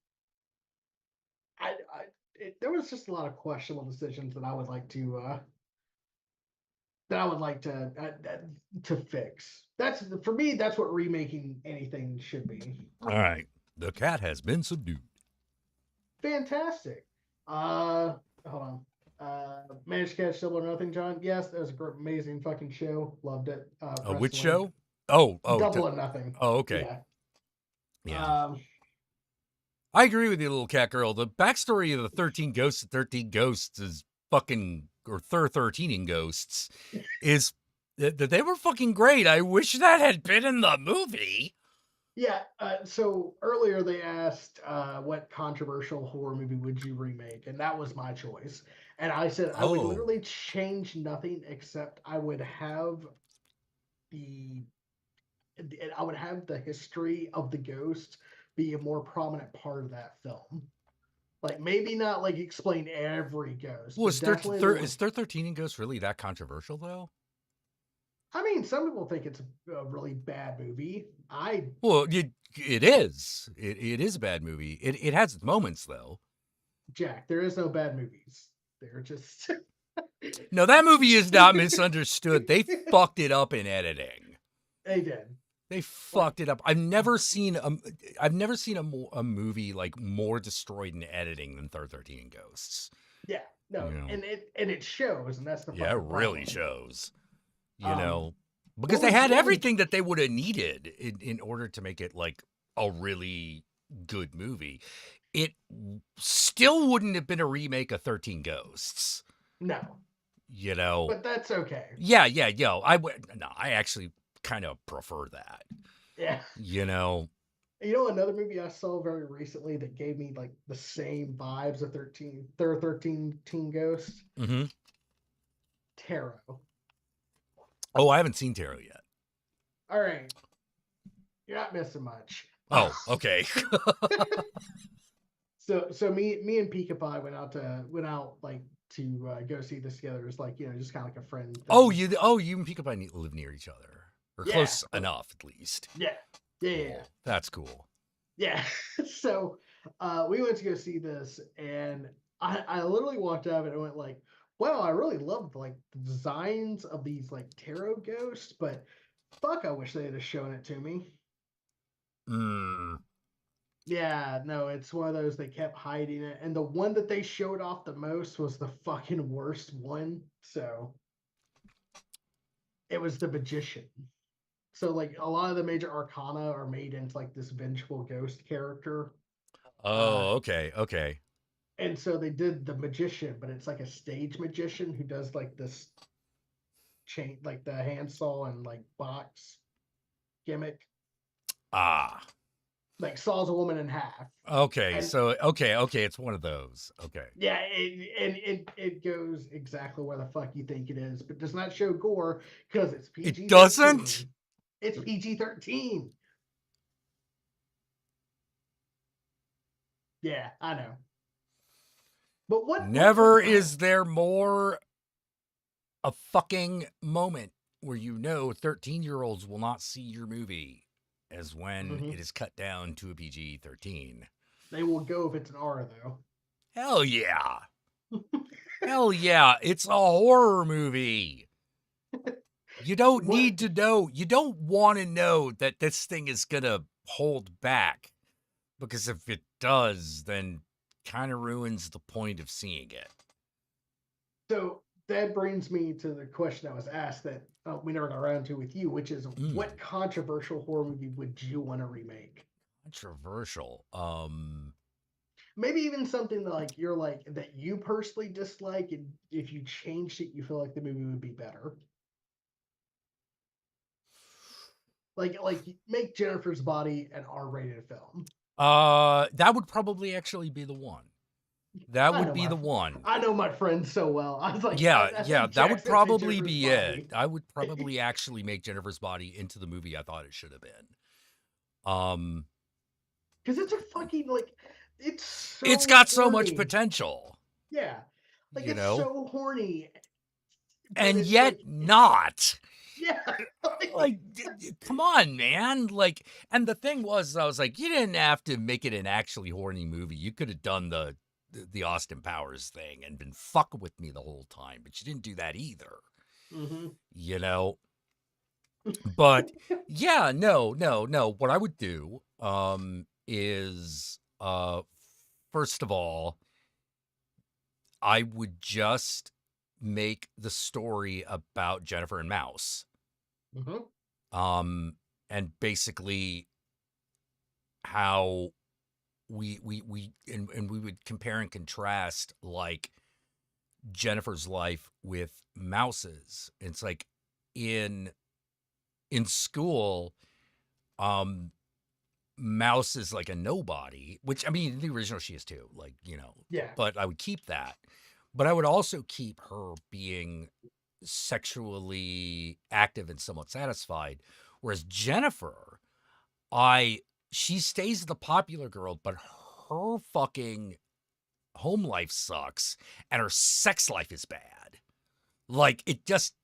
there was just a lot of questionable decisions that I would like to fix. That's for me. That's what remaking anything should be. All right, the cat has been subdued. Fantastic. Hold on. Managed to catch Double or Nothing, John? Yes, that was a great, amazing fucking show. Loved it. Which show? Oh, Double or Nothing. oh, okay. Yeah. Yeah. I agree with you, little cat girl. The backstory of the 13 Ghosts of 13 Ghosts is fucking, or 13 Ghosts, is that they were fucking great. I wish that had been in the movie. Yeah. So earlier they asked, what controversial horror movie would you remake? And that was my choice. And I said I would Oh. literally change nothing except I would have the history of the ghost be a more prominent part of that film. Like maybe not like explain every ghost, Well, but is definitely. is 13 Ghosts really that controversial, though? I mean, some people think it's a really bad movie. Well, it is. It is a bad movie. It has its moments, though. Jack, there is no bad movies. They're just. No, that movie is not misunderstood. They fucked it up in editing. They did. They fucked it up. I've never seen a movie like more destroyed in editing than 13 Ghosts. Yeah, no, You know. and it shows, and that's the Yeah, it fucking really problem. shows. You know, because what they was- had what was- everything that they would have needed in order to make it like a really good movie. It still wouldn't have been a remake of 13 Ghosts. No, You know. but that's okay. Yeah. I actually kind of prefer that. Yeah. You know. You know, another movie I saw very recently that gave me like the same vibes of 13 Teen Ghost. Mm-hmm. Tarot. Oh, I haven't seen Tarot yet. All right, you're not missing much. Oh, okay. So me and Peek Pie went out like to go see this together. It was like, just kind of like a friend thing. you and Peekaboo live near each other, or Yeah. close enough at least. Yeah. Cool. That's cool. Yeah. So we went to go see this, and I literally walked out of it and went like, wow, I really love like the designs of these like tarot ghosts, but fuck, I wish they had shown it to me. Yeah, no, it's one of those they kept hiding it, and the one that they showed off the most was the fucking worst one. So it was the magician. So like a lot of the major arcana are made into like this vengeful ghost character. Oh, okay. And so they did the magician, but it's like a stage magician who does like this chain, like the handsaw and like box gimmick. Like saws a woman in half. Okay, And- so okay, it's one of those. Okay. Yeah, it goes exactly where the fuck you think it is, but does not show gore because it's PG. It doesn't? It's PG-13. Yeah, I know. But what? Never is there more a fucking moment where 13-year-olds will not see your movie as when it is cut down to a PG-13. They will go if it's an R though. Hell yeah. Hell yeah, it's a horror movie. You don't need to know. You don't want to know that this thing is going to hold back, because if it does, then kind of ruins the point of seeing it. So that brings me to the question I was asked that we never got around to with you, which is what controversial horror movie would you want to remake? Controversial. Maybe even something that like you're like that you personally dislike, and if you changed it, you feel like the movie would be better. Like make Jennifer's Body an R-rated film. That would probably actually be the one. That would be the one. I know my friend so well. I was like, yeah, that would probably Jennifer's be Body. it. I would probably actually make Jennifer's Body into the movie I thought it should have been. Because it's a fucking like, it's got so horny. much potential. Yeah, like you it's know? so horny, and it's yet like, not. Yeah, like, come on, man. Like, and the thing was, I was like, you didn't have to make it an actually horny movie. You could have done the Austin Powers thing and been fucking with me the whole time, but you didn't do that either. You know. But yeah, no. What I would do is first of all, I would just make the story about Jennifer and Mouse. and basically how we would compare and contrast like Jennifer's life with Mouse's. It's like in school, Mouse is like a nobody, which I mean, in the original she is too, like, Yeah. but I would keep that. But I would also keep her being sexually active and somewhat satisfied. Whereas Jennifer, she stays the popular girl, but her fucking home life sucks and her sex life is bad. Like, it just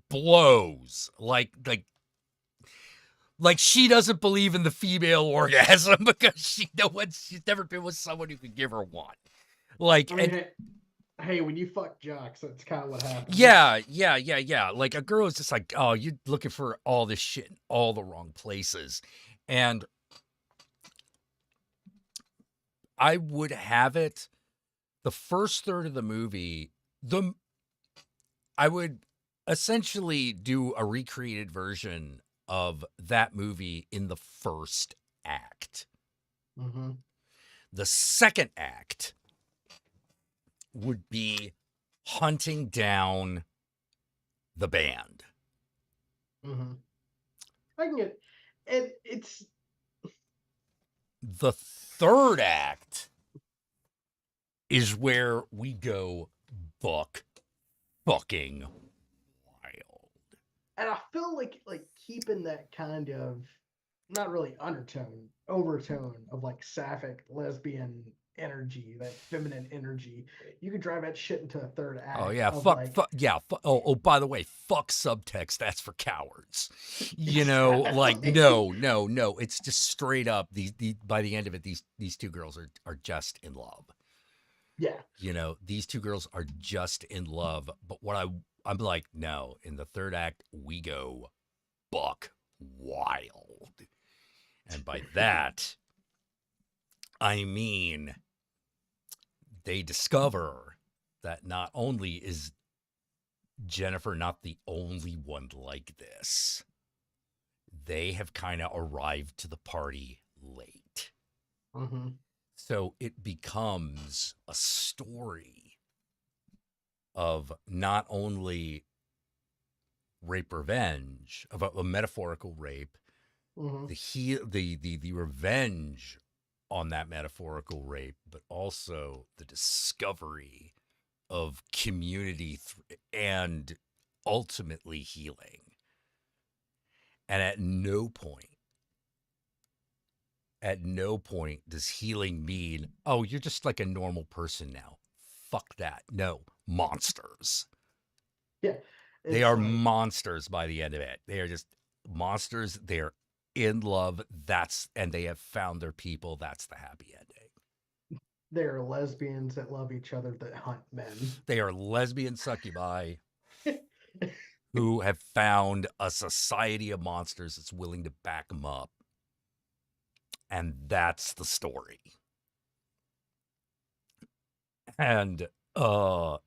blows. Like she doesn't believe in the female orgasm because she's never been with someone who could give her one. Like, I mean, hey, when you fuck jocks, that's kind of what happens. yeah. Like, a girl is just like, oh, you're looking for all this shit in all the wrong places. And I would have it, the first third of the movie, I would essentially do a recreated version of that movie in the first act. Mm-hmm. The second act would be hunting down the band. Mm-hmm. I can get it. It's the third act is where we go buck fucking wild. And I feel like keeping that kind of not really overtone of like sapphic lesbian energy, that feminine energy. You could drive that shit into a third act. Oh yeah, by the way, fuck subtext. That's for cowards. Like no. It's just straight up. By the end of it, these two girls are just in love. Yeah. These two girls are just in love. But what I'm like, no, in the third act, we go buck wild. And by that, I mean, they discover that not only is Jennifer not the only one like this, they have kind of arrived to the party late. Mm-hmm. So it becomes a story of not only rape revenge, of a metaphorical rape, Mm-hmm. the revenge on that metaphorical rape, but also the discovery of community and ultimately healing. And at no point does healing mean, oh, you're just like a normal person now. Fuck that. No, monsters. Yeah. They are monsters by the end of it. They are just monsters. They're in love. And they have found their people. That's the happy ending. They are lesbians that love each other that hunt men. They are lesbian succubi who have found a society of monsters that's willing to back them up. And that's the story. And more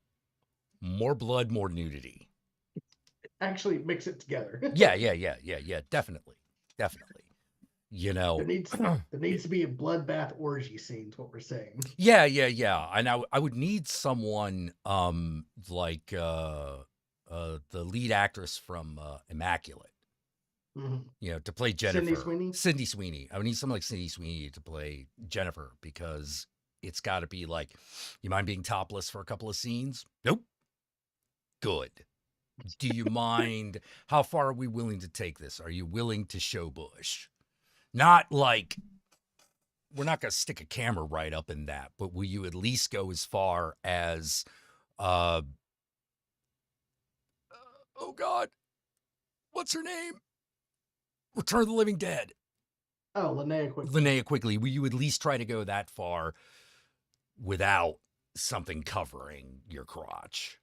blood, more nudity. Actually mix it together. Yeah, definitely. There needs to be a bloodbath orgy scene, is what we're saying. Yeah. And I would need someone like the lead actress from Immaculate. Mm-hmm. To play Jennifer. Sydney Sweeney. I would need someone like Sydney Sweeney to play Jennifer, because it's got to be like, you mind being topless for a couple of scenes? Nope. Good. Do you mind? How far are we willing to take this? Are you willing to show bush? Not like, we're not going to stick a camera right up in that, but will you at least go as far as, oh God, what's her name? Return of the Living Dead. Oh, Linnea Quigley. Will you at least try to go that far without something covering your crotch?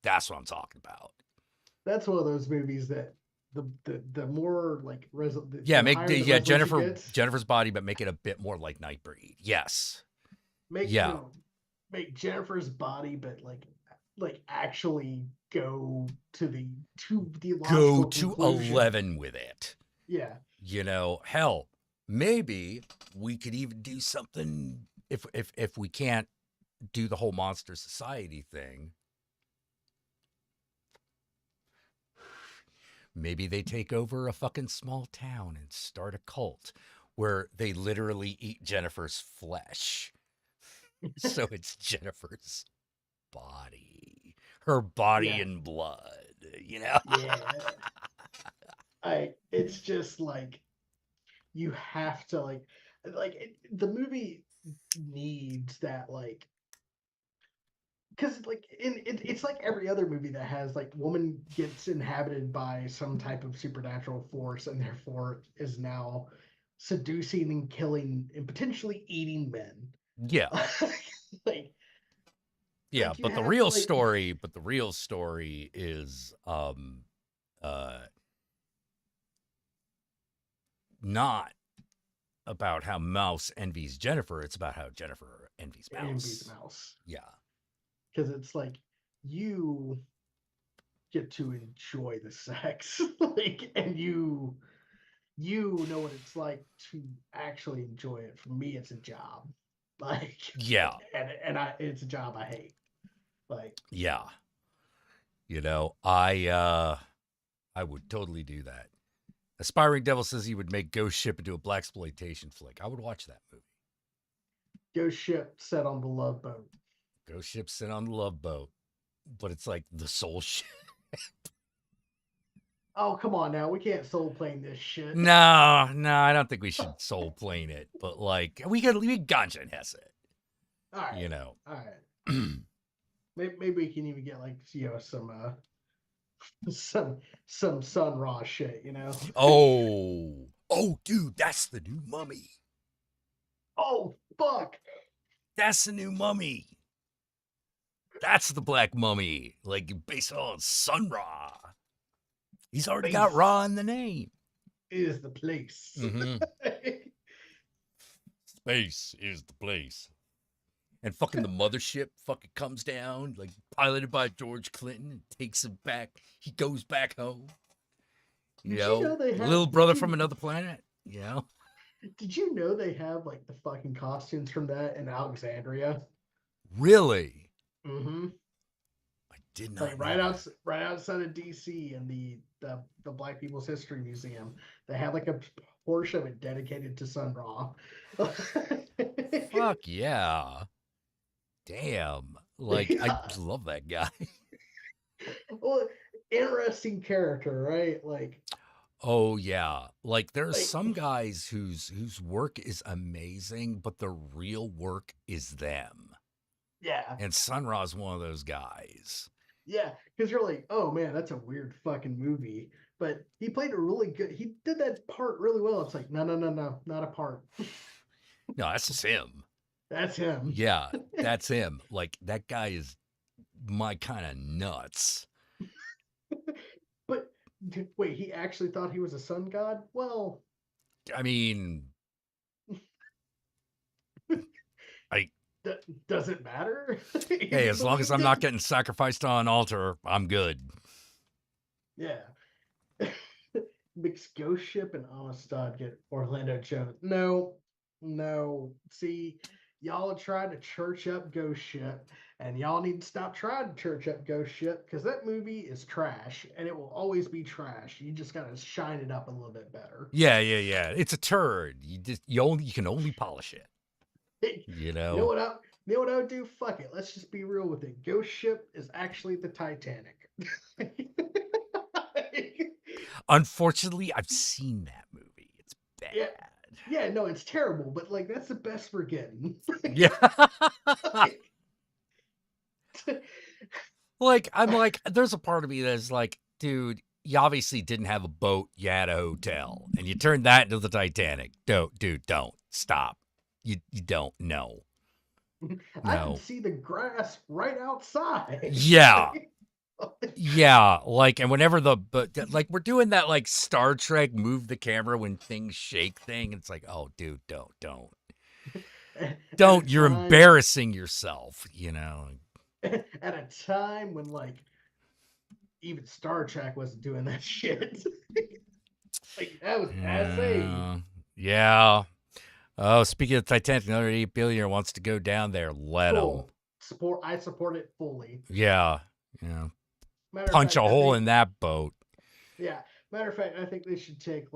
That's what I'm talking about. That's one of those movies that the more like Jennifer's body, but make it a bit more like Nightbreed. Yes. Make Jennifer's body, but like actually go to the logical conclusion. 11 with it. Yeah. You know, hell, maybe we could even do something if we can't do the whole monster society thing. Maybe they take over a fucking small town and start a cult where they literally eat Jennifer's flesh. So it's Jennifer's body, her body Yeah. and blood, you know? Yeah. It's just like you have to the movie needs that because it's like every other movie that has like woman gets inhabited by some type of supernatural force and therefore is now seducing and killing and potentially eating men. Yeah. like Yeah, like you but the have to real story, is uh not about how Mouse envies Jennifer, it's about how Jennifer envies envies Mouse. Mouse. Yeah. Because it's like you get to enjoy the sex and you know what it's like to actually enjoy it. For me, it's a job. Like, Yeah. it's a job I hate. Like, Yeah. You know, I would totally do that. Aspiring Devil says he would make Ghost Ship into a blaxploitation flick. I would watch that movie. Ghost Ship set on the Love Boat. Ghost Ship sent on the Love Boat, but it's like the Soul Ship. Oh, come on now. We can't soul plane this shit. No, I don't think we should soul plane it, but like we could ganja and Hess it. All right. You know. All right. Maybe we can even get like, some Sun Ra shit, you know? Oh, dude, that's the new Mummy. Oh, fuck. That's the new Mummy. That's the Black Mummy, like based on Sun Ra. He's already got Ra in the name. Is the place. Mm-hmm. Space is the place. And fucking the mothership fucking comes down, like piloted by George Clinton, and takes him back. He goes back home. You know they have, little brother from another planet. You know. Did you know they have like the fucking costumes from that in Alexandria? Really? Mm-hmm. I did not. Like right outside of DC in the Black People's History Museum, they have like a portion of it dedicated to Sun Ra. Fuck yeah! Damn, like Yeah. I love that guy. Well, interesting character, right? Like, Oh yeah, like there's some guys whose work is amazing, but the real work is them. yeah, And Sun Ra's one of those guys. yeah, because you're like, oh man, that's a weird fucking movie. But he played a really good. He did that part really well. It's like, no, not a part. No, that's just him. That's him. Yeah, that's him. Like that guy is my kind of nuts. But wait, he actually thought he was a sun god? Well, I mean, does it matter? hey, as long as I'm not getting sacrificed on an altar, I'm good. Yeah. Mixed Ghost Ship and Amistad get Orlando Jones. No. See, y'all are trying to church up Ghost Ship, and y'all need to stop trying to church up Ghost Ship because that movie is trash, and it will always be trash. You just gotta shine it up a little bit better. Yeah. It's a turd. You can only polish it. You know. You know what I would do? Fuck it. Let's just be real with it. Ghost Ship is actually the Titanic. Unfortunately, I've seen that movie. It's bad. Yeah, no, it's terrible, but like that's the best we're getting. Yeah. Like, I'm like, there's a part of me that's like, dude, you obviously didn't have a boat, you had a hotel, and you turned that into the Titanic. Don't stop. You don't know. I can see the grass right outside. Yeah. Yeah, like, and whenever like we're doing that like Star Trek move the camera when things shake thing, it's like, oh dude, don't. You're embarrassing yourself, you know. At a time when like even Star Trek wasn't doing that shit. Like That was assy. Yeah. Oh, speaking of Titanic, another 8 billionaire wants to go down there. Let him. Cool. I support it fully. Yeah. Yeah. Matter of Punch fact, a hole in that boat. Yeah. Matter of fact, I think they should take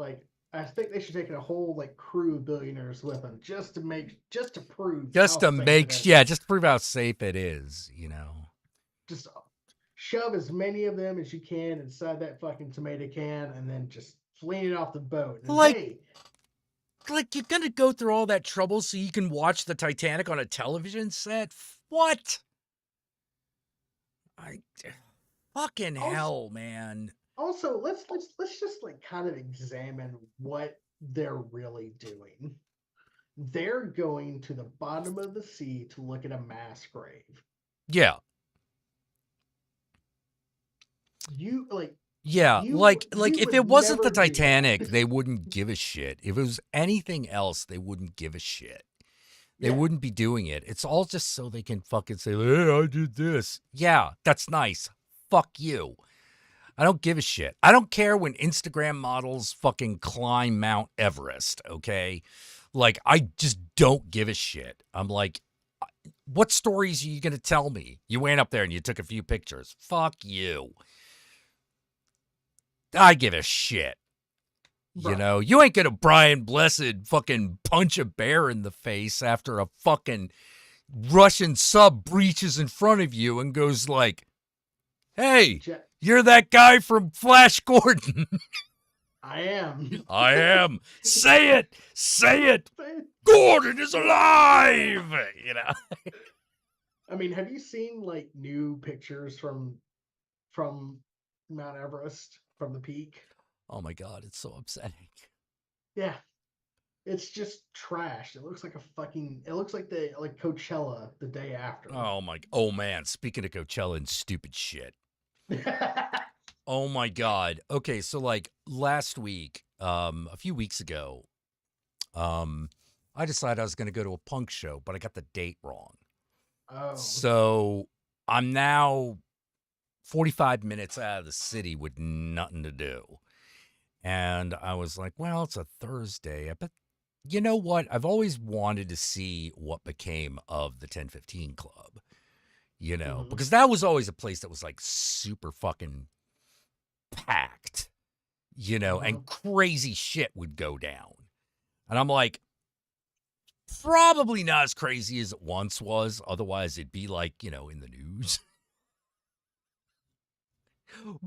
a whole crew of billionaires with them just to prove Just how to safe make, it is. yeah, just to prove how safe it is, you know. Just shove as many of them as you can inside that fucking tomato can, and then just fling it off the boat. And Like you're gonna go through all that trouble so you can watch the Titanic on a television set? What? Fucking hell, man. Also, let's just kind of examine what they're really doing. They're going to the bottom of the sea to look at a mass grave. Yeah. Yeah, if it wasn't the Titanic, they wouldn't give a shit. If it was anything else, they wouldn't give a shit. They wouldn't be doing it. It's all just so they can fucking say, hey, I did this. Yeah, that's nice. Fuck you. I don't give a shit. I don't care when Instagram models fucking climb Mount Everest, okay? I just don't give a shit. I'm like, what stories are you going to tell me? You went up there and you took a few pictures. Fuck you. I give a shit. Right. You know, you ain't gonna Brian Blessed fucking punch a bear in the face after a fucking Russian sub breaches in front of you and goes like, hey, you're that guy from Flash Gordon. I am. I am. Say it. Say it. Gordon is alive. You know. I mean, have you seen new pictures from Mount Everest? From the peak. Oh my God, it's so upsetting. Yeah. It's just trash. It looks like Coachella the day after. Oh man, speaking of Coachella and stupid shit. Oh my God. Okay, so last week, a few weeks ago, I decided I was going to go to a punk show, but I got the date wrong. Oh. So I'm now 45 minutes out of the city with nothing to do. And I was like, well, it's a Thursday. But you know what? I've always wanted to see what became of the 1015 Club, you know, because that was always a place that was super fucking packed, you know, and crazy shit would go down. And I'm like, probably not as crazy as it once was. Otherwise, it'd be in the news.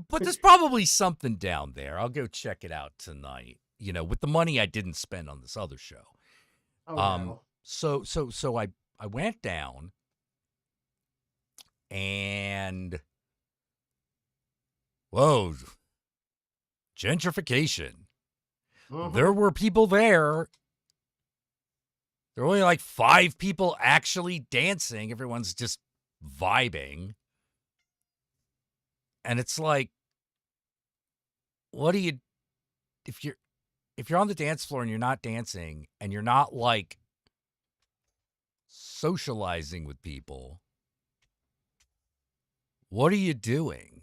But there's probably something down there. I'll go check it out tonight, you know, with the money I didn't spend on this other show. Oh, wow. So I went down and whoa, gentrification. There were people there. There were only 5 people actually dancing. Everyone's just vibing. And it's like, what do you, if you're on the dance floor and you're not dancing and you're not socializing with people, what are you doing?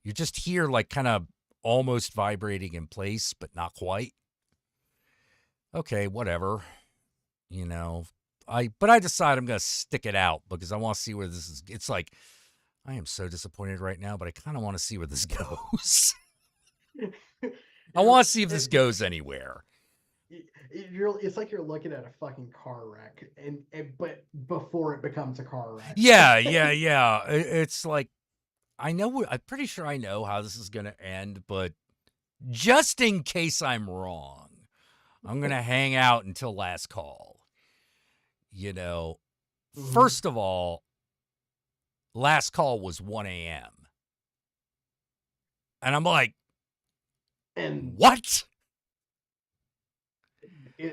You're just here kind of almost vibrating in place, but not quite. Okay, whatever. You know, I decide I'm going to stick it out because I want to see where this is. It's I am so disappointed right now, but I kind of want to see where this goes. I want to see if this goes anywhere. It's like you're looking at a fucking car wreck, but before it becomes a car wreck. Yeah. It's I'm pretty sure I know how this is going to end, but just in case I'm wrong, I'm going to hang out until last call. You know, first of all, last call was 1 a.m. And I'm like, what?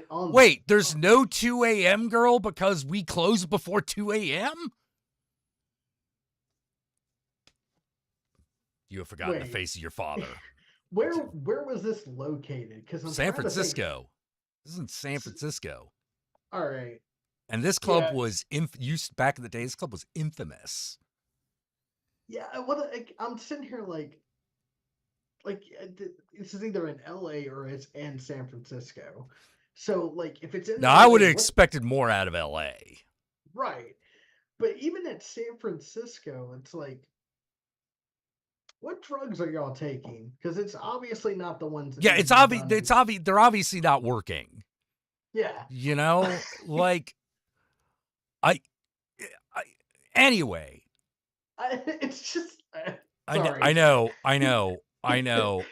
Wait, there's no 2 a.m. girl because we close before 2 a.m.? You have forgotten the face of your father. Where was this located? Because San Francisco. This is in San Francisco. All right. And this club was back in the day. This club was infamous. Yeah, I'm sitting here like this is either in LA or it's in San Francisco. So like if it's in Now, I would LA, have what expected more out of LA. right. But even at San Francisco, it's like what drugs are y'all taking? Because it's obviously not the ones that Yeah, need to it's be obvious. done. It's obvious. They're obviously not working. Yeah. You know, like I, I anyway. It's just I sorry. know.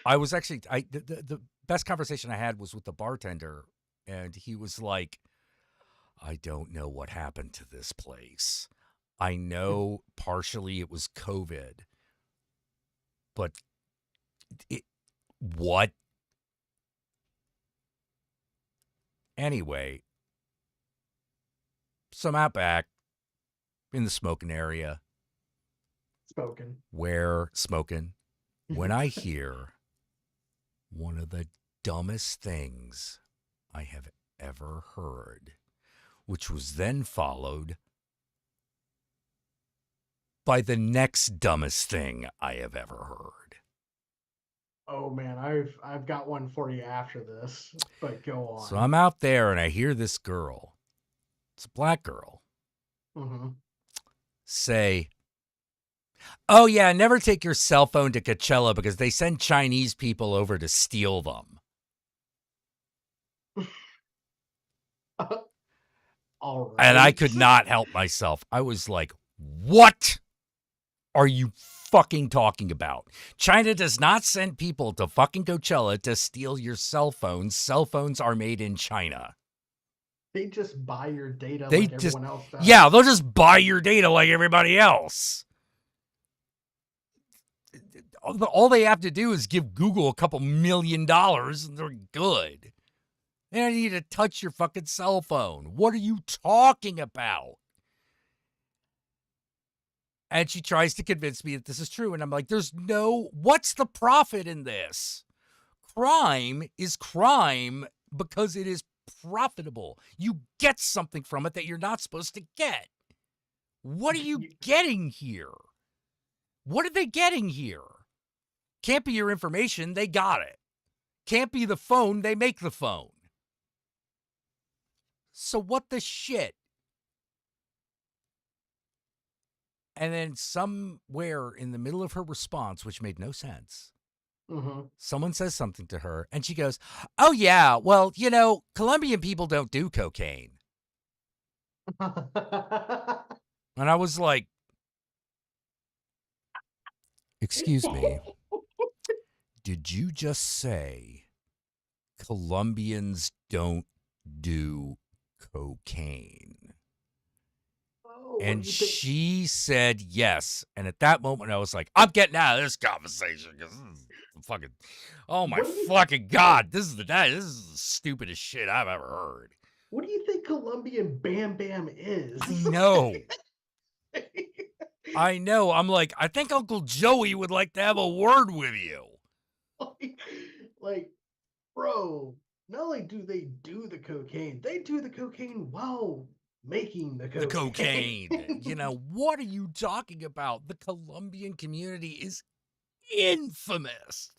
I was actually the best conversation I had was with the bartender, and he was like, "I don't know what happened to this place. I know partially it was COVID, but what?" Anyway, so I'm out back in the smoking area Spoken. where smoking when I hear one of the dumbest things I have ever heard, which was then followed by the next dumbest thing I have ever heard. Oh man, I've got one for you after this, but go on. So I'm out there and I hear this girl, it's a black girl, say, "Oh yeah, never take your cell phone to Coachella because they send Chinese people over to steal them." All right. And I could not help myself. I was like, what are you fucking talking about? China does not send people to fucking Coachella to steal your cell phones. Cell phones are made in China. They just buy your data They like just, everyone else does. yeah, they'll just buy your data like everybody else. All they have to do is give Google a couple $1 million and they're good. They don't need to touch your fucking cell phone. What are you talking about? And she tries to convince me that this is true. And I'm like, what's the profit in this? Crime is crime because it is profitable. You get something from it that you're not supposed to get. What are you getting here? What are they getting here? Can't be your information. They got it. Can't be the phone. They make the phone. So what the shit? And then somewhere in the middle of her response, which made no sense, someone says something to her and she goes, "Oh yeah, well, Colombian people don't do cocaine." And I was like, "Excuse me, did you just say Colombians don't do cocaine?" And she said yes. And at that moment, I was like, I'm getting out of this conversation because this is fucking, oh my fucking God. This is the stupidest shit I've ever heard. What do you think Colombian Bam Bam is? I know. I know. I'm like, I think Uncle Joey would like to have a word with you. Like, bro, not only do they do the cocaine, they do the cocaine while making the cocaine. What are you talking about? The Colombian community is infamous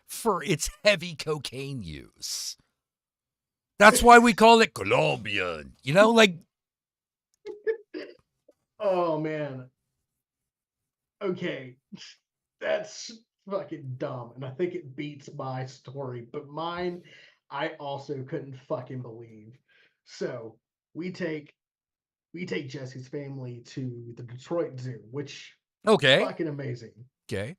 for its heavy cocaine use. That's why we call it Colombian. Oh man. Okay. That's fucking dumb. And I think it beats my story. But mine, I also couldn't fucking believe. So we take Jesse's family to the Detroit Zoo, which fucking amazing. Okay.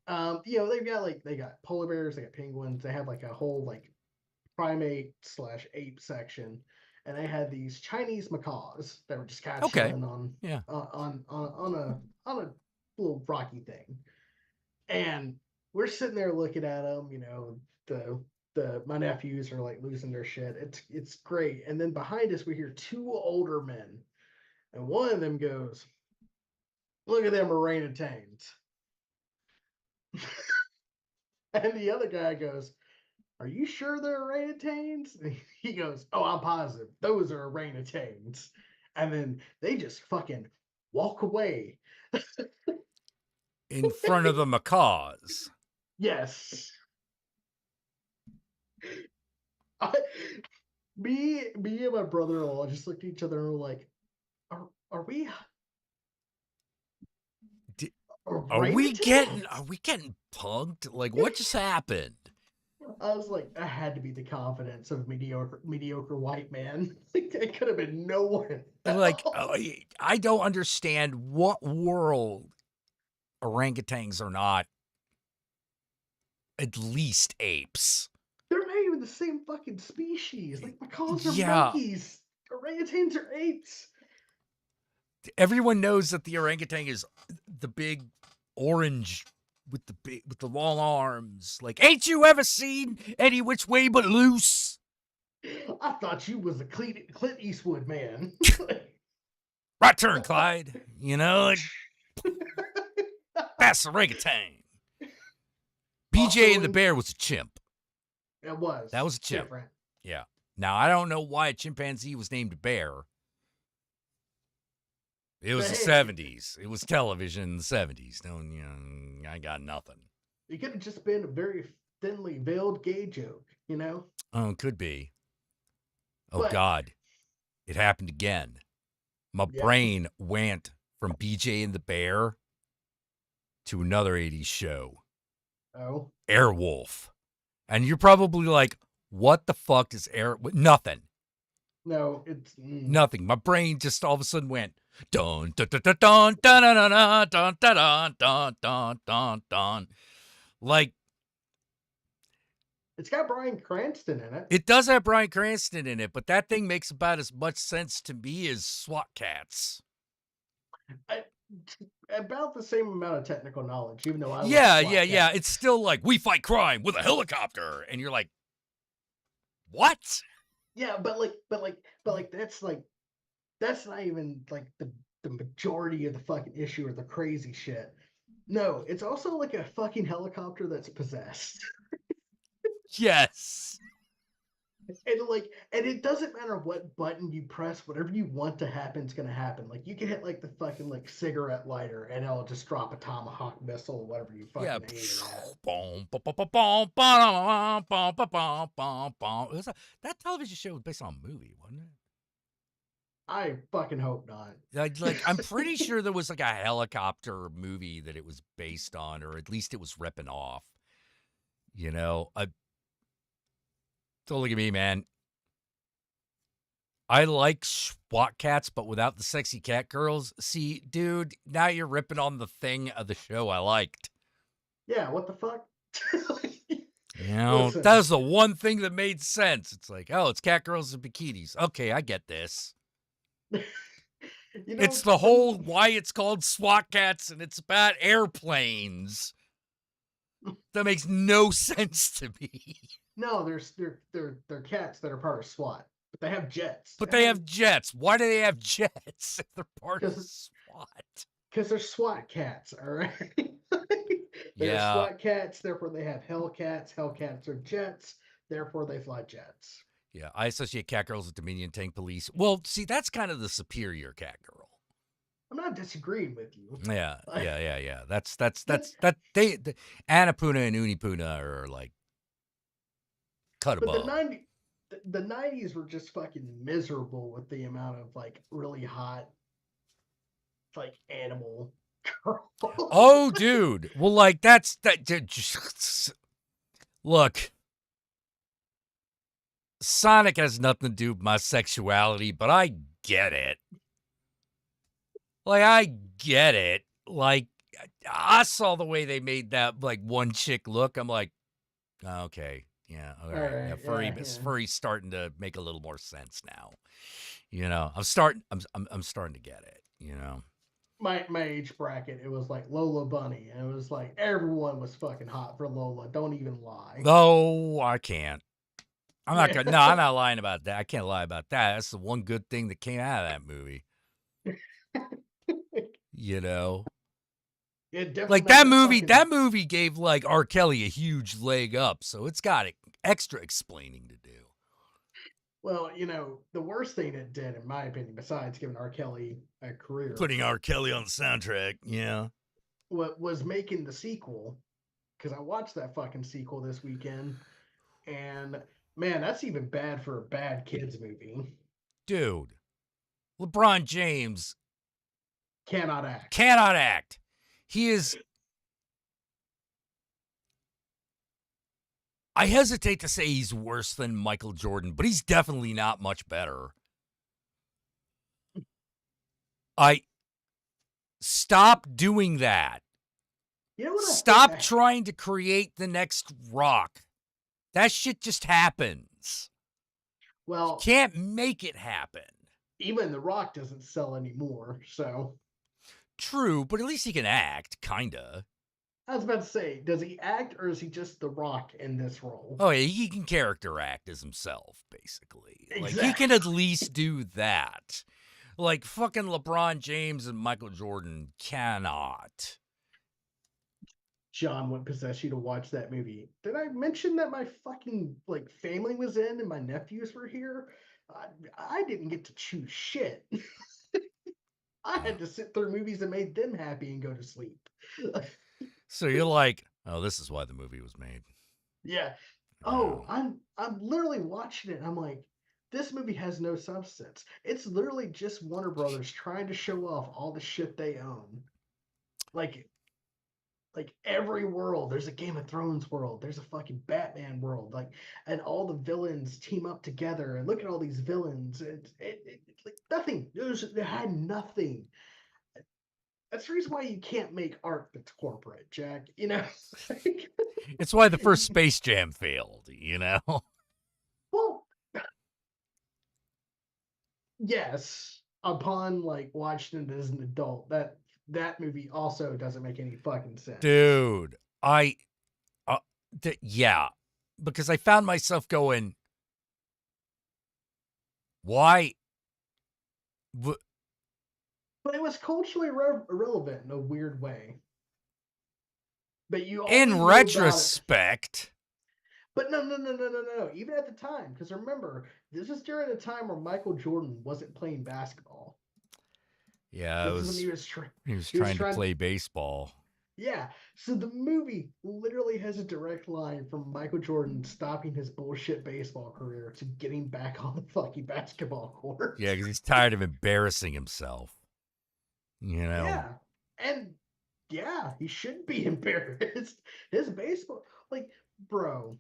They got polar bears, they got penguins, they have like a whole like primate/ape section, and they had these Chinese macaws that were just kind of chilling on a little rocky thing, and we're sitting there looking at them. My nephews are like losing their shit. It's great, and then behind us we hear two older men, and one of them goes, "Look at them orangutans," and the other guy goes, "Are you sure they're orangutans?" And he goes, "Oh, I'm positive. Those are orangutans." And then they just fucking walk away. In front of the macaws. Yes. I, me and my brother-in-law just looked at each other and were like, are we D- Are we orangutans? getting punked? Like, what just happened? I was like, that had to be the confidence of mediocre white man. Like, it could have been no one Like, else. I don't understand what world orangutans are not at least apes. They're not even the same fucking species. Like, macaws are Yeah, monkeys. Orangutans are apes. everyone knows that the orangutan is the big orange with the long arms. Like, ain't you ever seen Any Which Way But Loose? I thought you was a Clint Eastwood man. Right turn, Clyde. You know, like, that's orangutan. BJ and the Bear was a chimp. It was. That was a chimp. Different. Yeah. Now, I don't know why a chimpanzee was named Bear. It was the Hey. 70s. It was television in the 70s. Don't, you know, I got nothing. It could have just been a very thinly veiled gay joke, you know? Oh, it could be. Oh, But- God. It happened again. My Yeah. brain went from BJ and the Bear to another 80s show, Oh. Airwolf. And you're probably like, what the fuck is Nothing. No, it's Nothing. My brain just all of a sudden went dun dun dun dun dun dun dun dun dun dun dun dun dun dun. Like, it's got Bryan Cranston in it. it does have Bryan Cranston in it, but that thing makes about as much sense to me as SWAT cats. About the same amount of technical knowledge, even though I love Yeah. SWAT cats. It's still like, we fight crime with a helicopter, and you're like, what? Yeah, but that's not even like the majority of the fucking issue or the crazy shit. No, it's also like a fucking helicopter that's possessed. Yes. And it doesn't matter what button you press, whatever you want to happen is gonna happen. Like you can hit like the fucking like cigarette lighter and it'll just drop a tomahawk missile, whatever you fucking Yeah. aim it at. Boom, boom, boom, boom, boom, boom, boom, boom, boom, boom, boom. That television show was based on a movie, wasn't it? I fucking hope not. Like I'm pretty sure there was like a helicopter movie that it was based on, or at least it was ripping off. You know, don't look at me, man. I like SWAT cats, but without the sexy cat girls. See, dude, now you're ripping on the thing of the show I liked. Yeah, what the fuck? You know, Listen. that was the one thing that made sense. It's like, oh, it's cat girls in bikinis. Okay, I get this. You know, It's the whole why it's called SWAT cats and it's about airplanes. That makes no sense to me. No, they're cats that are part of SWAT, but they have jets. But they have jets. Why do they have jets if they're part of Because- SWAT? because they're SWAT cats, all right. They're Yeah. SWAT cats, therefore they have Hellcats. Hellcats are jets, therefore they fly jets. Yeah, I associate cat girls with Dominion Tank Police. Well, see, that's kind of the superior cat girl. I'm not disagreeing with you. Yeah. That's But- the Annapurna and Unipuna are like cut But above. the 90s were just fucking miserable with the amount of like really hot like animal girls. Oh, dude. Well, like just look. Sonic has nothing to do with my sexuality, but I get it. Like, I get it. Like, I saw the way they made that like one chick look. I'm like, okay, yeah, all right. Yeah, Alright, furry's starting to make a little more sense now. You know, I'm starting to get it. You know, my age bracket, it was like Lola Bunny, and it was like everyone was fucking hot for Lola. Don't even lie. no, I can't. I'm not Yeah. gonna. No, I'm not lying about that. I can't lie about that. That's the one good thing that came out of that movie. You know, It definitely like that made movie. fucking- That movie gave like R. Kelly a huge leg up, so it's got extra explaining to do. Well, you know, the worst thing it did, in my opinion, besides giving R. Kelly a career, Putting R. Kelly on the soundtrack, yeah. was making the sequel because I watched that fucking sequel this weekend, and man, that's even bad for a bad kids movie. Dude, LeBron James Cannot act. cannot act. He is. I hesitate to say he's worse than Michael Jordan, but he's definitely not much better. Stop doing that. You know what? Stop trying to create the next Rock. That shit just happens. Well, You can't make it happen. even The Rock doesn't sell anymore, so. True, but at least he can act, kinda. I was about to say, does he act or is he just The Rock in this role? Oh, yeah, he can character act as himself, basically. Like, he can at least do that. Like, fucking LeBron James and Michael Jordan cannot. John would possess you to watch that movie. Did I mention that my fucking family was in and my nephews were here? I didn't get to choose shit. I had to sit through movies that made them happy and go to sleep. So you're like, oh, this is why the movie was made. Yeah. Oh, I'm literally watching it and I'm like, this movie has no substance. It's literally just Warner Brothers trying to show off all the shit they own. Like every world, there's a Game of Thrones world, there's a fucking Batman world, and all the villains team up together. And look at all these villains. It's like nothing. It had nothing. That's the reason why you can't make art that's corporate, Jack. You know, it's why the first Space Jam failed. You know. Well, yes. Upon watching it as an adult, that movie also doesn't make any fucking sense. Dude, yeah, because I found myself going, why? But it was culturally irrelevant in a weird way. But you in retrospect. But no. Even at the time, because remember, this is during a time where Michael Jordan wasn't playing basketball. Yeah, he was trying to play baseball. Yeah, so the movie literally has a direct line from Michael Jordan stopping his bullshit baseball career to getting back on the fucking basketball court. Yeah, because he's tired of embarrassing himself. You know? Yeah, and yeah, he shouldn't be embarrassed. His baseball, bro,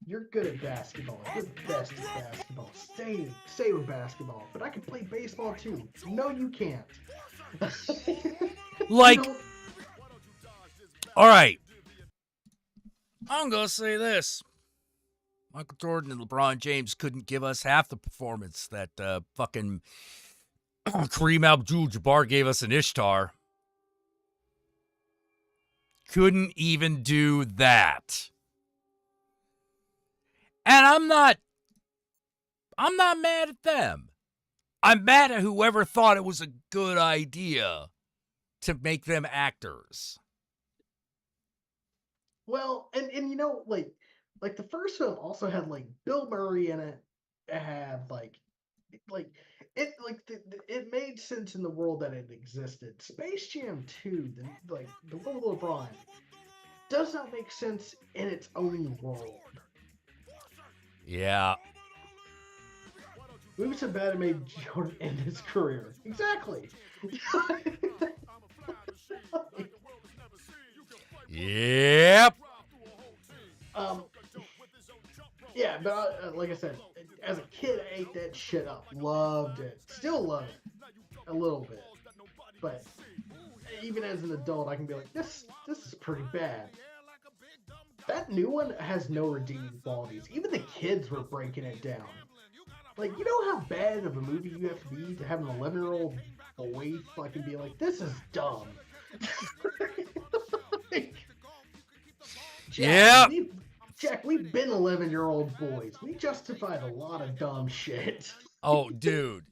you're good at basketball. You're the best at basketball. Stay with basketball. But I can play baseball too. No, you can't. All right. I'm going to say this. Michael Jordan and LeBron James couldn't give us half the performance that fucking Kareem Abdul-Jabbar gave us in Ishtar. Couldn't even do that. And I'm not mad at them. I'm mad at whoever thought it was a good idea to make them actors. Well, and you know, the first film also had Bill Murray in it. It had it made sense in the world that it existed. Space Jam 2, the world of LeBron, does not make sense in its own world. Yeah. Movie so bad it made Jordan end his career. Exactly. Yep. Yeah, but like I said, as a kid, I ate that shit up. Loved it. Still love it. A little bit. But even as an adult, I can be like, this is pretty bad. That new one has no redeeming qualities. Even the kids were breaking it down. You know how bad of a movie you have to be to have an 11-year-old boy fucking be like, this is dumb. Jack, we've been 11-year-old boys. We justified a lot of dumb shit. Oh, dude.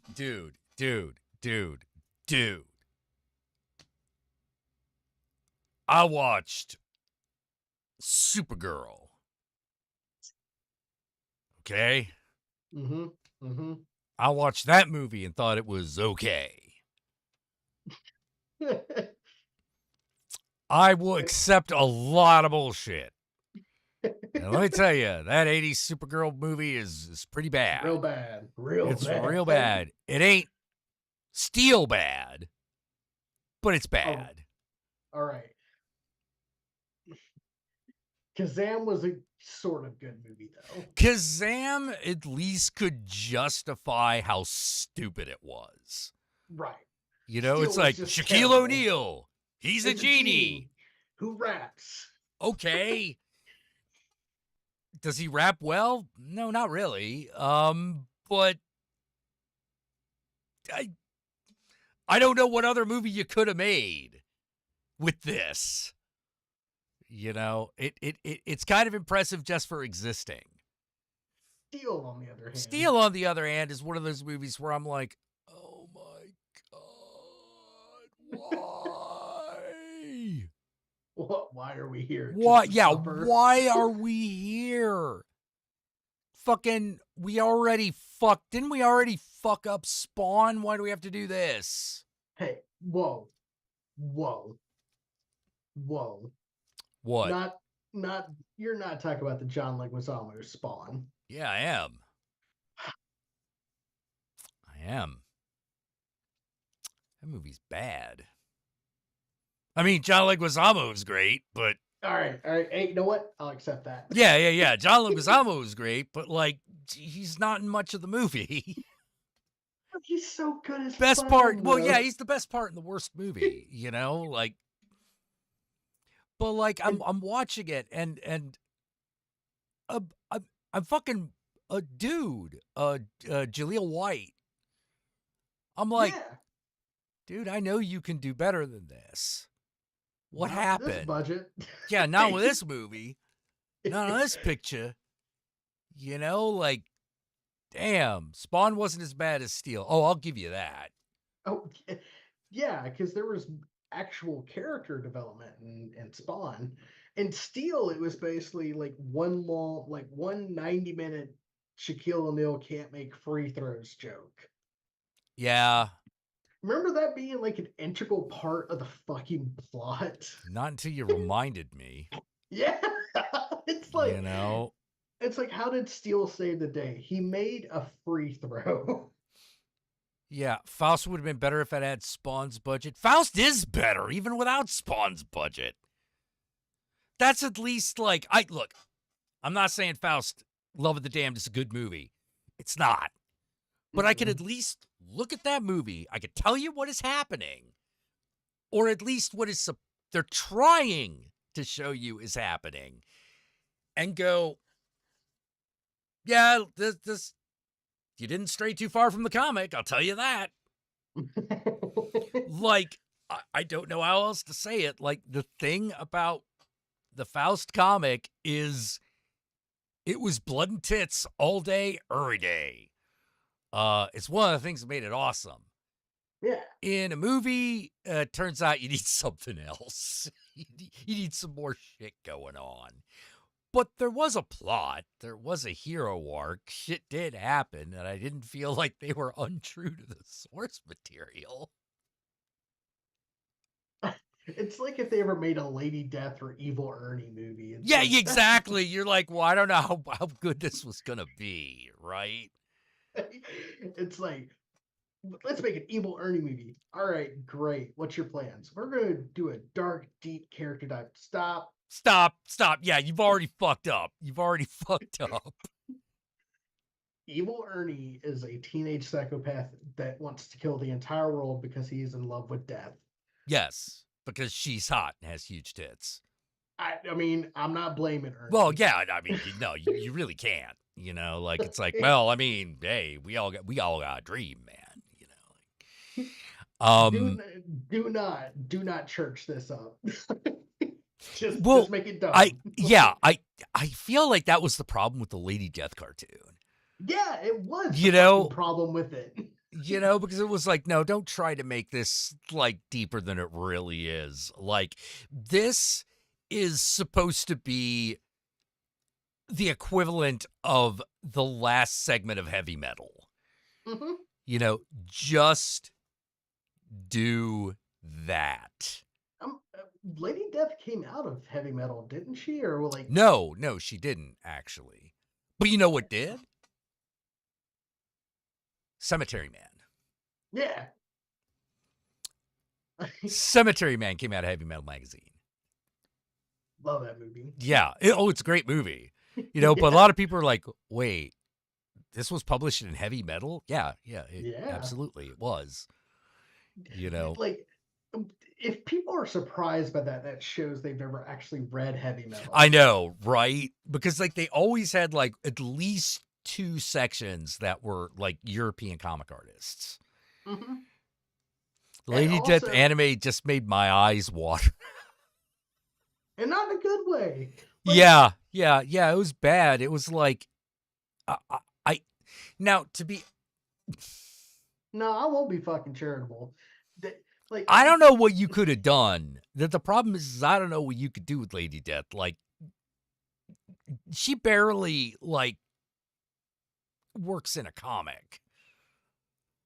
I watched Supergirl. Okay? Mm-hmm. I watched that movie and thought it was okay. I will accept a lot of bullshit. And let me tell you, that 80s Supergirl movie is pretty bad. Real bad. Real It's bad. real bad. It ain't Steel bad, but it's Oh, bad. all right. Kazam was a sort of good movie, though. Kazam at least could justify how stupid it was. Right. You know, Steel it's was like just Shaquille terrible. O'Neal. He's a It's genie. who raps. Okay. Does he rap well? No, not really. But I don't know what other movie you could have made with this. You know, it's kind of impressive just for existing. Steel, on the other hand. Steel, on the other hand, is one of those movies where I'm like, oh my God, why? What? Why are we here? Why? Just to Yeah, suffer? why are we here? Fucking, didn't we already fuck up Spawn? Why do we have to do this? Hey, whoa. Whoa. Whoa. What? You're not talking about the John Leguizamo Spawn. Yeah, I am. That movie's bad. I mean, John Leguizamo is great, but All right. Hey, you know what? I'll accept that. yeah. John Leguizamo is great, but like, he's not in much of the movie. He's so good as Best fun, part. Well, though. yeah, he's the best part in the worst movie. You know, like. But like, I'm watching it, and I'm fucking a dude, Jaleel White. I'm like, yeah. dude, I know you can do better than this. What Not for happened? This budget. Yeah, not with this movie. Not on this picture. You know, like, damn, Spawn wasn't as bad as Steel. Oh, I'll give you that. Oh, yeah, because there was actual character development in Spawn. In Steel, it was basically like one 90-minute Shaquille O'Neal can't make free throws joke. Yeah, Remember that being like an integral part of the fucking plot? not until you reminded me. Yeah. It's like, You know? it's like, how did Steel save the day? He made a free throw. Yeah, Faust would have been better if it had Spawn's budget. Faust is better, even without Spawn's budget. That's at least like, look, I'm not saying Faust, Love of the Damned is a good movie. It's not. But I could at least look at that movie. I could tell you what is happening. Or at least what is they're trying to show you is happening. And go, yeah, this you didn't stray too far from the comic, I'll tell you that. Like, I don't know how else to say it. Like, the thing about the Faust comic is it was blood and tits all day, every day. It's one of the things that made it awesome. Yeah. In a movie, turns out you need something else. You need some more shit going on. But there was a plot. There was a hero arc. Shit did happen, and I didn't feel like they were untrue to the source material. It's like if they ever made a Lady Death or Evil Ernie movie. It's Yeah, like, exactly. You're like, well, I don't know how good this was going to be, right? It's like, let's make an Evil Ernie movie. All right, great. What's your plans? We're going to do a dark, deep character dive. Stop. Yeah, you've already fucked up. Evil Ernie is a teenage psychopath that wants to kill the entire world because he is in love with death. Yes, because she's hot and has huge tits. I mean, I'm not blaming Ernie. Well, yeah, I mean, no, you really can't. You know, like, it's like, well, I mean, hey, we all got a dream, man. You know, like, do not church this up. just make it dumb. I feel like that was the problem with the Lady Death cartoon. Yeah, it was. You know, problem with it. You know, because it was like, no, don't try to make this like deeper than it really is. Like, this is supposed to be the equivalent of the last segment of heavy metal. Mm-hmm. You know, just do that. Lady Death came out of heavy metal, didn't she? Or like No, she didn't actually. But you know what did? Cemetery Man. yeah. Cemetery Man came out of Heavy Metal Magazine. Love that movie. Yeah. It's a great movie. You know, but a lot of people are like, wait, this was published in heavy metal? Yeah, absolutely it was. You know. Like, if people are surprised by that, that shows they've never actually read heavy metal. I know, right? Because like they always had like at least 2 sections that were like European comic artists. Mm-hmm. Lady Death anime just made my eyes water. And not in a good way. Like, yeah. It was bad. It was like, I now to be. No, I won't be fucking charitable. Like, I don't know what you could have done. The problem is I don't know what you could do with Lady Death. Like, she barely like works in a comic.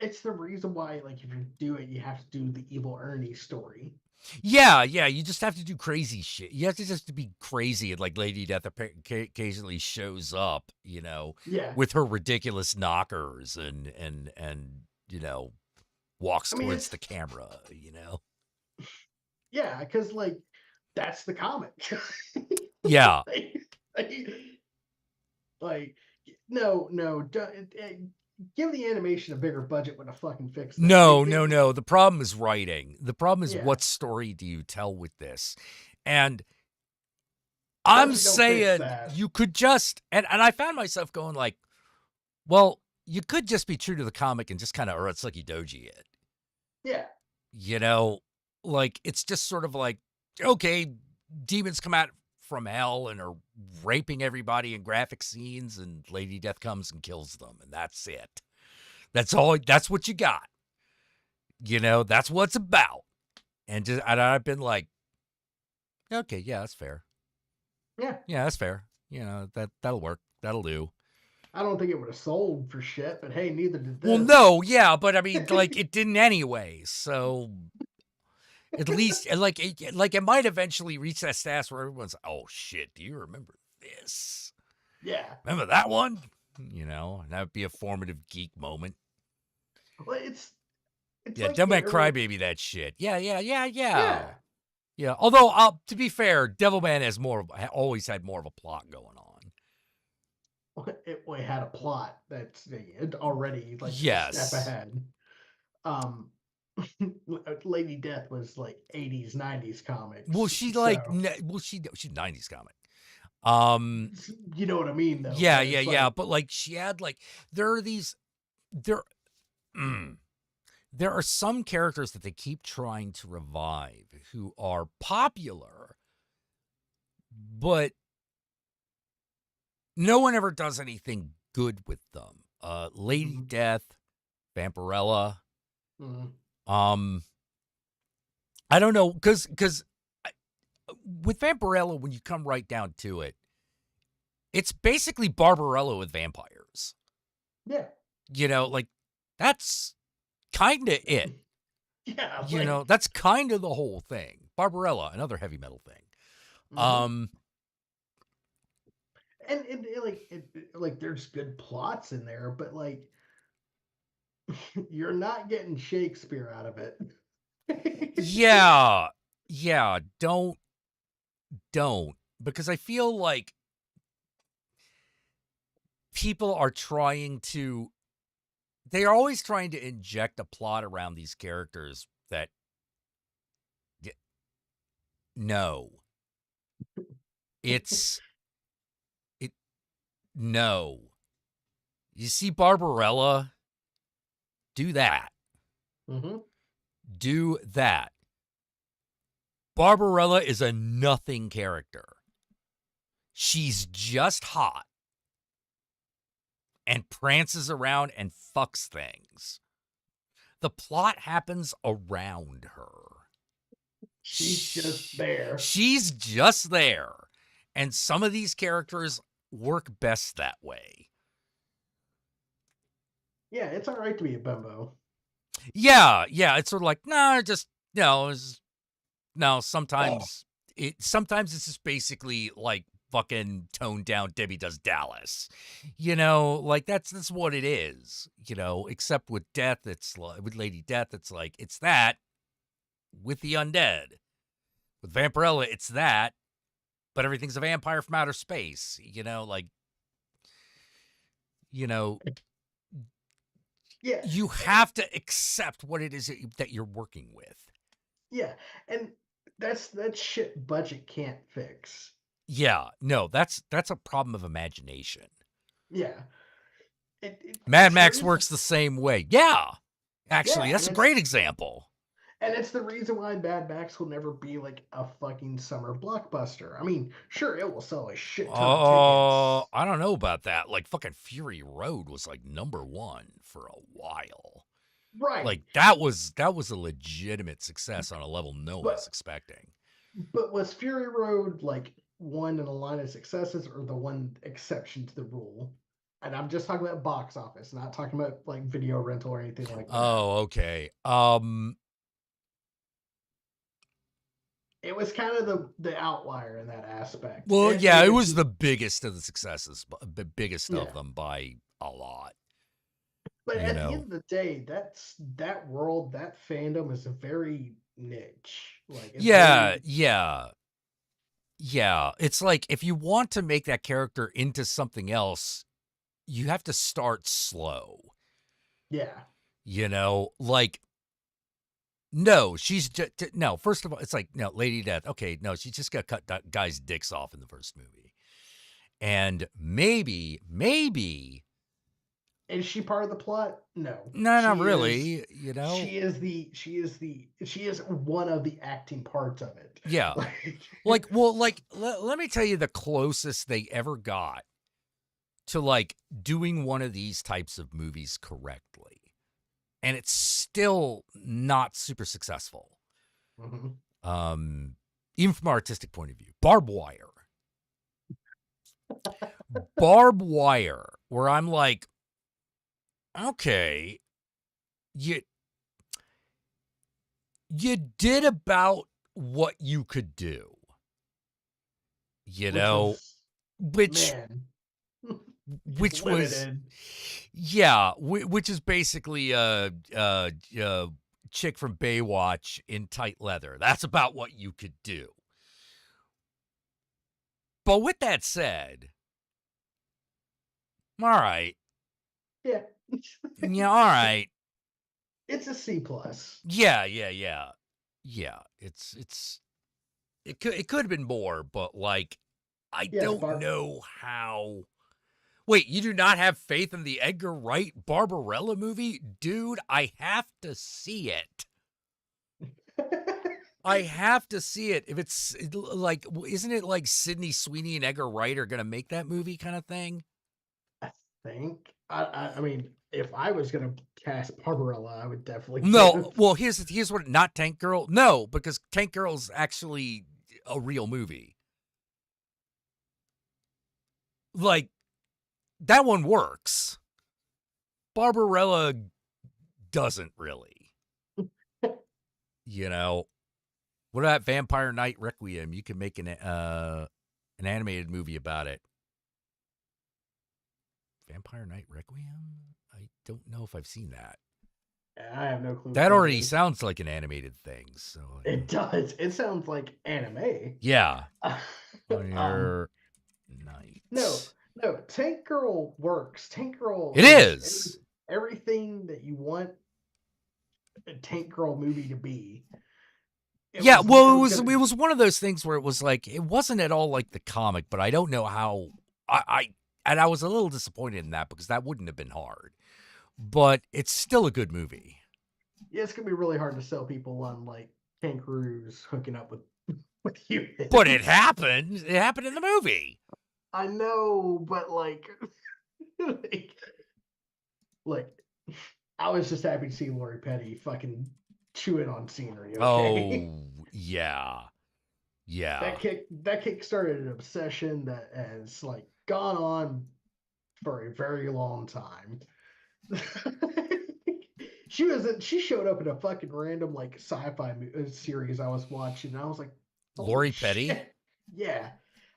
It's the reason why, like, if you do it, you have to do the evil Ernie story. Yeah, you just have to do crazy shit. You have to just be crazy, and like Lady Death occasionally shows up, you know, with her ridiculous knockers and you know, walks towards the camera, you know. Yeah, because like that's the comic. Yeah. like no, give the animation a bigger budget when I fucking fix that. No. The problem is writing. The problem is what story do you tell with this? And I'm saying you could just, and I found myself going like, well, you could just be true to the comic and just kind of Urotsuki Doji it. Yeah. You know, like, it's just sort of like, okay, demons come out from hell and are raping everybody in graphic scenes, and Lady Death comes and kills them, and that's it. That's all. That's what you got. You know, that's what it's about. And I've been like, okay, yeah, that's fair. Yeah, that's fair. You know, that'll work. That'll do. I don't think it would have sold for shit, but hey, neither did this. Well, no, yeah, but I mean, like, it didn't anyway. So at least, like, it might eventually reach that status where everyone's, oh shit, do you remember this? Yeah, remember that one? You know, that would be a formative geek moment. Well, it's yeah, like Devilman Crybaby, that shit. Yeah. Although, to be fair, Devilman has always had more of a plot going on. It had a plot that's already like a step ahead. Lady Death was like 80s, 90s comics. Well, she's 90s comic. You know what I mean, though. Yeah. But like, she had like, there are some characters that they keep trying to revive who are popular, but no one ever does anything good with them. Lady Death, Vampirella. I don't know, because with Vampirella, when you come right down to it, it's basically Barbarella with vampires. Yeah. You know, like, that's kind of it. Yeah. You know, that's kind of the whole thing. Barbarella, another heavy metal thing. And like there's good plots in there, but like you're not getting Shakespeare out of it. yeah, don't because I feel like people are they're always trying to inject a plot around these characters that no. No. You see Barbarella? Do that. Do that. Barbarella is a nothing character. She's just hot and prances around and fucks things. The plot happens around her. She's just there. She's just there. And some of these characters work best that way. Yeah, it's all right to be a bimbo. Yeah, it's sort of like, nah, just, no, sometimes sometimes it's just basically like fucking toned down Debbie Does Dallas. Like that's what it is. Except with Death, it's like with Lady Death, it's like it's that with the undead. With Vampirella, it's that, but everything's a vampire from outer space. Yeah. You have to accept what it is that you're working with. Yeah, and that shit budget can't fix. Yeah, no, that's a problem of imagination. Yeah. Mad Max works the same way. Yeah. Actually, Yeah, that's a great example. And it's the reason why Mad Max will never be like a fucking summer blockbuster. I mean, sure, it will sell a shit ton of tickets. I don't know about that. Like fucking Fury Road was like #1 for a while. Right. Like that was a legitimate success on a level no one was expecting. But was Fury Road like one in a line of successes or the one exception to the rule? And I'm just talking about box office, not talking about like video rental or anything like that. Oh, okay. It was kind of the outlier in that aspect. Well, yeah, it was the biggest of the successes, the biggest of them by a lot. But at the end of the day, that world, that fandom is very niche. Like yeah. It's like if you want to make that character into something else, you have to start slow. Yeah. Like no, she's just no. First of all, it's like no, Lady Death. Okay, no, she just got cut guys' dicks off in the first movie, and maybe. Is she part of the plot? No. No, not really. She is one of the acting parts of it. Yeah. let me tell you the closest they ever got to like doing one of these types of movies correctly. And it's still not super successful. Mm-hmm. Even from an artistic point of view. Barbed Wire. Barbed Wire, where I'm like, okay, you did about what you could do. Which was which is basically a chick from Baywatch in tight leather. That's about what you could do. But with that said, all right. Yeah. Yeah, all right. It's a C+. Yeah. It could have been more, but like I don't know how. Wait, you do not have faith in the Edgar Wright Barbarella movie? Dude, I have to see it. I have to see it. If it's like, isn't it like Sydney Sweeney and Edgar Wright are going to make that movie kind of thing? I think. I mean, if I was going to cast Barbarella, I would definitely. No, well, here's what, not Tank Girl. No, because Tank Girl's actually a real movie. Like, that one works. Barbarella doesn't really. What about Vampire Night Requiem? You can make an animated movie about it. Vampire Night Requiem? I don't know if I've seen that. I have no clue. That already sounds like an animated thing. So it does. It sounds like anime. Yeah. Night. No. Tank Girl works. Tank Girl. It is everything that you want a Tank Girl movie to be. It was one of those things where it was like it wasn't at all like the comic, but I don't know how I was a little disappointed in that because that wouldn't have been hard. But it's still a good movie. Yeah, it's gonna be really hard to sell people on like kangaroos hooking up with humans. But it happened. It happened in the movie. I know, but like I was just happy to see Lori Petty fucking chewing on scenery. Okay? Oh yeah. That kick started an obsession that has like gone on for a very long time. She showed up in a fucking random like sci-fi series I was watching. And I was like, holy Lori Petty? shit. Yeah,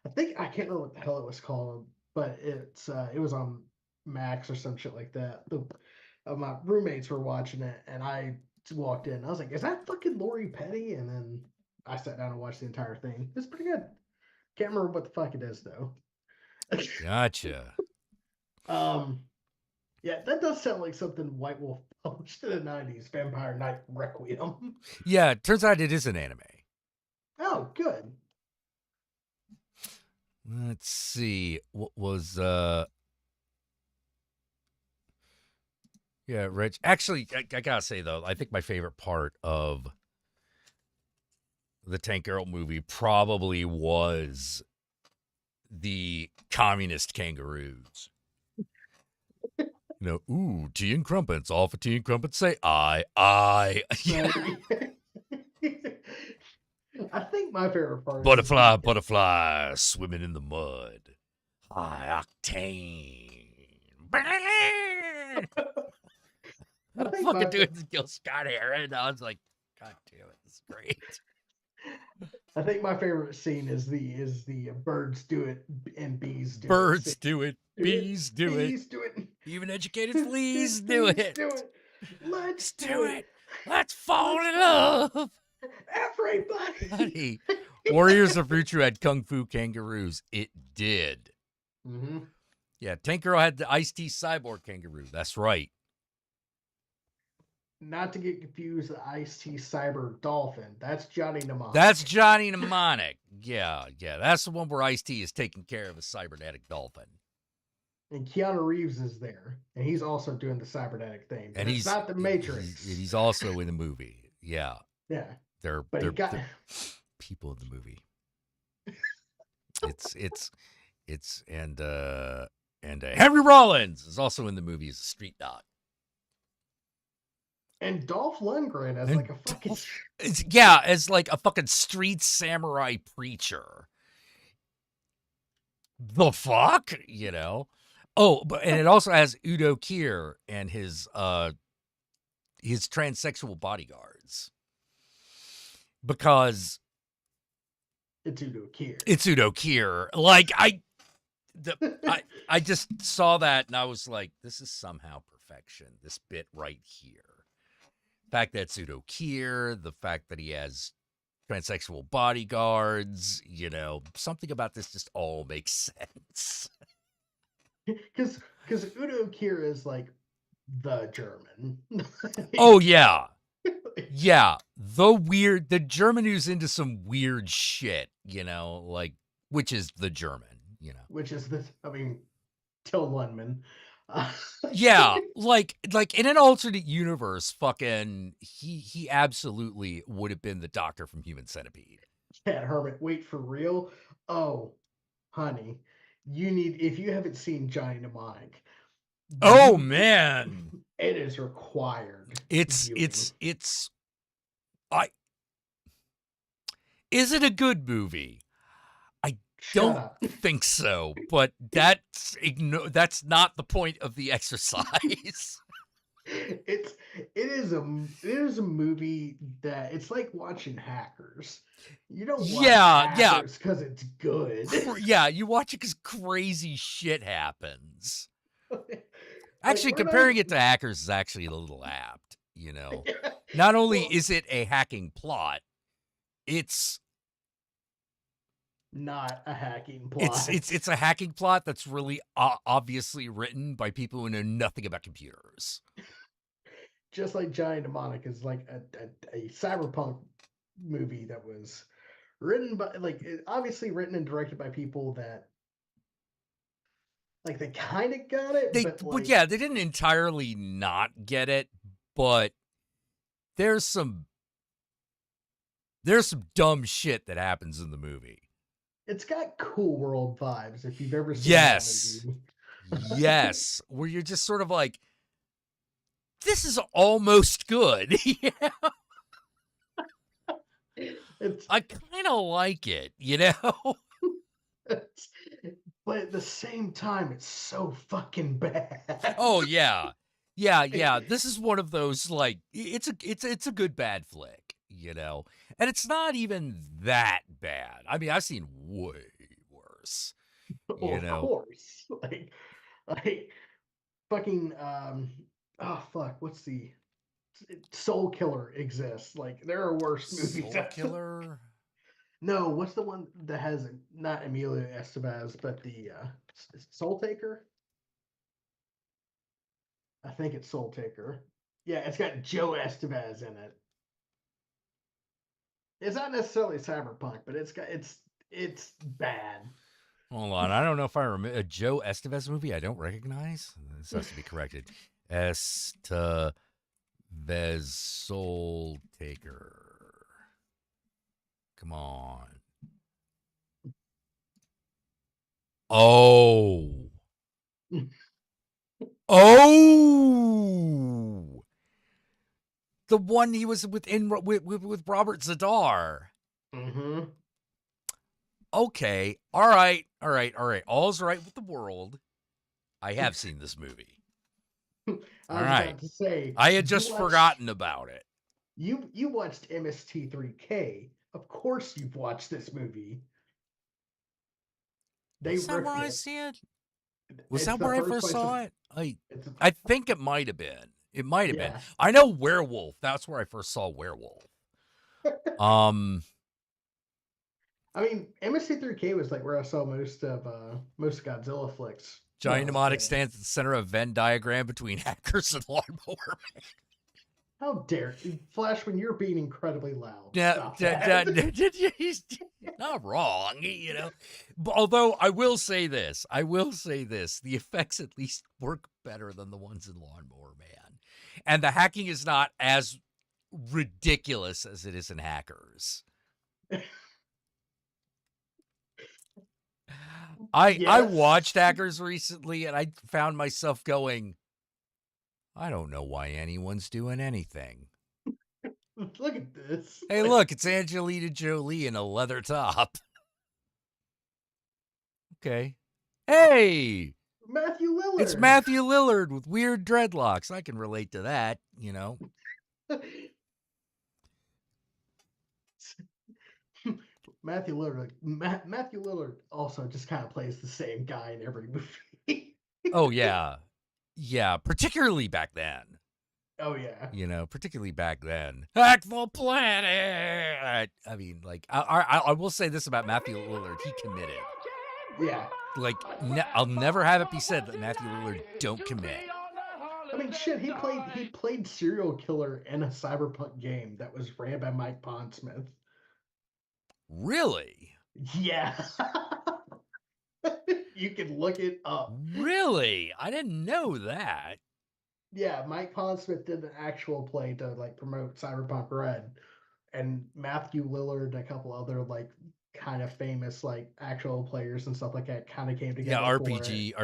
I can't remember what the hell it was called, but it was on Max or some shit like that. My roommates were watching it, and I walked in. I was like, "Is that fucking Lori Petty?" And then I sat down and watched the entire thing. It's pretty good. Can't remember what the fuck it is though. Gotcha. Yeah, that does sound like something White Wolf published in the '90s. Vampire Night Requiem. Yeah, it turns out it is an anime. Oh, good. Let's see. What was yeah, Rich. Actually, I gotta say though, I think my favorite part of the Tank Girl movie probably was the communist kangaroos. Ooh, tea and crumpets. All for tea and crumpets say I. Yeah. I think my favorite part Butterfly, butterfly, swimming in the mud. High octane. I think Fucking my, doing this Gil Scott hair, and I was like, God damn it, this is great. I think my favorite scene is the birds do it and bees do Birds it. do it, bees do it, Bees do it. even educated fleas do it. Do it. Let's do it. Let's fall in love. Everybody. Buddy. Warriors of Future had Kung Fu Kangaroos. It did. Mm-hmm. Yeah, Tank Girl had the Ice-T Cyborg Kangaroo. That's right. Not to get confused, the Ice-T Cyber Dolphin. That's Johnny Mnemonic. That's Johnny Mnemonic. Yeah. That's the one where Ice-T is taking care of a cybernetic dolphin. And Keanu Reeves is there, and he's also doing the cybernetic thing. And he's not the Matrix. He's also in the movie. Yeah. Yeah. They're people in the movie. It's Henry Rollins is also in the movie as a street dog. And Dolph Lundgren as like a fucking as like a fucking street samurai preacher. The fuck? Oh, and it also has Udo Kier and his transsexual bodyguards. Because it's Udo Kier. It's Udo Kier. Like I just saw that and I was like, this is somehow perfection. This bit right here. The fact that it's Udo Kier, the fact that he has transsexual bodyguards, something about this just all makes sense. Because Udo Kier is like the German. Oh yeah. Yeah. The German who's into some weird shit, which is the German, Which is Till Lundman. Yeah, like in an alternate universe, fucking he absolutely would have been the Doctor from Human Centipede. Cat Hermit, wait for real? Oh, honey, if you haven't seen Johnny Mnemonic. Oh man, it is required. Is it a good movie? Don't think so, but that's not the point of the exercise. It is a movie that it's like watching Hackers. You don't watch Hackers because it's good. Yeah, you watch it because crazy shit happens. Actually, comparing it to Hackers is actually a little apt. Not only is it a hacking plot, it's not a hacking plot. It's a hacking plot that's really obviously written by people who know nothing about computers. Just like Johnny Mnemonic is like a cyberpunk movie that was written by obviously written and directed by people that they kind of got it. They didn't entirely not get it, but there's some dumb shit that happens in the movie. It's got Cool World vibes if you've ever seen that movie. Yes, where you're just sort of like, this is almost good. I kind of like it, But at the same time, it's so fucking bad. Oh, yeah. Yeah. This is one of those like it's a good bad flick, and it's not even that bad. I mean, I've seen way worse, Well, of course. Like fucking oh fuck, what's the Soul Killer exists. Like there are worse movies Soul out there. Killer. No, what's the one that has not Emilio Estevez, but the Soul Taker? I think it's Soul Taker. Yeah, it's got Joe Estevez in it. It's not necessarily cyberpunk, but it's bad. Hold on, I don't know if I remember a Joe Estevez movie I don't recognize. This has to be corrected. Estevez Soul Taker. Come on. Oh. Oh. The one he was with Robert Zadar. Mm-hmm. Okay. All right. All's right with the world. I have seen this movie. I was All right. about to say I had just forgotten about it. You watched MST3K. Of course you've watched this movie. Was that where I see it? Was It's that the where I first first place saw of- it? It's I think it might have been. It might have been. Yeah. I know Werewolf. That's where I first saw Werewolf. I mean, MST3K was like where I saw most Godzilla flicks. when I Giant was a mnemonic kid. stands at the center of a Venn diagram between hackers and lawnmower man. How dare you, Flash, when you're being incredibly loud. Yeah, Stop that. he's not wrong, But although I will say this, the effects at least work better than the ones in Lawnmower Man, and the hacking is not as ridiculous as it is in Hackers. I Yes. watched Hackers recently, and I found myself going, I don't know why anyone's doing anything. Look at this. Hey, look, it's Angelina Jolie in a leather top. Okay. Hey, Matthew Lillard. it's Matthew Lillard with weird dreadlocks. I can relate to that, Matthew Lillard. Matthew Lillard also just kind of plays the same guy in every movie. Oh, yeah. Yeah, particularly back then. Oh yeah. Particularly back then. Hack the planet! I mean, like, I will say this about Matthew Lillard. He committed. Yeah. Like, I'll never have it be said that Matthew Lillard don't commit. I mean, shit. He played serial killer in a cyberpunk game that was ran by Mike Pondsmith. Really? Yeah. You can look it up. Really? I didn't know that. Yeah, Mike Pondsmith did an actual play to like promote Cyberpunk Red, and Matthew Lillard and a couple other like kind of famous like actual players and stuff like that kind of came together. Yeah, for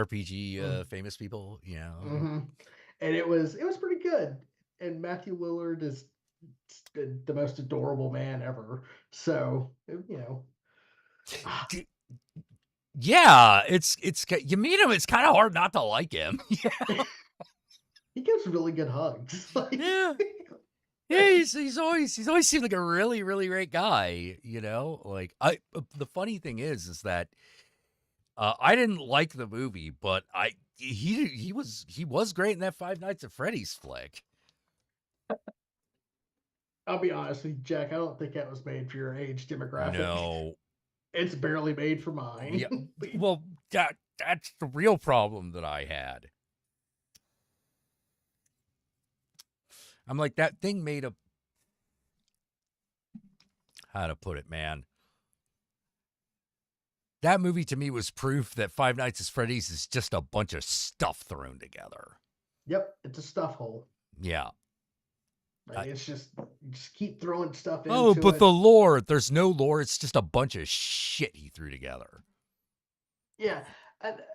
RPG, Mm. famous people. Yeah. Mm-hmm. And it was pretty good. And Matthew Lillard is the most adorable man ever. So Yeah, it's you meet him, it's kind of hard not to like him. Yeah. He gives really good hugs. Like, Yeah. Yeah, he's always seemed like a really, really great guy, Like the funny thing is that I didn't like the movie, but he was great in that Five Nights at Freddy's flick. I'll be honest with you, Jack. I don't think that was made for your age demographic. No. It's barely made for mine. Yeah. Well, that's the real problem that I had. I'm like, that thing made a, how to put it, man. That movie to me was proof that Five Nights at Freddy's is just a bunch of stuff thrown together. Yep, it's a stuff hole. Yeah. Like, it's just you just keep throwing stuff into Oh, but it. the lore, there's no lore. It's just a bunch of shit he threw together. Yeah,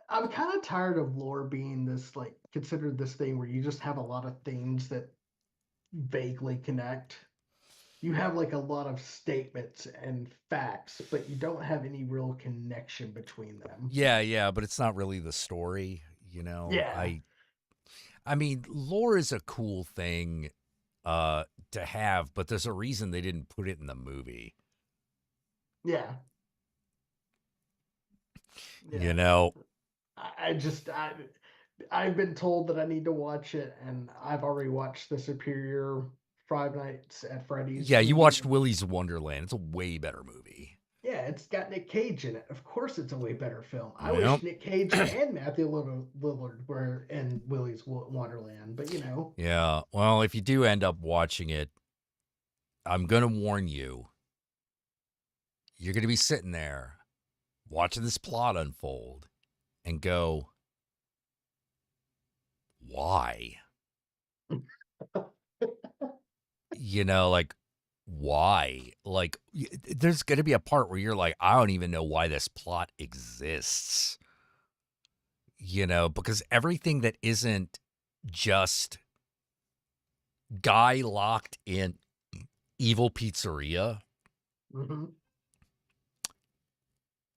I'm kind of tired of lore being this like considered this thing where you just have a lot of things that vaguely connect. You have like a lot of statements and facts, but you don't have any real connection between them. Yeah, but it's not really the story, Yeah. I mean, lore is a cool thing to have, but there's a reason they didn't put it in the movie. Yeah. You know, I've been told that I need to watch it, and I've already watched the superior Five Nights at Freddy's. yeah, you movie. watched Willy's Wonderland. It's a way better movie. Yeah, it's got Nick Cage in it. Of course, it's a way better film. I Yep. wish Nick Cage and Matthew Lillard were in Willy's Wonderland, but Yeah, well, if you do end up watching it, I'm going to warn you. You're going to be sitting there watching this plot unfold and go, why? Like, why? Like, there's going to be a part where you're like, I don't even know why this plot exists. Because everything that isn't just guy locked in evil pizzeria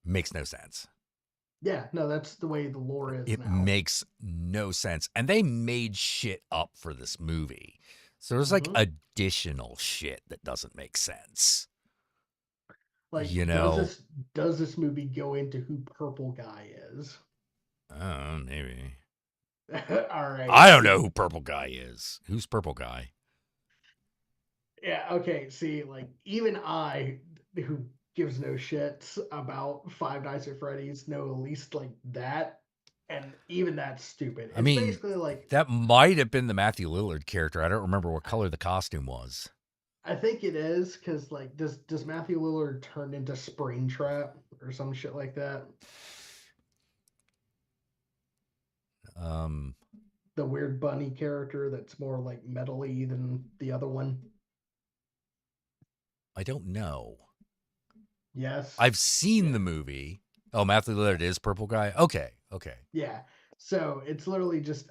makes no sense. Yeah, no, that's the way the lore is It now. makes no sense. And they made shit up for this movie. So there's like additional shit that doesn't make sense. Like, does this movie go into who Purple Guy is? Oh, maybe. All right. I don't know who Purple Guy is. Who's Purple Guy? Yeah, okay. See, like, even I, who gives no shits about Five Nights at Freddy's, know at least like that. And even that's stupid. It's basically like, that might have been the Matthew Lillard character. I don't remember what color the costume was. I think it is, because like, does Matthew Lillard turn into Springtrap or some shit like that? The weird bunny character that's more like metal-y than the other one. I don't know. Yes. I've seen the movie. Oh, Matthew Lillard is Purple Guy? Okay. Yeah. So it's literally just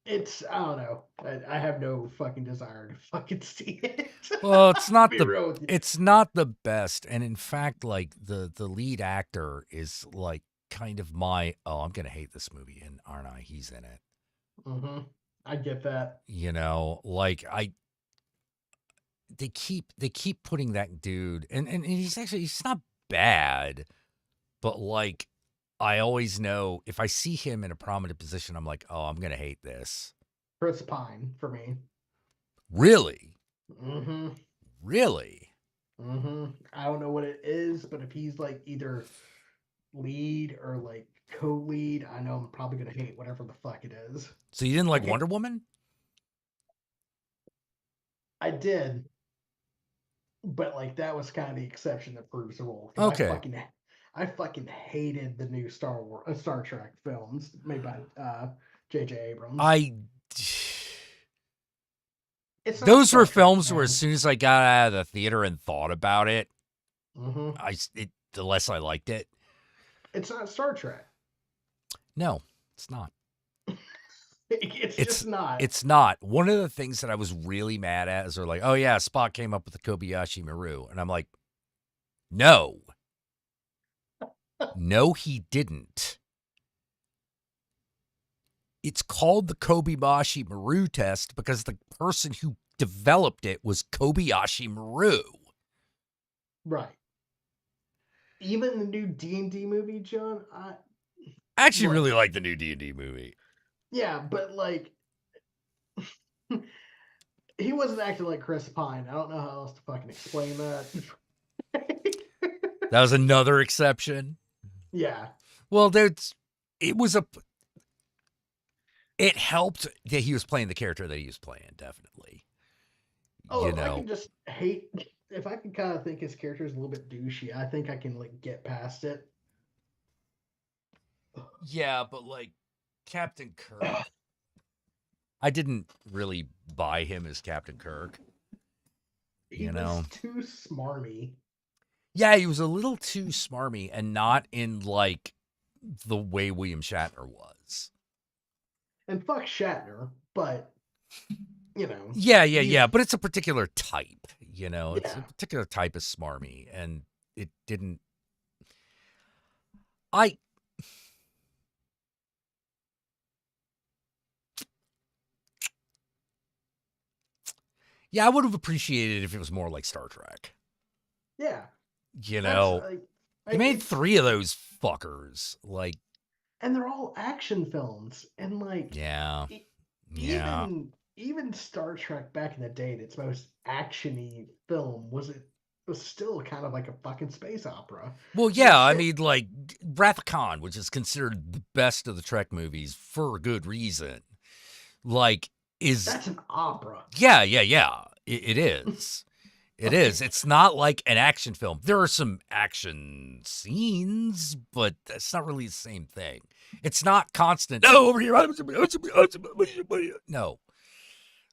it's, I don't know. I have no fucking desire to fucking see it. Well, it's not it's not the best. And in fact, like the lead actor is like kind of I'm going to hate this movie, and aren't I? He's in it. I get that. They keep putting that dude, and he's not bad, but like I always know if I see him in a prominent position, I'm like, oh, I'm gonna hate this. Chris Pine for me. Really? Really? I don't know what it is, but if he's like either lead or like co-lead, I know I'm probably gonna hate whatever the fuck it is. So you didn't like Wonder Woman? I did, but like that was kind of the exception that proves the rule. Okay. I fucking hated the new Star Trek films made by J.J. Abrams. Those were films where as soon as I got out of the theater and thought about it, the less I liked it. It's not Star Trek. No, it's not. It's just not. It's not. One of the things that I was really mad at is they're like, oh yeah, Spock came up with the Kobayashi Maru. And I'm like, no. No, he didn't. It's called the Kobayashi Maru test because the person who developed it was Kobayashi Maru. Right. Even the new D&D movie, John, I actually really like the new D&D movie. Yeah, but like he wasn't acting like Chris Pine. I don't know how else to fucking explain that. That was another exception. Yeah. Well, it helped that he was playing the character that he was playing, definitely. Oh, I can just hate, if I can kind of think his character is a little bit douchey, I think I can like get past it. Yeah, but like Captain Kirk, I didn't really buy him as Captain Kirk. He was too smarmy. Yeah, he was a little too smarmy, and not in like the way William Shatner was. And fuck Shatner, but Yeah, but it's a particular type, It's a particular type of smarmy, and it didn't. Yeah, I would have appreciated it if it was more like Star Trek. Yeah, You that's know, like, they made it's 3 of those fuckers. Like, and they're all action films, and like yeah, e- yeah. even Star Trek back in the day, its most actiony film was still kind of like a fucking space opera. Well, Like yeah, I shit, mean, like, Wrath of Khan, which is considered the best of the Trek movies for a good reason, like, is, that's an opera. yeah, yeah, yeah, it is. It is. It's not like an action film. There are some action scenes, but that's not really the same thing. It's not constant. No, over here. No,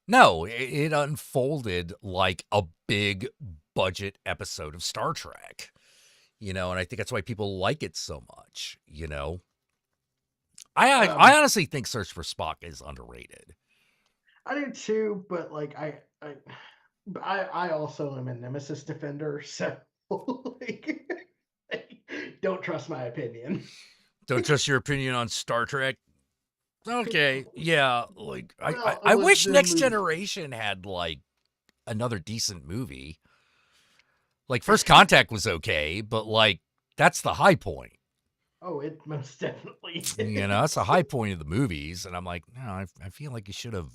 no. It unfolded like a big budget episode of Star Trek. And I think that's why people like it so much. I honestly think Search for Spock is underrated. I do too, but like I also am a Nemesis defender, so like, don't trust my opinion. Don't trust your opinion on Star Trek. Okay, yeah, like Well, I with wish the Next movie, Generation had like another decent movie. Like First Contact was okay, but like that's the high point. oh, it most definitely That's the is. high point of the movies, and I'm like, no, I feel like you should have.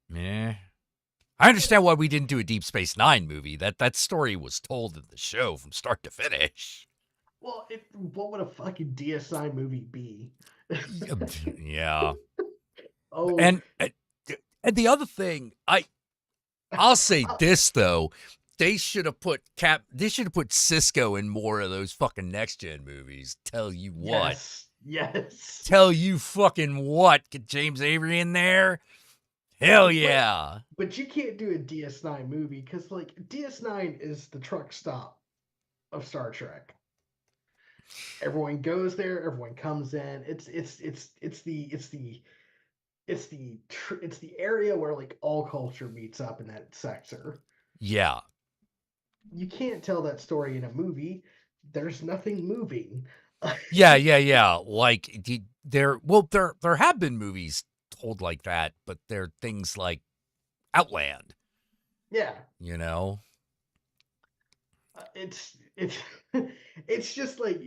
Meh. I understand why we didn't do a Deep Space Nine movie. That story was told in the show from start to finish. Well, what would a fucking DS9 movie be? Yeah, Oh, and the other thing, I'll say this though, they should have put Cisco in more of those fucking next gen movies. Tell you what. yes. Tell you fucking what. Get James Avery in there. Hell yeah. But you can't do a DS9 movie because like DS9 is the truck stop of Star Trek. Everyone goes there, everyone comes in. It's the area where like all culture meets up in that sector. Yeah. You can't tell that story in a movie. There's nothing moving. Yeah. Like there have been movies told like that, but they're things like Outland. Yeah. It's it's just like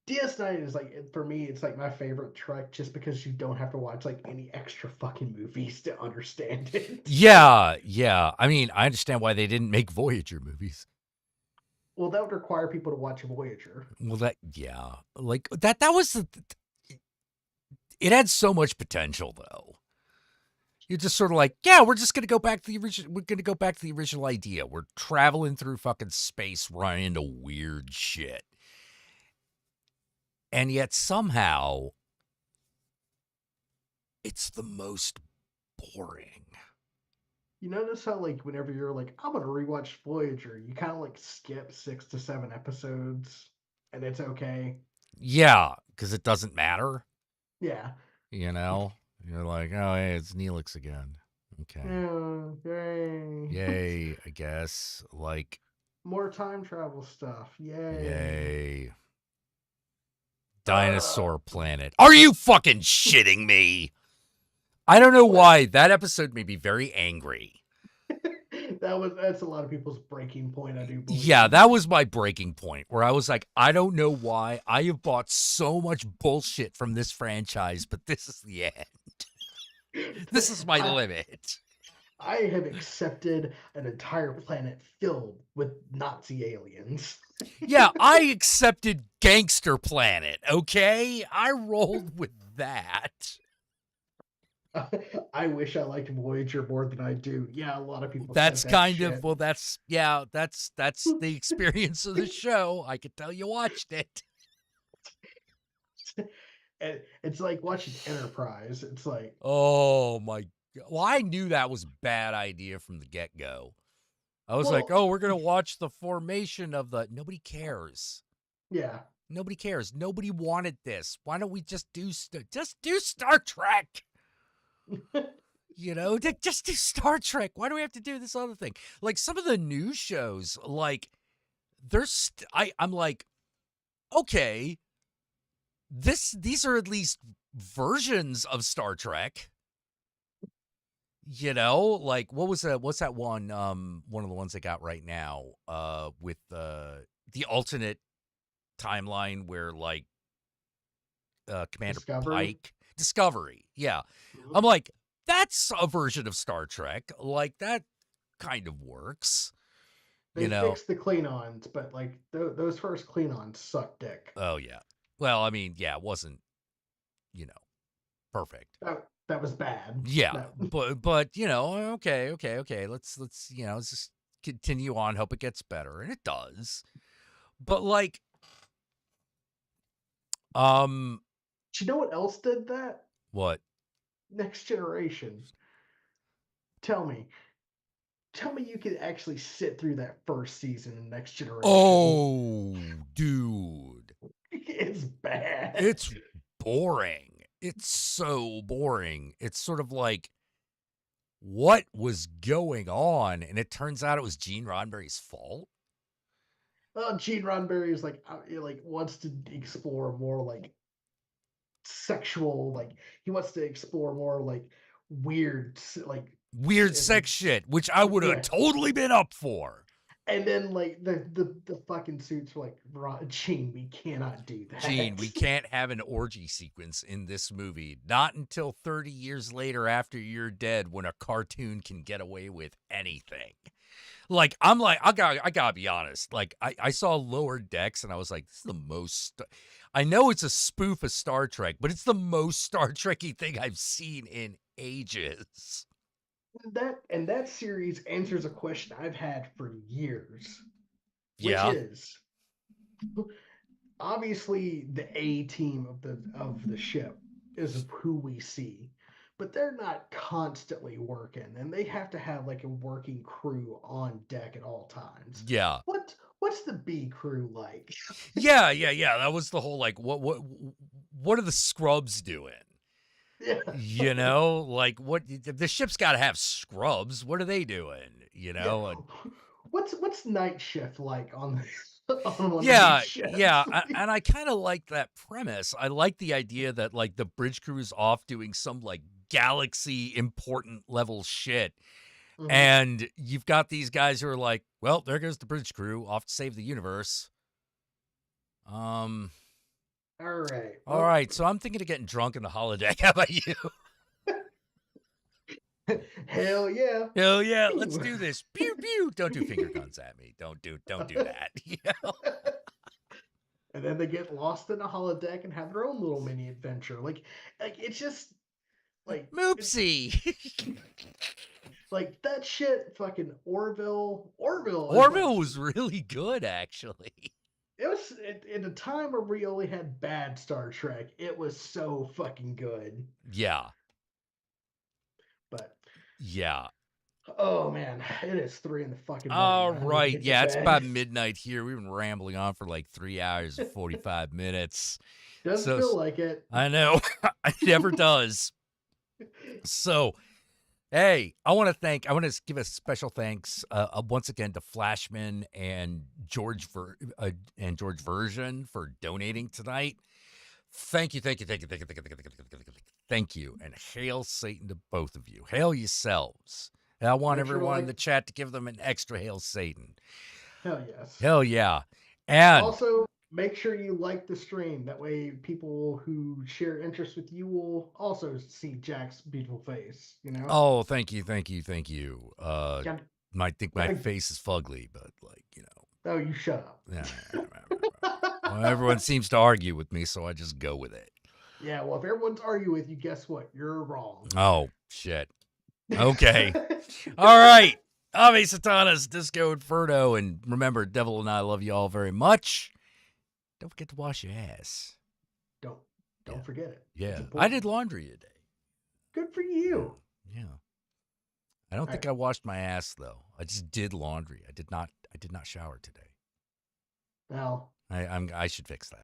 DS9 is like for me it's like my favorite Trek just because you don't have to watch like any extra fucking movies to understand it. Yeah. I mean, I understand why they didn't make Voyager movies. Well, that would require people to watch Voyager. Well, like that was it had so much potential though. You're just sort of like, yeah, we're just gonna go back to the original. We're gonna go back to the original idea. We're traveling through fucking space, running into weird shit, and yet somehow it's the most boring. You notice how like whenever you're like, I'm gonna rewatch Voyager, you kind of like skip 6 to 7 episodes, and it's okay. Yeah, because it doesn't matter. Yeah. You're like, oh, hey, it's Neelix again. Okay. Oh, yay. Yay, I guess. Like, More time travel stuff. Yay. yay. Dinosaur planet. Are you fucking shitting me? I don't know why. That episode made me very angry. That's a lot of people's breaking point, I do believe. Yeah, that was my breaking point where I was like, I don't know why I have bought so much bullshit from this franchise, but this is the end. This is my limit. I have accepted an entire planet filled with Nazi aliens. Yeah, I accepted Gangster Planet, okay? I rolled with that. I wish I liked Voyager more than I do. Yeah, a lot of people. That's said that kind shit. of well. That's the experience of the show. I could tell you watched it. It's like watching Enterprise. It's like, Oh my god! Well, I knew that was a bad idea from the get go. I was like, oh, we're gonna watch the formation of the. Nobody cares. yeah. Nobody cares. Nobody wanted this. Why don't we just do Star Trek? Just do Star Trek. Why do we have to do this other thing? Like some of the news shows, like I'm like, okay, these are at least versions of Star Trek. You know, like what's that one of the ones they got right now with the alternate timeline where like Commander Discovery. Pike Discovery. Yeah. Mhm. I'm like, that's a version of Star Trek. Like that kind of works. They You know. fixed the Klingons, but like those first Klingons suck dick. Oh yeah. Well, I mean, yeah, it wasn't, you know, perfect. That was bad. Yeah, That, but you know, okay. Let's you know, let's just continue on. Hope it gets better, and it does. But like, you know what else did that? what? Next Generation. Tell me. Tell me you could actually sit through that first season in Next Generation. Oh, dude, It's bad. it's boring. It's so boring. It's sort of like, what was going on? And it turns out it was Gene Roddenberry's fault. Gene Roddenberry is like wants to explore more like sexual, like he wants to explore more like weird, like Weird sex shit, which I would have yeah. totally been up for. And then like the fucking suits were like, Gene, we cannot do that. Gene, we can't have an orgy sequence in this movie. Not until 30 years later after you're dead when a cartoon can get away with anything. Like, I'm like, I gotta be honest. Like, I saw Lower Decks and I was like, this is the most. I know it's a spoof of Star Trek, but it's the most Star Trek-y thing I've seen in ages. That series answers a question I've had for years, which Yeah. is obviously the A team of the ship is who we see, but they're not constantly working, and they have to have like a working crew on deck at all times. Yeah. What's the B crew like? Yeah. That was the whole like, what are the scrubs doing? Yeah. You know, like what the ship's got to have scrubs. What are they doing? You know? Yeah. What's night shift like on on one of Yeah, these ships? yeah, and I kind of like that premise. I like the idea that like the bridge crew is off doing some like galaxy important level shit, Mhm. and you've got these guys who are like, well, there goes the bridge crew off to save the universe. All right. All right. So I'm thinking of getting drunk in the holodeck. How about you? Hell yeah. Hell yeah, let's do this. Pew pew. Don't do finger guns at me. Don't do that. You know? And then they get lost in a holodeck and have their own little mini adventure. Like it's just like Moopsie. like that shit. Fucking Orville. Orville was really good, actually. It was in a time where we only had bad Star Trek. It was so fucking good. Yeah. But Yeah. oh man, it is 3 in the fucking All morning. right. Yeah, it's about midnight here. We've been rambling on for like 3 hours and 45 minutes. Doesn't feel like it. I know. It never does. So, hey, I want to give a special thanks once again to Flashman and George Version for donating tonight. Thank you. Thank you. And hail Satan to both of you. Hail yourselves. And I want everyone in the chat to give them an extra hail Satan. Hell yes. Hell yeah. And also, make sure you like the stream. That way people who share interests with you will also see Jack's beautiful face, you know? oh, thank you. Might think my gotta- face is fugly, but like, you know. Oh, you shut up. Yeah. Well, everyone seems to argue with me, so I just go with it. Yeah, well, if everyone's arguing with you, guess what? You're wrong. Oh, shit. Okay. All right. Ave Satanas, Disco Inferno, and remember, Devil and I love you all very much. Don't forget to wash your ass. Don't forget it. Yeah. I did laundry today. Good for you. Yeah. I don't think I washed my ass though. I just did laundry. I did not shower today. Well, I should fix that.